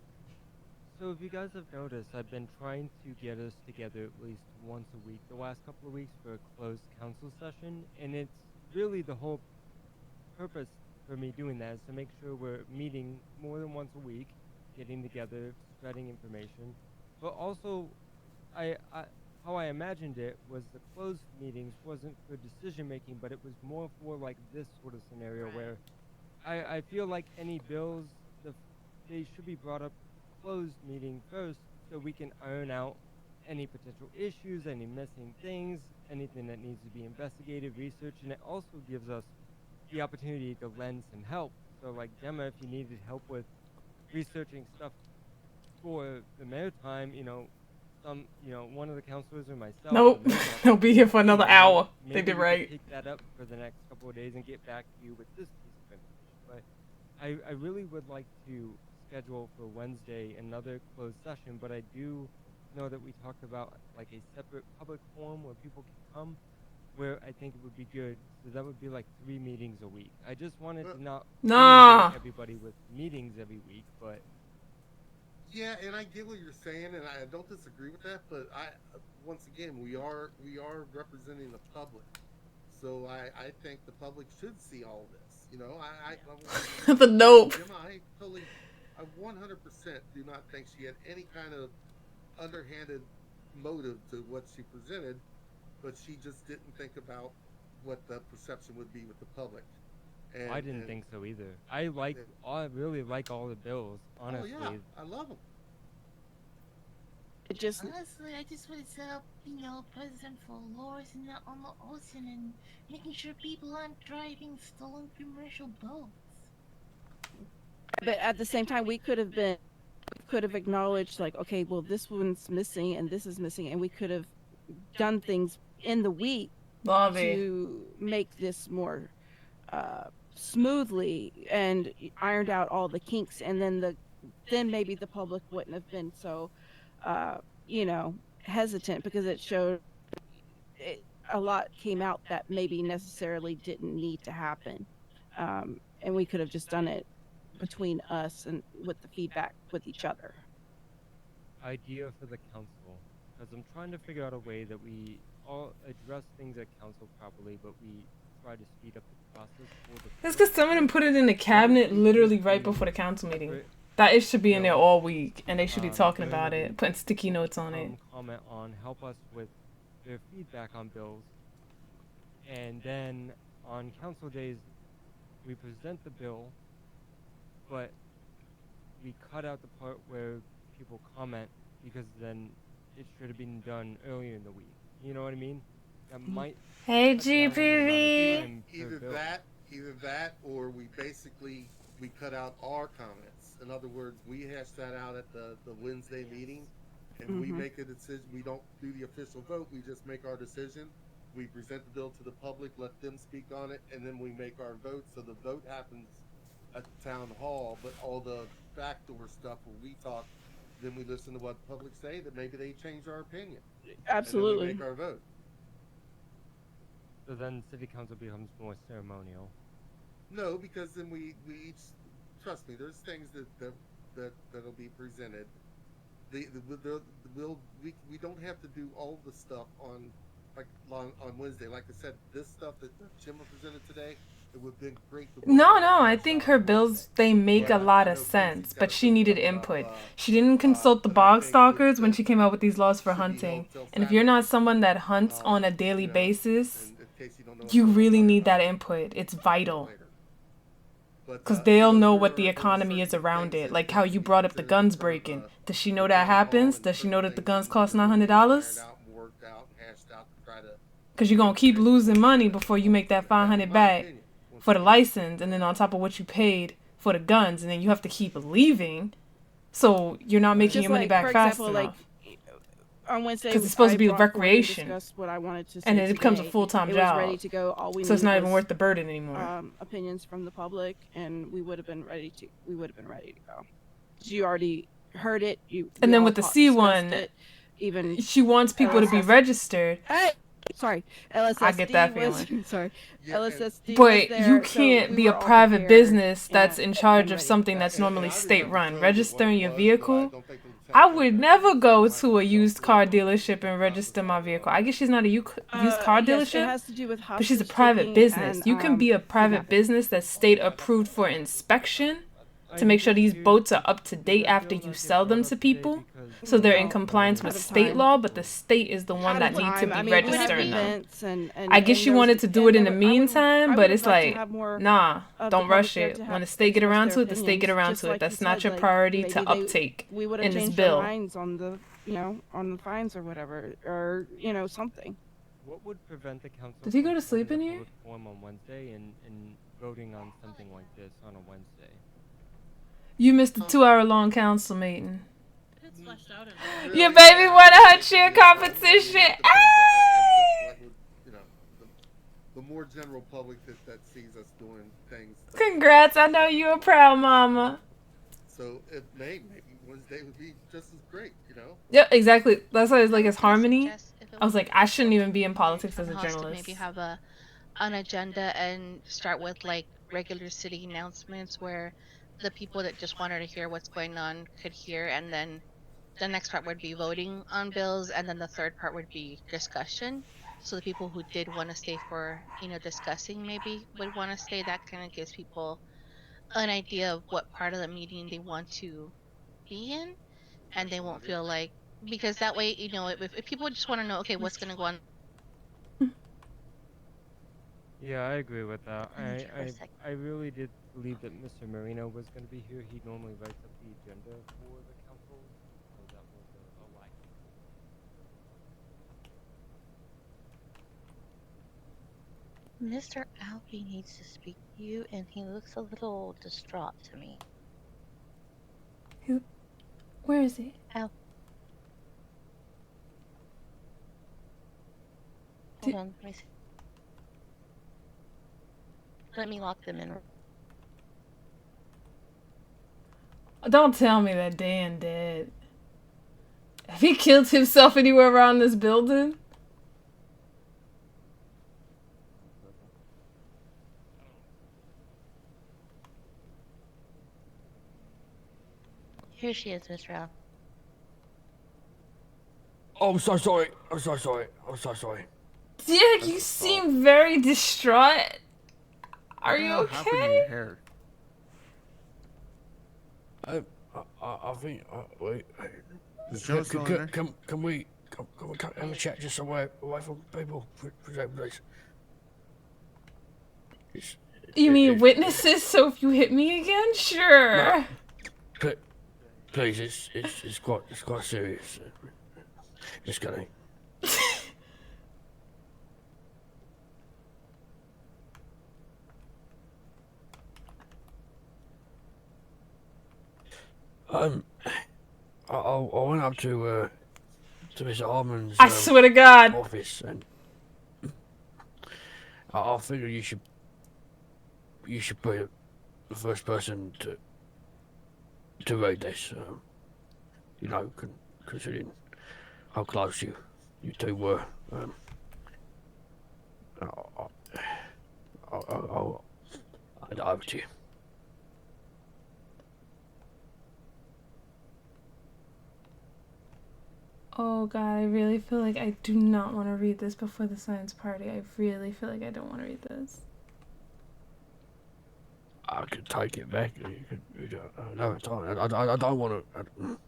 so if you guys have noticed, I've been trying to get us together at least once a week the last couple of weeks for a closed council session, and it's really the whole purpose for me doing that is to make sure we're meeting more than once a week, getting together, spreading information, but also how I imagined it was the closed meetings wasn't for decision making, but it was more for like this sort of scenario where I feel like any bills, they should be brought up closed meeting first so we can iron out any potential issues, any missing things, anything that needs to be investigated, researched, and it also gives us the opportunity to lend some help. So like Gemma, if you needed help with researching stuff for the mayor time, one of the counselors or myself. Nope. the mayor's office, He'll be here for another hour. They maybe did we could right. Pick that up for the next couple of days and get back to you with this piece of information. But I really would like to schedule for Wednesday another closed session, but I do know that we talked about like a separate public forum where people can come, where I think it would be good. So that would be like 3 meetings a week. I just wanted to not Nah. inundate everybody with meetings every week, but Yeah, and I get what you're saying, and I don't disagree with that. But once again, we are representing the public, so I think the public should see all this. The nope. I 100% do not think she had any kind of underhanded motive to what she presented, but she just didn't think about what the perception would be with the public. And, I didn't think so either. I really like all the bills, honestly. Oh yeah, I love them. It just Honestly, I just want to set up, President for Lures on the ocean and making sure people aren't driving stolen commercial boats. But at the same time, we could have acknowledged like, okay, well, this one's missing and this is missing, and we could have done things in the week Lobby. to make this more smoothly and ironed out all the kinks, and then maybe the public wouldn't have been so hesitant, because it showed a lot came out that maybe necessarily didn't need to happen, and we could have just done it between us and with the feedback with each other. Idea for the council, because I'm trying to figure out a way that we all address things at council properly, but we try to speed up the process for the. That's because some of them put it in the cabinet literally right before the council meeting. That it should be in there all week, and they should be talking about it, putting sticky notes on it. Comment on, help us with their feedback on bills, and then on council days, we present the bill, but we cut out the part where people comment, because then it should have been done earlier in the week. You know what I mean? That might. Hey, cut down the amount of GPV. time per Either bill. that, or we basically cut out our comments. In other words, we hash that out at the Wednesday meeting, and we Mhm. make a decision. We don't do the official vote. We just make our decision. We present the bill to the public, let them speak on it, and then we make our vote. So the vote happens at the town hall, but all the backdoor stuff where we talk, then we listen to what the public say, that maybe they change our opinion. Absolutely. And then we make our vote. So then city council becomes more ceremonial. No, because then we each, trust me, there's things that'll be presented. We don't have to do all the stuff on Wednesday. Like I said, this stuff that Jim presented today, it would have been great. No, I think her bills, they make a lot of sense, but she needed input. She didn't consult the bog stalkers when she came out with these laws for hunting. And if you're not someone that hunts on a daily basis, you really need that input. It's vital. Because they'll know what the economy is around it. Like how you brought up the guns breaking. Does she know that happens? Does she know that the guns cost $900? Because you're going to keep losing money before you make that $500 back for the license, and then on top of what you paid for the guns, and then you have to keep leaving. So you're not making Just your money like, back for fast example, enough. On Wednesday, Because it's supposed to be brought forward and recreation. discussed what I wanted to And say it becomes a today. full-time It job. was ready to go. All we So it's needed not even was, worth the burden anymore. Opinions from the public, and we would have been ready to. We would have been ready to go. You already heard it. And then with the C discussed one, it, even she wants people to be LSS registered. Hey, sorry, LSSD I get that was, feeling. sorry, LSSD was But there, you so can't we be a were all private prepared business that's and- in charge and of ready. something that's normally state run. Registering your vehicle, I would never go to a used car dealership and register my vehicle. I guess she's not a used car Yes, dealership, it has to do with but she's a hostage private taking business. and, You can be a private business that's state approved for inspection to make sure these boats are up to date after you sell them to people, so they're in compliance with state law, but the state is the one that needs to be registering them. I guess she wanted to do it in the meantime, but it's like, nah, don't rush it. When the state get around to it, the state get around to it. That's not your priority to uptake We would have in this changed our bill. minds on the, on the fines or whatever, or something. What would prevent the council? Did he go from to sleep holding in a here? public forum on Wednesday and voting on something like this on a Wednesday? You missed the 2-hour long council meeting. It's fleshed out Your baby won a her cheer competition. Hey! The more general public that sees us doing things. Congrats! I know you a proud mama. So maybe Wednesday would be just as great, Yep, exactly. That's why it's like it's harmony. I was like, I shouldn't even be in politics as a House to journalist. maybe have an agenda and start with like regular city announcements where the people that just wanted to hear what's going on could hear, and then the next part would be voting on bills, and then the third part would be discussion. So the people who did want to stay for discussing maybe would want to stay. That kind of gives people an idea of what part of the meeting they want to be in, and they won't feel like, because that way if people just want to know, okay, what's going to go on. Yeah, I agree with that. Thank you for a sec. I really did believe that Mr. Marino was going to be here. He normally writes up the agenda for the council, so that was a lie. Mr. Alfie needs to speak to you, and he looks a little distraught to me. Where is he? Ow. Hold on, let me see. Let me lock them in. Don't tell me that Dan dead. Have he killed himself anywhere around this building? Here she is, Miss Rao. Oh, I'm so sorry. I'm so sorry. I'm so sorry. Dick, you seem very distraught. Are you What happened to okay? your hair? I think. Wait. Joe still in there? Can we have a chat just away from people, please? You mean witnesses? So if you hit me again, sure. Please, it's quite serious. Just gonna. I went up to Mr. Harmon's I swear to God. office, and I figure you should be the first person to read this. You know, considering how close you two were. I'll hand it over to you. Oh God, I really feel like I do not want to read this before the science party. I really feel like I don't want to read this. I could take it back. You could read it another time. I don't want to.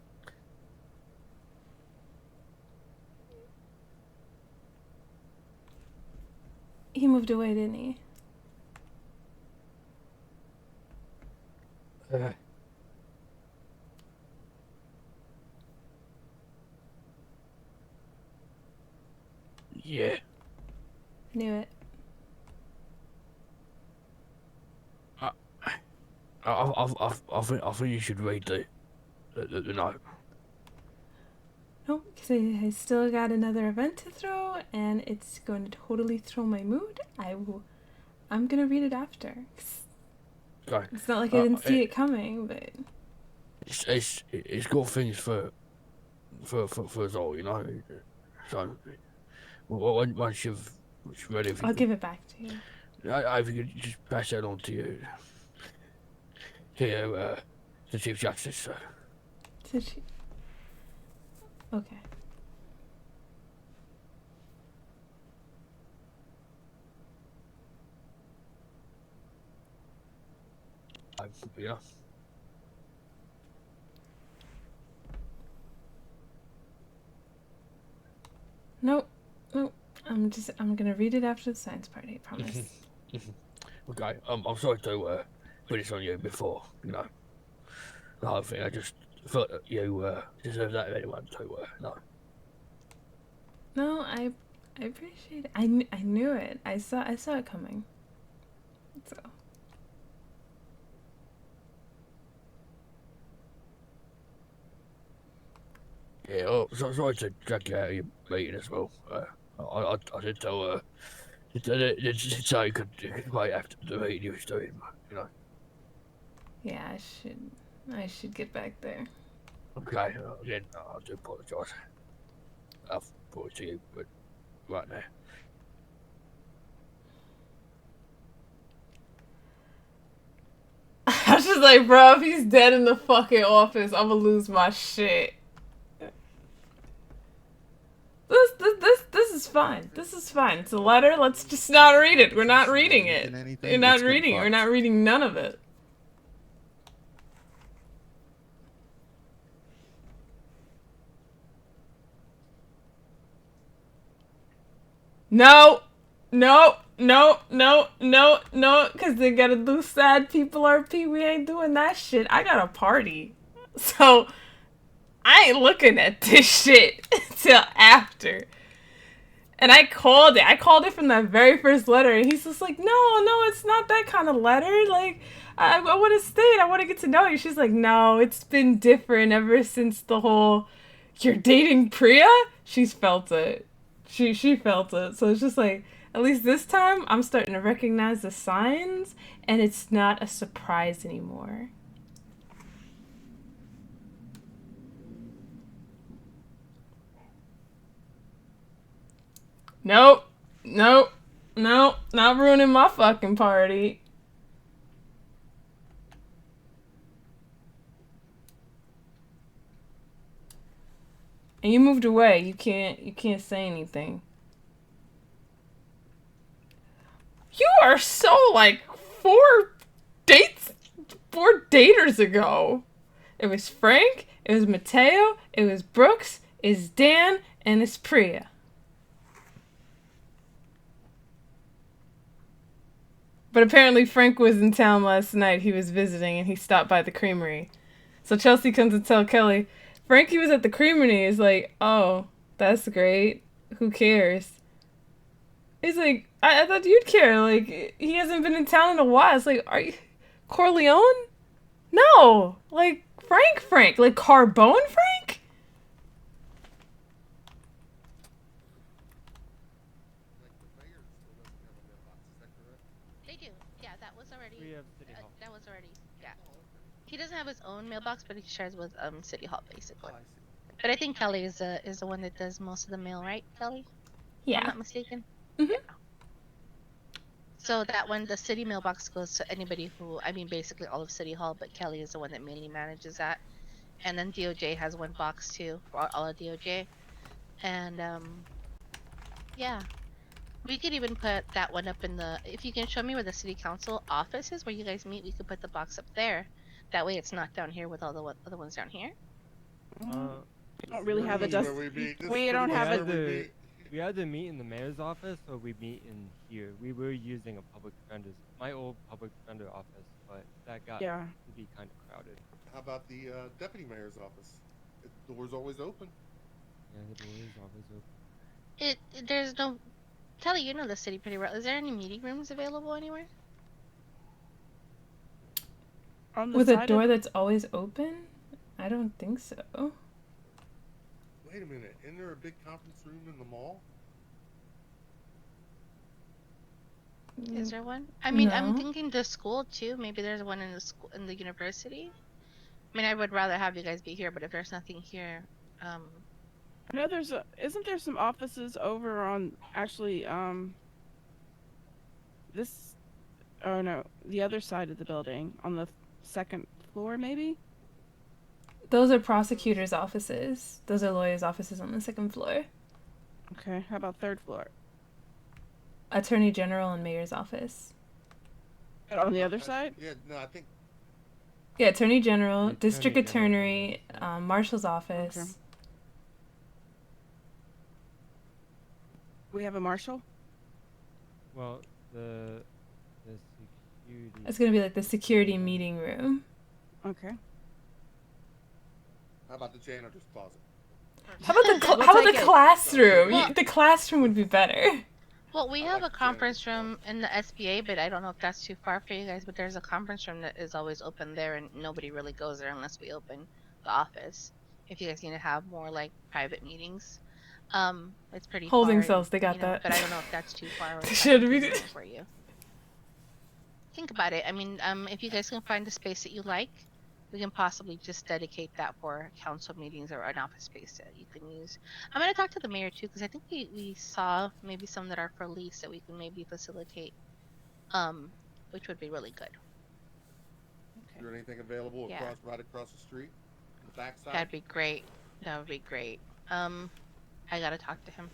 He moved away, didn't he? Yeah. Knew it. I think you should read the note. No, because I still got another event to throw, and it's going to totally throw my mood. I'm gonna read it after. Okay. It's not like I didn't see it coming, but It's got things for us all, you know. So once you've read it, I'll give it back to you. If you could just pass that on to you, the Chief Justice. So. Okay. Yeah. Nope. I'm gonna read it after the science party, I promise. Okay. I'm sorry to put this on you before, you know. The whole thing. I just thought that you deserve that of anyone to no. No, I appreciate it. I knew it. I saw it coming. So. Yeah, oh, sorry to drag you out of your meeting as well. I did tell did say you could wait after the meeting you was doing, you know. Yeah, I should get back there. Okay, again, I do apologise. I've brought it to you, but right now. I was just like, bro, if he's dead in the fucking office, I'm gonna lose my shit. This is fine. This is fine. It's a letter. Let's just not read it. We're not reading it. We're not reading it. We're not reading none of it. No, because they gotta do sad people RP. We ain't doing that shit. I got a party. So, I ain't looking at this shit till after. And I called it. I called it from that very first letter. And he's just like, no, it's not that kind of letter. Like, I want to stay. I want to get to know you. She's like, no, it's been different ever since the whole, you're dating Priya? She's felt it. She felt it. So it's just like, at least this time, I'm starting to recognize the signs. And it's not a surprise anymore. Nope. Not ruining my fucking party. And you moved away. You can't say anything. You are so like 4 daters ago. It was Frank, it was Mateo, it was Brooks, it's Dan, and it's Priya. But apparently Frank was in town last night. He was visiting and he stopped by the creamery. So Chelsea comes to tell Kelly, Frankie was at the creamery. Is like, oh, that's great. Who cares? He's like, I thought you'd care. Like, he hasn't been in town in a while. It's like, are you Corleone? No. Like, Frank. Like, Carbone Frank? They do. Yeah, that was already. That was already. Yeah. He doesn't have his own mailbox, but he shares with City Hall basically. But I think Kelly is the one that does most of the mail, right, Kelly? If I'm not mistaken. Mm-hmm. Yeah. So that one, the city mailbox goes to anybody who, I mean, basically all of City Hall, but Kelly is the one that mainly manages that. And then DOJ has one box too for all of DOJ. And yeah. We could even put that one up in the, if you can show me where the city council office is, where you guys meet, we could put the box up there. That way it's not down here with all the other ones down here. We don't really have a dust. We don't have a. We either meet in the mayor's office or we meet in here. We were using a public defender's, my old public defender office, but that got to be kind of crowded. How about the deputy mayor's office? The door's always open. Yeah, the door is always open. There's no, Kelly, you know the city pretty well. Is there any meeting rooms available anywhere? With a door that's always open? I don't think so. Wait a minute, isn't there a big conference room in the mall? Is there one? I mean, I'm thinking the school too. Maybe there's one in the school, in the university. I mean, I would rather have you guys be here, but if there's nothing here, I know there's isn't there some offices over on actually this, oh no, the other side of the building on the 2nd floor maybe? Those are prosecutors' offices. Those are lawyers' offices on the 2nd floor. Okay, how about 3rd floor? Attorney General and Mayor's office. And on the other side? Yeah, no, I think. Yeah, Attorney General, District Attorney, Marshal's office. Okay. We have a marshal? Well, the security. It's gonna be like the security meeting room. Okay. How about the janitor's closet? How about the We'll how about take the it. classroom? Well- The classroom would be better. Well, we have a conference room in the SBA, but I don't know if that's too far for you guys. But there's a conference room that is always open there, and nobody really goes there unless we open the office. If you guys need to have more like private meetings, it's pretty Holding far, cells, they got you know, that. But I don't know if that's too far. Or if They that's should be. convenient for you. Think about it. I mean, if you guys can find a space that you like, we can possibly just dedicate that for council meetings or an office space that you can use. I'm gonna talk to the mayor too, because I think we saw maybe some that are for lease that we can maybe facilitate, which would be really good. Is there anything available Yeah. right across the street? The backside? That'd be great. That would be great. I gotta talk to him.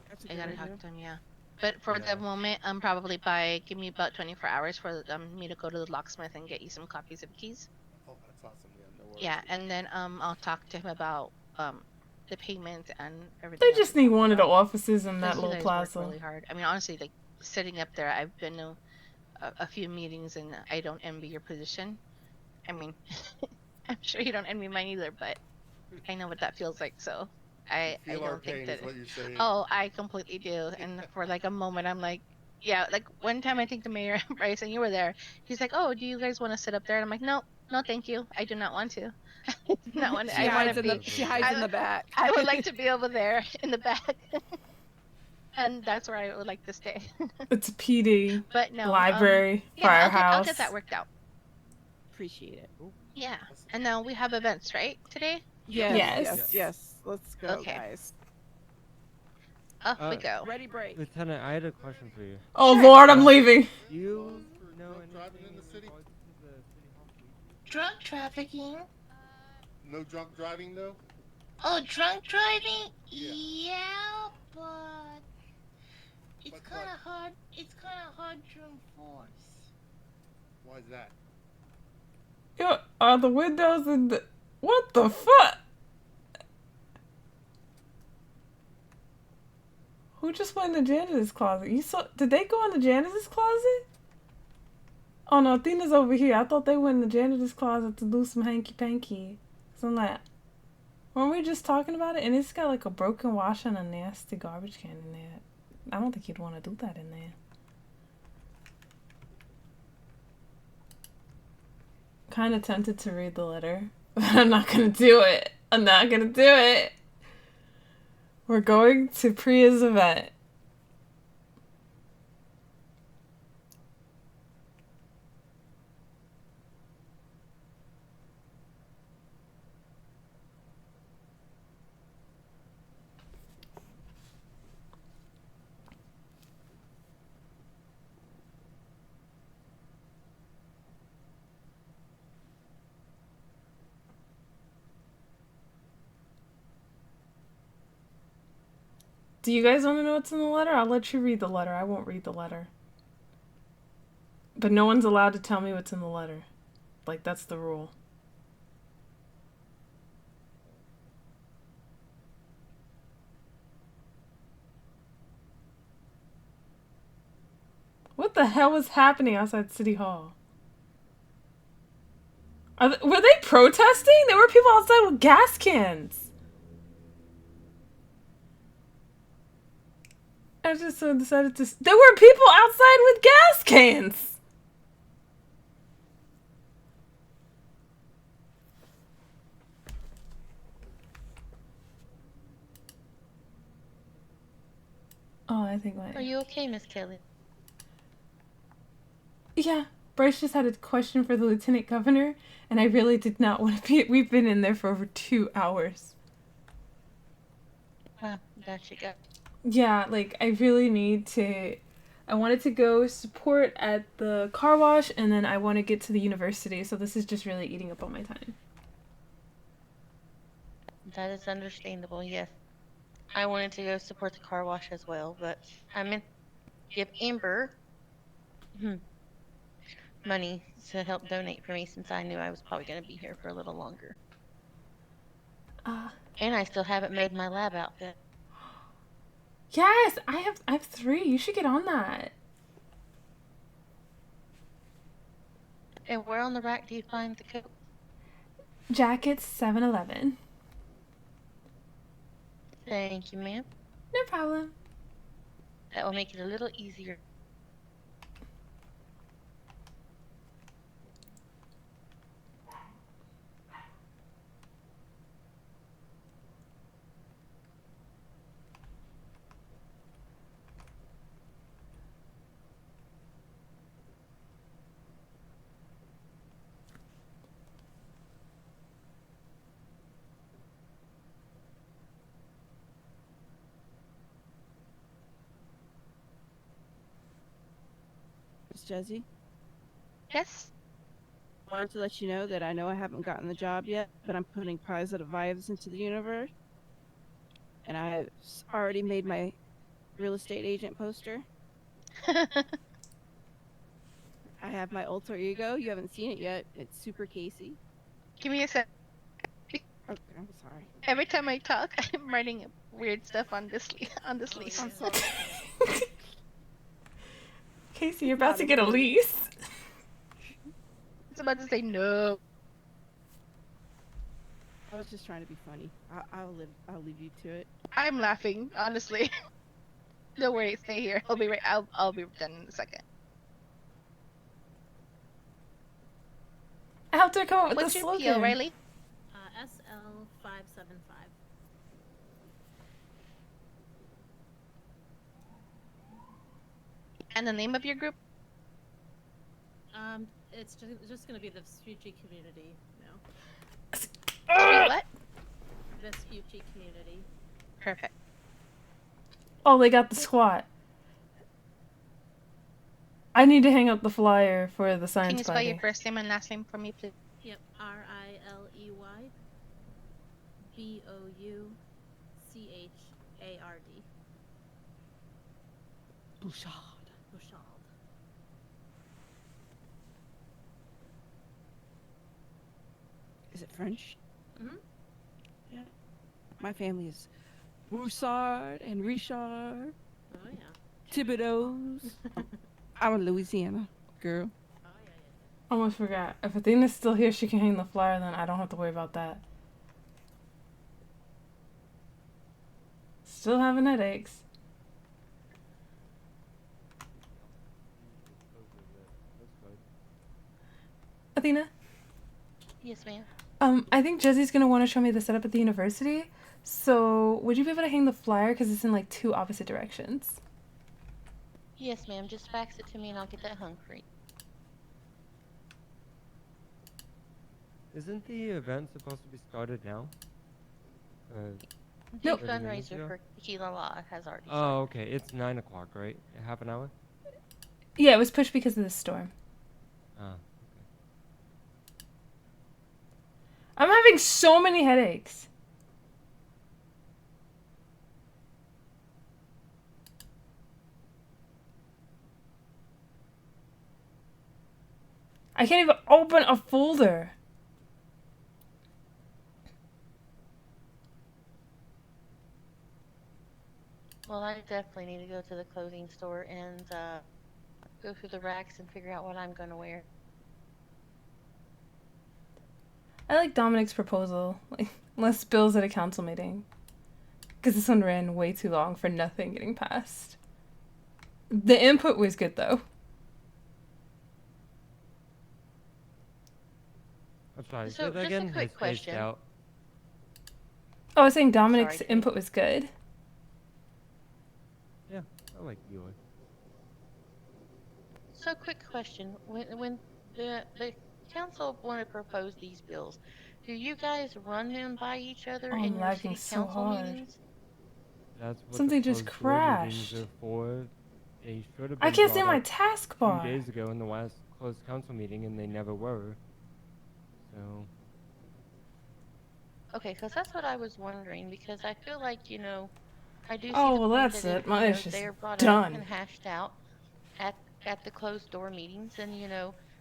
That's a I good gotta idea. talk to him, yeah. But for the moment, probably give me about 24 hours for me to go to the locksmith and get you some copies of keys. Oh, that's awesome. Yeah, no worries. Yeah, and then I'll talk to him about the payment and everything. They else. just need one of the offices in that Because you little guys plaza. work really hard. I mean, honestly, like sitting up there, I've been to a few meetings, and I don't envy your position. I mean, I'm sure you don't envy mine either, but I know what that feels like. So I Feel our don't think pain that. is what you're saying. Oh, I completely do. And for like a moment, I'm like, yeah. Like one time, I think the mayor, Bryce, and you were there. He's like, "Oh, do you guys want to sit up there?" And I'm like, "No, no, thank you. I do not want to. I do not want to. She I want hides to in the be. she hides in the back. I would like to be over there in the back, and that's where I would like to stay. It's PD, But no, library, yeah, I'll firehouse. get that worked out. Appreciate it. Yeah, and now we have events, right, today? Yes. Let's go, Okay. guys. Off we Uh, go. Ready, break. Lieutenant, I had a question for you. Oh Lord, I'm leaving. Do you know anything driving in the city? regards to the city hall police? Drunk trafficking. No drunk driving though. Oh, drunk driving? Yeah. Yeah, but it's kind of hard. It's kind of hard to enforce. Why is that? Yo, are the windows in the... What the fuck? Who just went in the janitor's closet? You saw... Did they go in the janitor's closet? Oh no, Athena's over here. I thought they went in the janitor's closet to do some hanky-panky. So I'm like... Weren't we just talking about it? And it's got like a broken washer and a nasty garbage can in there. I don't think you'd want to do that in there. Kind of tempted to read the letter, but I'm not gonna do it. I'm not gonna do it. We're going to Priya's event. Do you guys want to know what's in the letter? I'll let you read the letter. I won't read the letter. But no one's allowed to tell me what's in the letter. Like, that's the rule. What the hell was happening outside City Hall? Were they protesting? There were people outside with gas cans. I just so decided to... There were people outside with gas cans! Oh, I think Are you okay, Miss Kelly? Yeah, Bryce just had a question for the Lieutenant Governor, and I really did not want to be... We've been in there for over 2 hours. Wow, there she go. Yeah, like, I really need to... I wanted to go support at the car wash, and then I want to get to the university, so this is just really eating up all my time. That is understandable, yes. I wanted to go support the car wash as well, but I meant to give Amber money to help donate for me since I knew I was probably going to be here for a little longer. And I still haven't made my lab outfit. Yes, I have 3. You should get on that. And where on the rack do you find the coat? Jackets 7-Eleven. Thank you, ma'am. No problem. That will make it a little easier. Miss Jesse? Yes? I wanted to let you know that I know I haven't gotten the job yet, but I'm putting positive vibes into the universe. And I've already made my real estate agent poster. I have my alter ego. You haven't seen it yet. It's Super Casey. Give me a sec. Okay, I'm sorry. Every time I talk, I'm writing weird stuff on this lease. I'm sorry. Casey, you're about to get a lease. It's about to say no. I was just trying to be funny. I'll leave you to it. I'm laughing, honestly. Don't worry, stay here. I'll be done in a second. I helped her come up with What's the your slogan. PO, Riley? SL575. And the name of your group? It's just gonna be the Vespucci community now. What? Vespucci community. Perfect. Oh, they got the squat. I need to hang up the flyer for the science Can you spell party. your first name and last name for me, please? Yep. RILEY BOUCHARD. Bouchard. Bouchard. Is it French? Mm-hmm. Yeah. My family is Broussard and Richard. Oh yeah. Thibodeau's. I'm a Louisiana girl. Almost forgot. If Athena's still here, she can hang the flyer, then I don't have to worry about that. Still having headaches. Athena? Yes, ma'am. I think Jessie's gonna want to show me the setup at the university. So, would you be able to hang the flyer? Because it's in like 2 opposite directions. Yes, ma'am. Just fax it to me and I'll get that hung for you. Isn't the event supposed to be started now? The 30 minutes fundraiser ago? for Tequila Law has already started. Oh, okay. It's 9 o'clock, right? Half an hour? Yeah, it was pushed because of the storm. Ah. I'm having so many headaches. I can't even open a folder. Well, I definitely need to go to the clothing store and go through the racks and figure out what I'm going to wear. I like Dominic's proposal. Like, less bills at a council meeting. Because this one ran way too long for nothing getting passed. The input was good, though. I'm sorry. So, say that just a again? quick I spaced question. out. Oh, I was saying Dominic's Sorry, input was good. Yeah, I like Eloy. So, quick question. When the council want to propose these bills, do you guys run them by each other Oh, in I'm your lagging city so council hard. meetings? That's what Something the just closed door meetings crashed. are for. They should have I been can't see brought my up taskbar. 2 days ago in the last closed council meeting, and they never were. So, Okay, because that's what I was wondering, because I feel like, I do see Oh, the well, point that's that if, it. My issue is they're brought up done. and hashed out at the closed door meetings, and,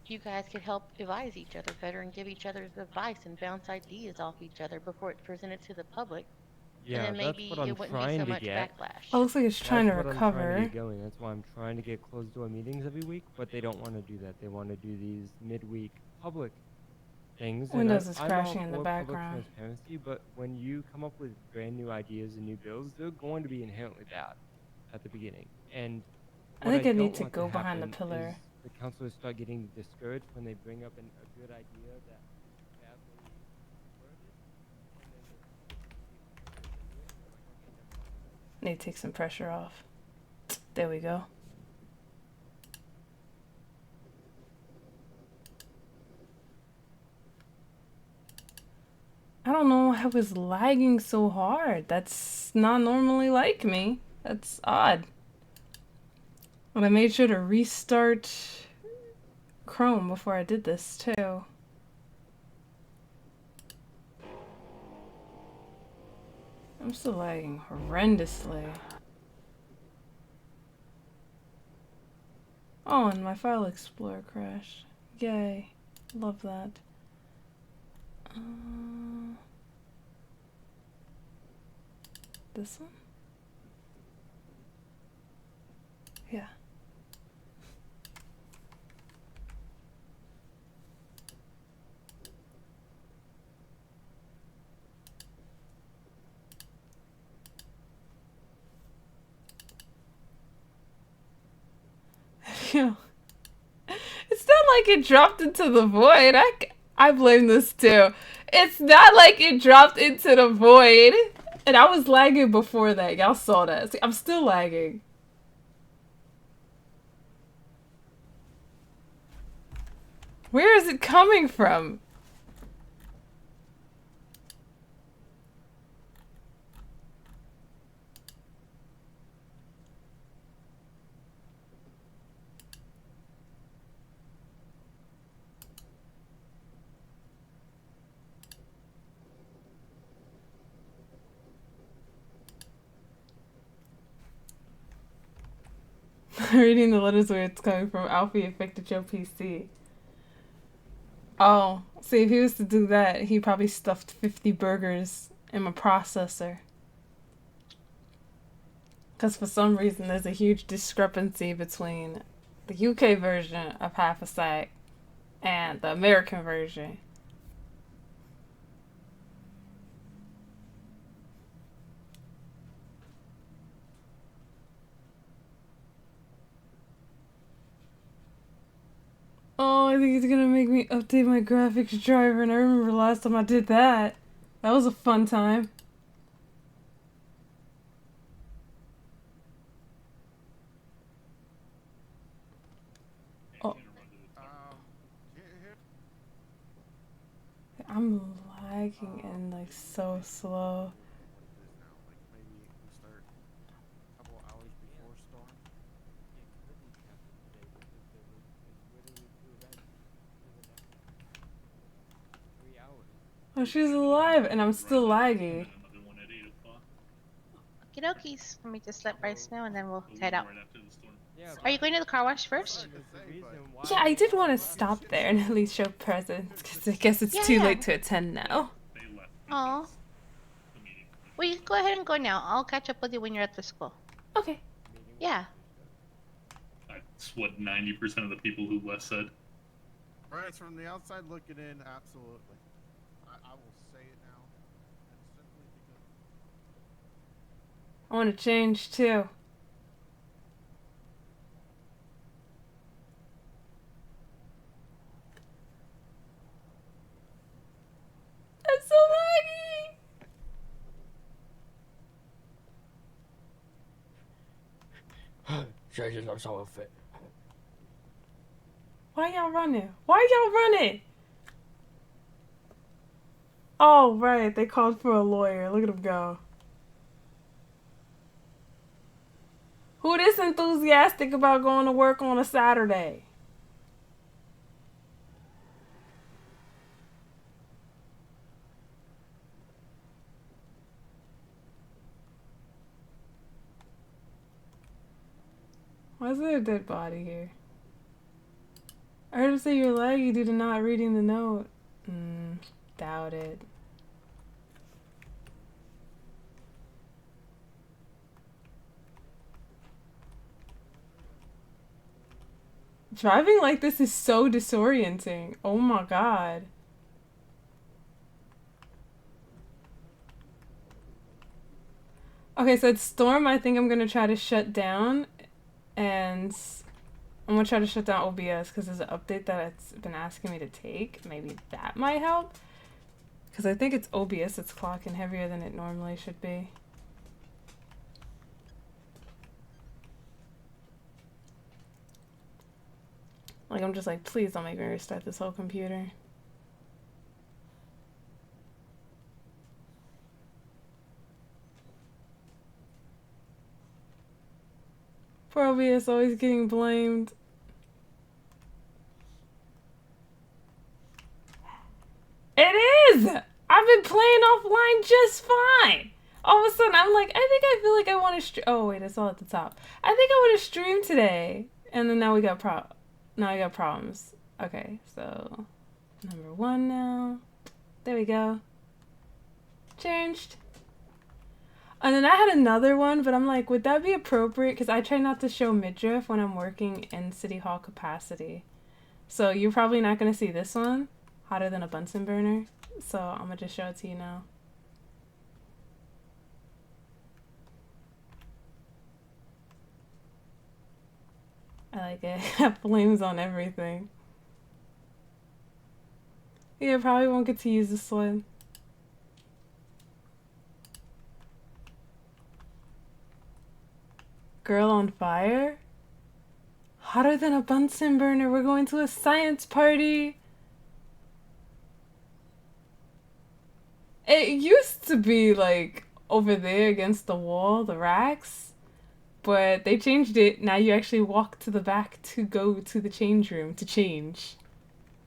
you guys could help advise each other better and give each other advice and bounce ideas off each other before it's presented to the public. yeah, And then that's maybe what I'm it wouldn't be trying so to much get. backlash. Oh, looks like it's trying to That's what I'm trying to recover. get going. That's why I'm trying to get closed door meetings every week, but they don't want to do that. They want to do these midweek public things. and Windows is I'm all crashing in the for public background. transparency, but when you come up with brand new ideas and new bills, they're going to be inherently bad at the beginning. And I what think I need don't to want go behind the happen pillar. is the councilors start getting discouraged when they bring up a good idea that badly worded, and then the public doesn't get discouraged and do it, and they're like, okay, never mind. Need to take some pressure off. There we go. I don't know why I was lagging so hard. That's not normally like me. That's odd. And I made sure to restart Chrome before I did this too. I'm still lagging horrendously. Oh, and my File Explorer crashed. Yay. Love that. This one? Yeah. Yo. It's not like it dropped into the void. I blame this too. It's not like it dropped into the void. And I was lagging before that. Y'all saw that. See, I'm still lagging. Where is it coming from? Reading the letters where it's coming from. Alfie affected your PC. Oh, see, if he was to do that, he probably stuffed 50 burgers in my processor. Because for some reason, there's a huge discrepancy between the UK version of Half a Sack and the American version. Oh, I think he's gonna make me update my graphics driver, and I remember last time I did that. That was a fun time. Oh. I'm lagging and like so slow. Oh, she's alive, and I'm still laggy. Okie dokies. Let me just let Bryce know, and then we'll head out. Are you going to the car wash first? Yeah, I did want to stop there and at least show presents, because I guess it's too late to attend now. Aw. Well, you can go ahead and go now. I'll catch up with you when you're at the school. Okay. Yeah. That's what 90% of the people who Wes said. Right, from the outside looking in, absolutely. I will say it now. I want to change too. That's so laggy! Jesus, I'm so unfit. Why y'all running? Why y'all running? Oh, right. They called for a lawyer. Look at them go. Who this enthusiastic about going to work on a Saturday? Why is there a dead body here? I heard him say you're laggy due to not reading the note. Doubt it. Driving like this is so disorienting. Oh my god. Okay, so it's Storm I think I'm gonna try to shut down, and I'm gonna try to shut down OBS because there's an update that it's been asking me to take. Maybe that might help. Because I think it's OBS that's clocking heavier than it normally should be. Like, I'm just like, please don't make me restart this whole computer. Poor OBS always getting blamed. It is! I've been playing offline just fine. All of a sudden, I'm like, I feel like I want to stream. Oh, wait, it's all at the top. I think I want to stream today. And then now we got problems. Okay, so number 1 now. There we go. Changed. And then I had another one, but I'm like, would that be appropriate? Because I try not to show midriff when I'm working in City Hall capacity. So you're probably not going to see this one. Hotter than a Bunsen burner. So I'm going to just show it to you now. I like it. Have flames on everything. Yeah, probably won't get to use this one. Girl on fire? Hotter than a Bunsen burner. We're going to a science party. It used to be like over there against the wall, the racks. But they changed it. Now you actually walk to the back to go to the change room to change.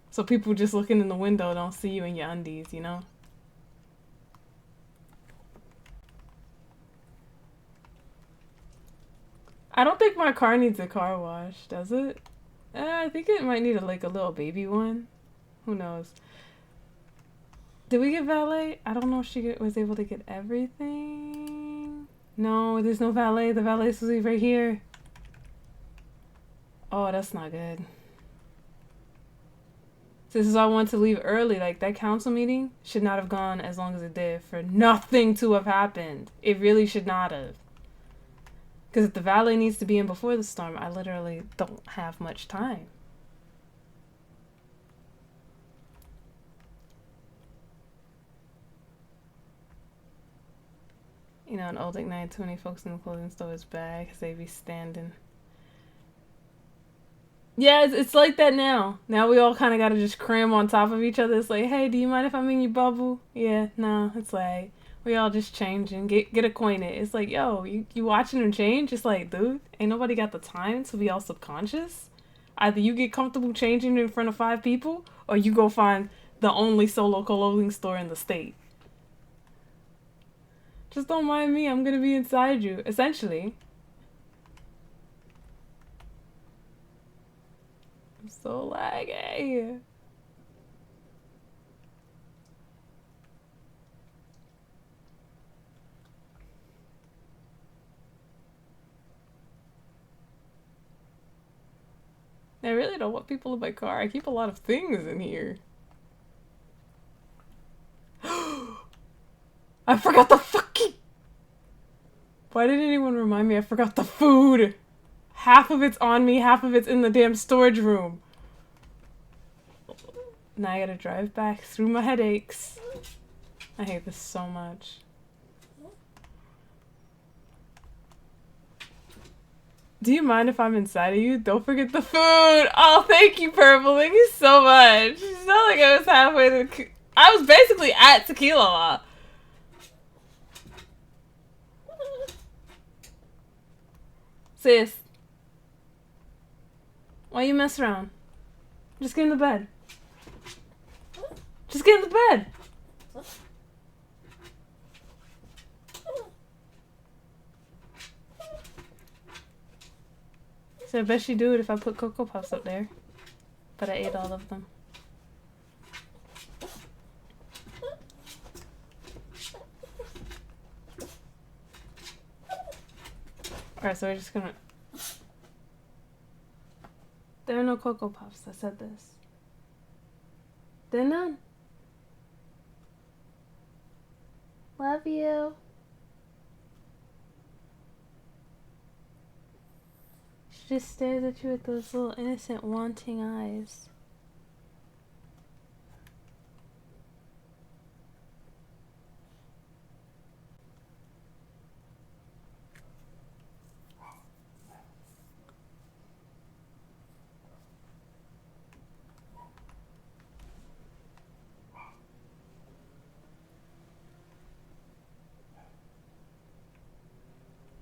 So people just looking in the window don't see you in your undies, you know? I don't think my car needs a car wash, does it? I think it might need a little baby one. Who knows? Did we get valet? I don't know if she was able to get everything. No, there's no valet. The valet is supposed to be right here. Oh, that's not good. This is why I want to leave early. Like, that council meeting should not have gone as long as it did for nothing to have happened. It really should not have. Because if the valet needs to be in before the storm, I literally don't have much time. You know, in Old Ignite, too many folks in the clothing store is bad because they be standing. Yeah, it's like that now. Now we all kind of got to just cram on top of each other. It's like, hey, do you mind if I'm in your bubble? Yeah, no, it's like, we all just change and get acquainted. It's like, yo, you watching them change? It's like, dude, ain't nobody got the time to be all subconscious. Either you get comfortable changing in front of 5 people, or you go find the only solo clothing store in the state. Just don't mind me, I'm gonna be inside you, essentially. I'm so laggy. I really don't want people in my car. I keep a lot of things in here. I forgot the fucking... Why didn't anyone remind me? I forgot the food. Half of it's on me, half of it's in the damn storage room. Now I gotta drive back through my headaches. I hate this so much. Do you mind if I'm inside of you? Don't forget the food! Oh, thank you, Purple. Thank you so much. It's not like I was halfway to... I was basically at Tequila. Sis. Why you mess around? Just get in the bed. Just get in the bed. So I bet she'd do it if I put Cocoa Puffs up there. But I ate all of them. Alright, so we're just gonna... There are no Cocoa Puffs. I said this. There are none. Love you. She just stares at you with those little innocent, wanting eyes.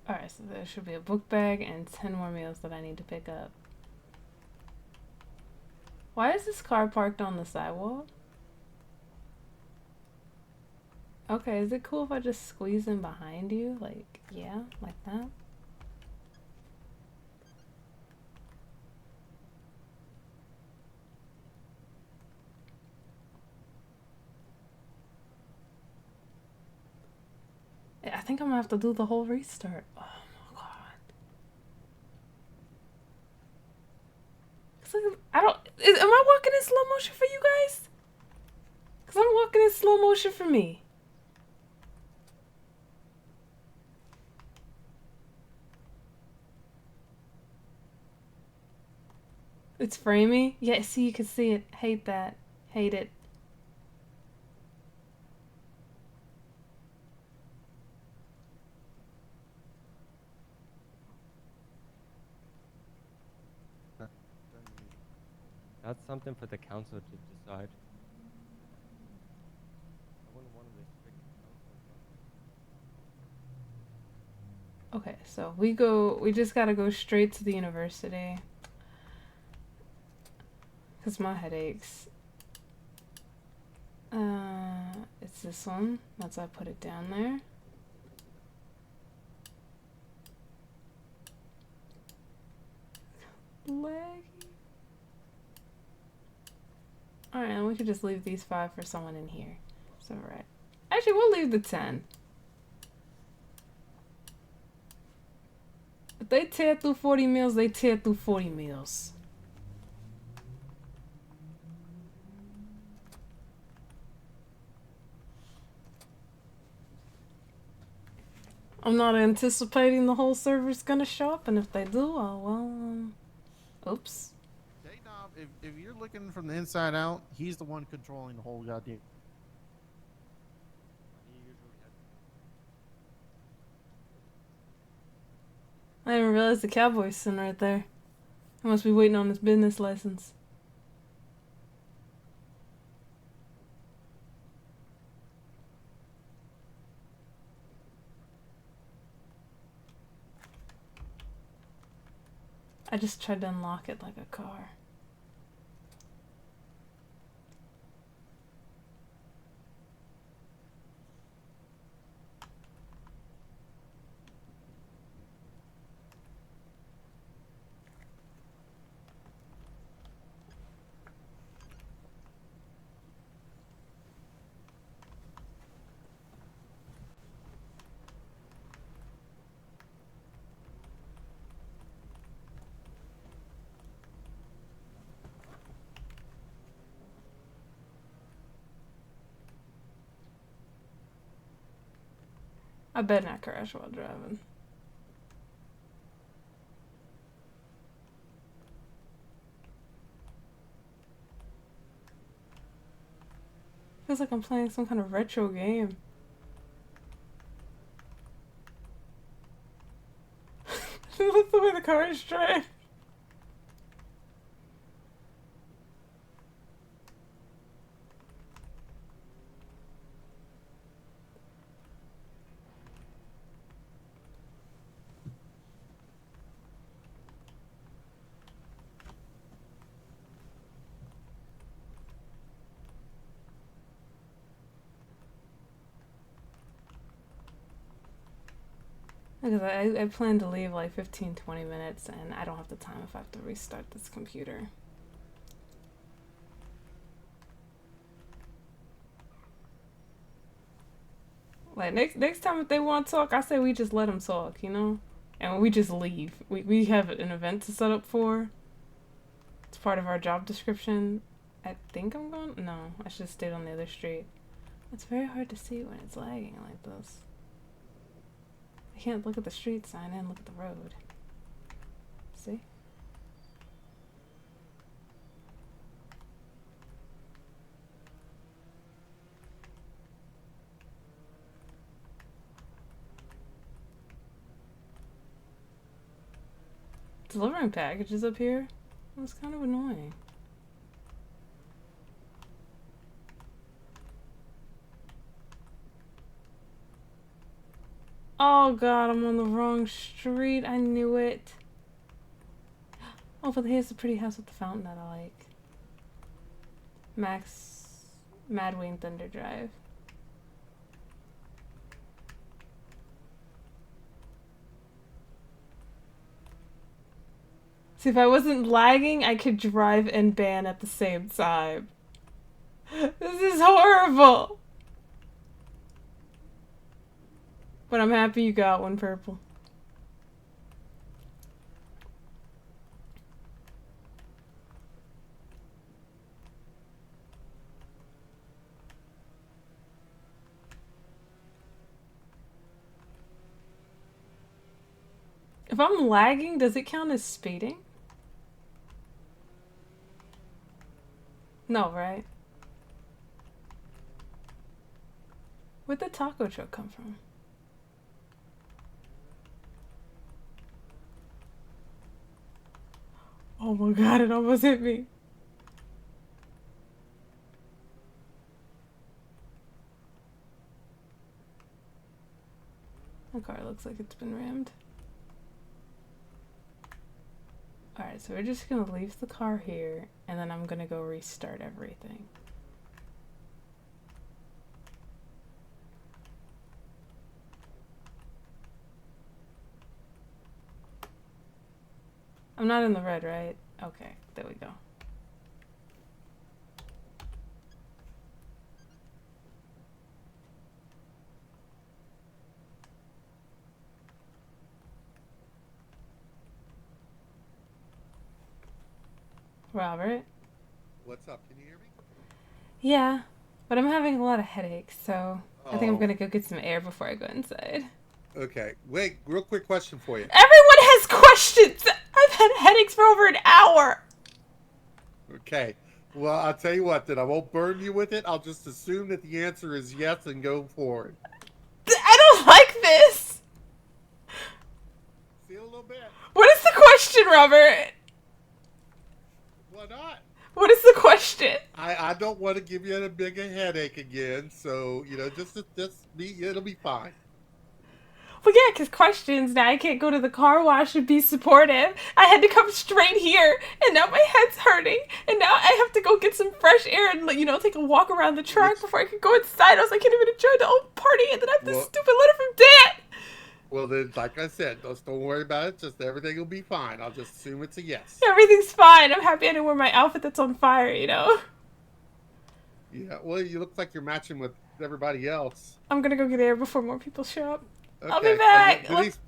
Alright, so there should be a book bag and 10 more meals that I need to pick up. Why is this car parked on the sidewalk? Okay, is it cool if I just squeeze in behind you? Like, yeah, like that? I think I'm gonna have to do the whole restart. Oh my god. It's like, am I walking in slow motion for you guys? Because I'm walking in slow motion for me. It's framey? Yeah, see, you can see it. Hate that. Hate it. That's something for the council to decide. I wouldn't want to restrict the council. Okay, so we just gotta go straight to the university. Cause my head aches. It's this one. That's why I put it down there. Laggy. Alright, and we could just leave these 5 for someone in here. It's alright. Actually, we'll leave the 10. If they tear through 40 meals, they tear through 40 meals. I'm not anticipating the whole server's gonna show up, and if they do, oh well, oops. J-Knob, if you're looking from the inside out, he's the one controlling the whole goddamn. I didn't realize the cowboy's sitting right there. He must be waiting on his business license. I just tried to unlock it like a car. I better not crash while driving. Feels like I'm playing some kind of retro game. That's the way the car is driving. Because I plan to leave like 15-20 minutes and I don't have the time if I have to restart this computer. Like next time if they want to talk, I say we just let them talk, you know? And we just leave. We have an event to set up for. It's part of our job description. I think I'm going, no, I should have stayed on the other street. It's very hard to see when it's lagging like this. I can't look at the street sign and look at the road. See? Delivering packages up here? That's kind of annoying. Oh god, I'm on the wrong street. I knew it. Oh, but here's the pretty house with the fountain that I like. Mad Wayne Thunder Drive. See, if I wasn't lagging, I could drive and ban at the same time. This is horrible! But I'm happy you got one purple. If I'm lagging, does it count as speeding? No, right? Where'd the taco truck come from? Oh my god, it almost hit me. The car looks like it's been rammed. Alright, so we're just gonna leave the car here, and then I'm gonna go restart everything. I'm not in the red, right? Okay, there we go. Robert? What's up? Can you hear me? Yeah, but I'm having a lot of headaches, so I think I'm Oh. gonna go get some air before I go inside. Okay. Wait, real quick question for you. Everyone has questions! I've had headaches for over an hour! Okay. Well, I'll tell you what, then I won't burn you with it. I'll just assume that the answer is yes and go forward. I don't like this! See a little bit. What is the question, Robert? Why not? What is the question? I don't want to give you a bigger headache again, so just be, it'll be fine. Well, yeah, because questions, now I can't go to the car wash and be supportive. I had to come straight here, and now my head's hurting, and now I have to go get some fresh air and, take a walk around the truck before I can go inside. I can't even enjoy the old party, and then I have this stupid letter from Dad. Well, then, like I said, don't worry about it. Just everything will be fine. I'll just assume it's a yes. Everything's fine. I'm happy I didn't wear my outfit that's on fire, Yeah, well, you look like you're matching with everybody else. I'm gonna go get air before more people show up. Okay. I'll be back.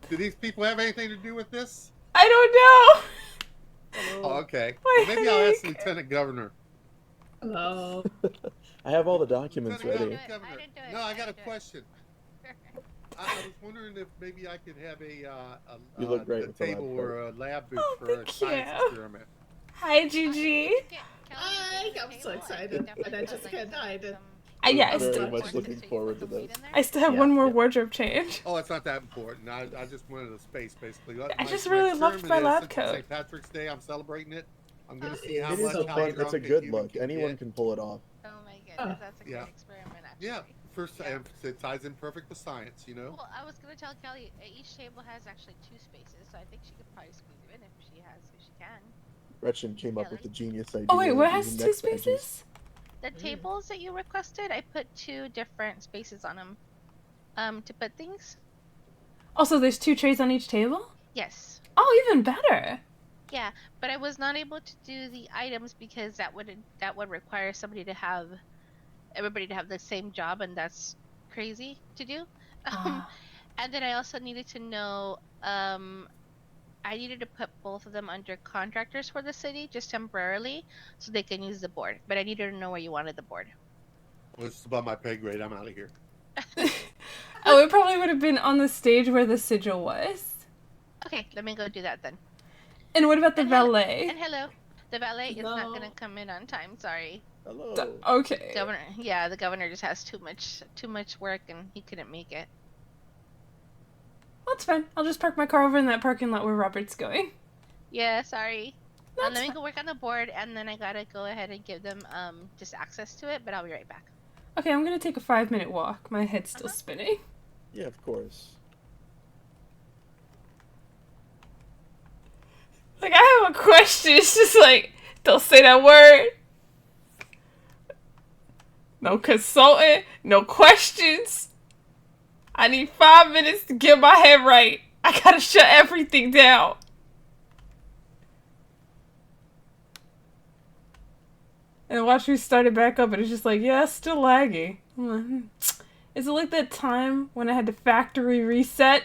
Do these people have anything to do with this? I don't know. Oh, okay. My Well, maybe I'll ask the Lieutenant Governor. Hello. I have all the documents ready. Governor. No, I got a question. I was wondering if maybe I could have You look great a with the lab table coat. or a lab booth for a thank science you. experiment. Hi, Gigi. Hi, I'm so excited. And I just can't hide it. Yeah, I I'm very still, much looking forward to this. I still have one more wardrobe change. Oh, it's not that important. I just wanted a space, basically. I just really loved my lab Since it's coat. St. Patrick's Day, I'm celebrating it. I'm going to see how It is much a how fun. It's drunk a good human look. can Anyone get. can pull it off. Oh my goodness, that's a good Yeah. experiment, actually. Yeah, first, it ties in perfect with science, Well, I was gonna tell Kelly each table has actually 2 spaces, so I think she could probably squeeze it in if she can. Gretchen came up with the genius idea. Oh wait, what of has using 2 neck benches. spaces? The tables that you requested, I put 2 different spaces on them, to put things. Also, there's 2 trays on each table? Yes. Oh, even better. Yeah, but I was not able to do the items because that would require everybody to have the same job, and that's crazy to do. And then I also needed to know, I needed to put both of them under contractors for the city, just temporarily, so they can use the board. But I needed to know where you wanted the board. Well, it's above my pay grade. I'm out of here. Oh, it probably would have been on the stage where the sigil was. Okay, let me go do that then. And what about the valet? And hello. The valet is not gonna come in on time, sorry. Hello. Okay. The governor just has too much work and he couldn't make it. Well, it's fine. I'll just park my car over in that parking lot where Robert's going. Yeah, sorry. Let me go work on the board, and then I gotta go ahead and give them just access to it, but I'll be right back. Okay, I'm gonna take a 5-minute walk. My head's still spinning. Yeah, of course. Like, I have a question. It's just like, don't say that word. No consultant. No questions. I need 5 minutes to get my head right. I gotta shut everything down. And watch me start it back up, and it's just like, yeah, it's still laggy. Is it like that time when I had to factory reset?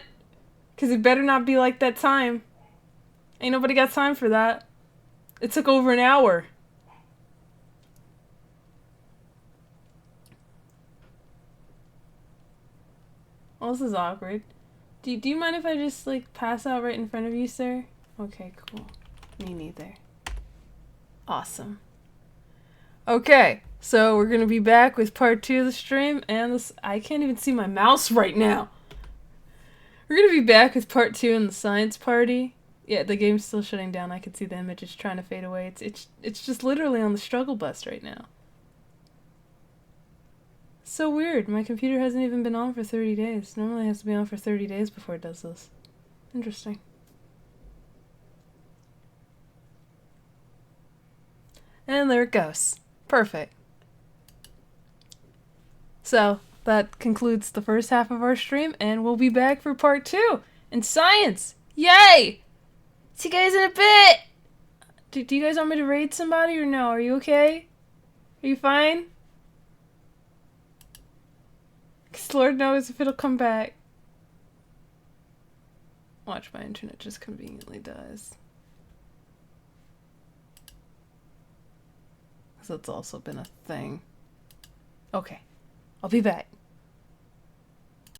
Because it better not be like that time. Ain't nobody got time for that. It took over an hour. Oh, this is awkward. Do you mind if I just, like, pass out right in front of you, sir? Okay, cool. Me neither. Awesome. Okay, so we're gonna be back with part 2 of the stream, and this, I can't even see my mouse right now. We're gonna be back with part 2 in the science party. Yeah, the game's still shutting down. I can see the images trying to fade away. It's just literally on the struggle bus right now. So weird. My computer hasn't even been on for 30 days. Normally it has to be on for 30 days before it does this. Interesting. And there it goes. Perfect. So, that concludes the first half of our stream, and we'll be back for part 2 in science! Yay! See you guys in a bit! Do you guys want me to raid somebody or no? Are you okay? Are you fine? 'Cause Lord knows if it'll come back. Watch, my internet just conveniently dies. Because that's also been a thing. Okay, I'll be back.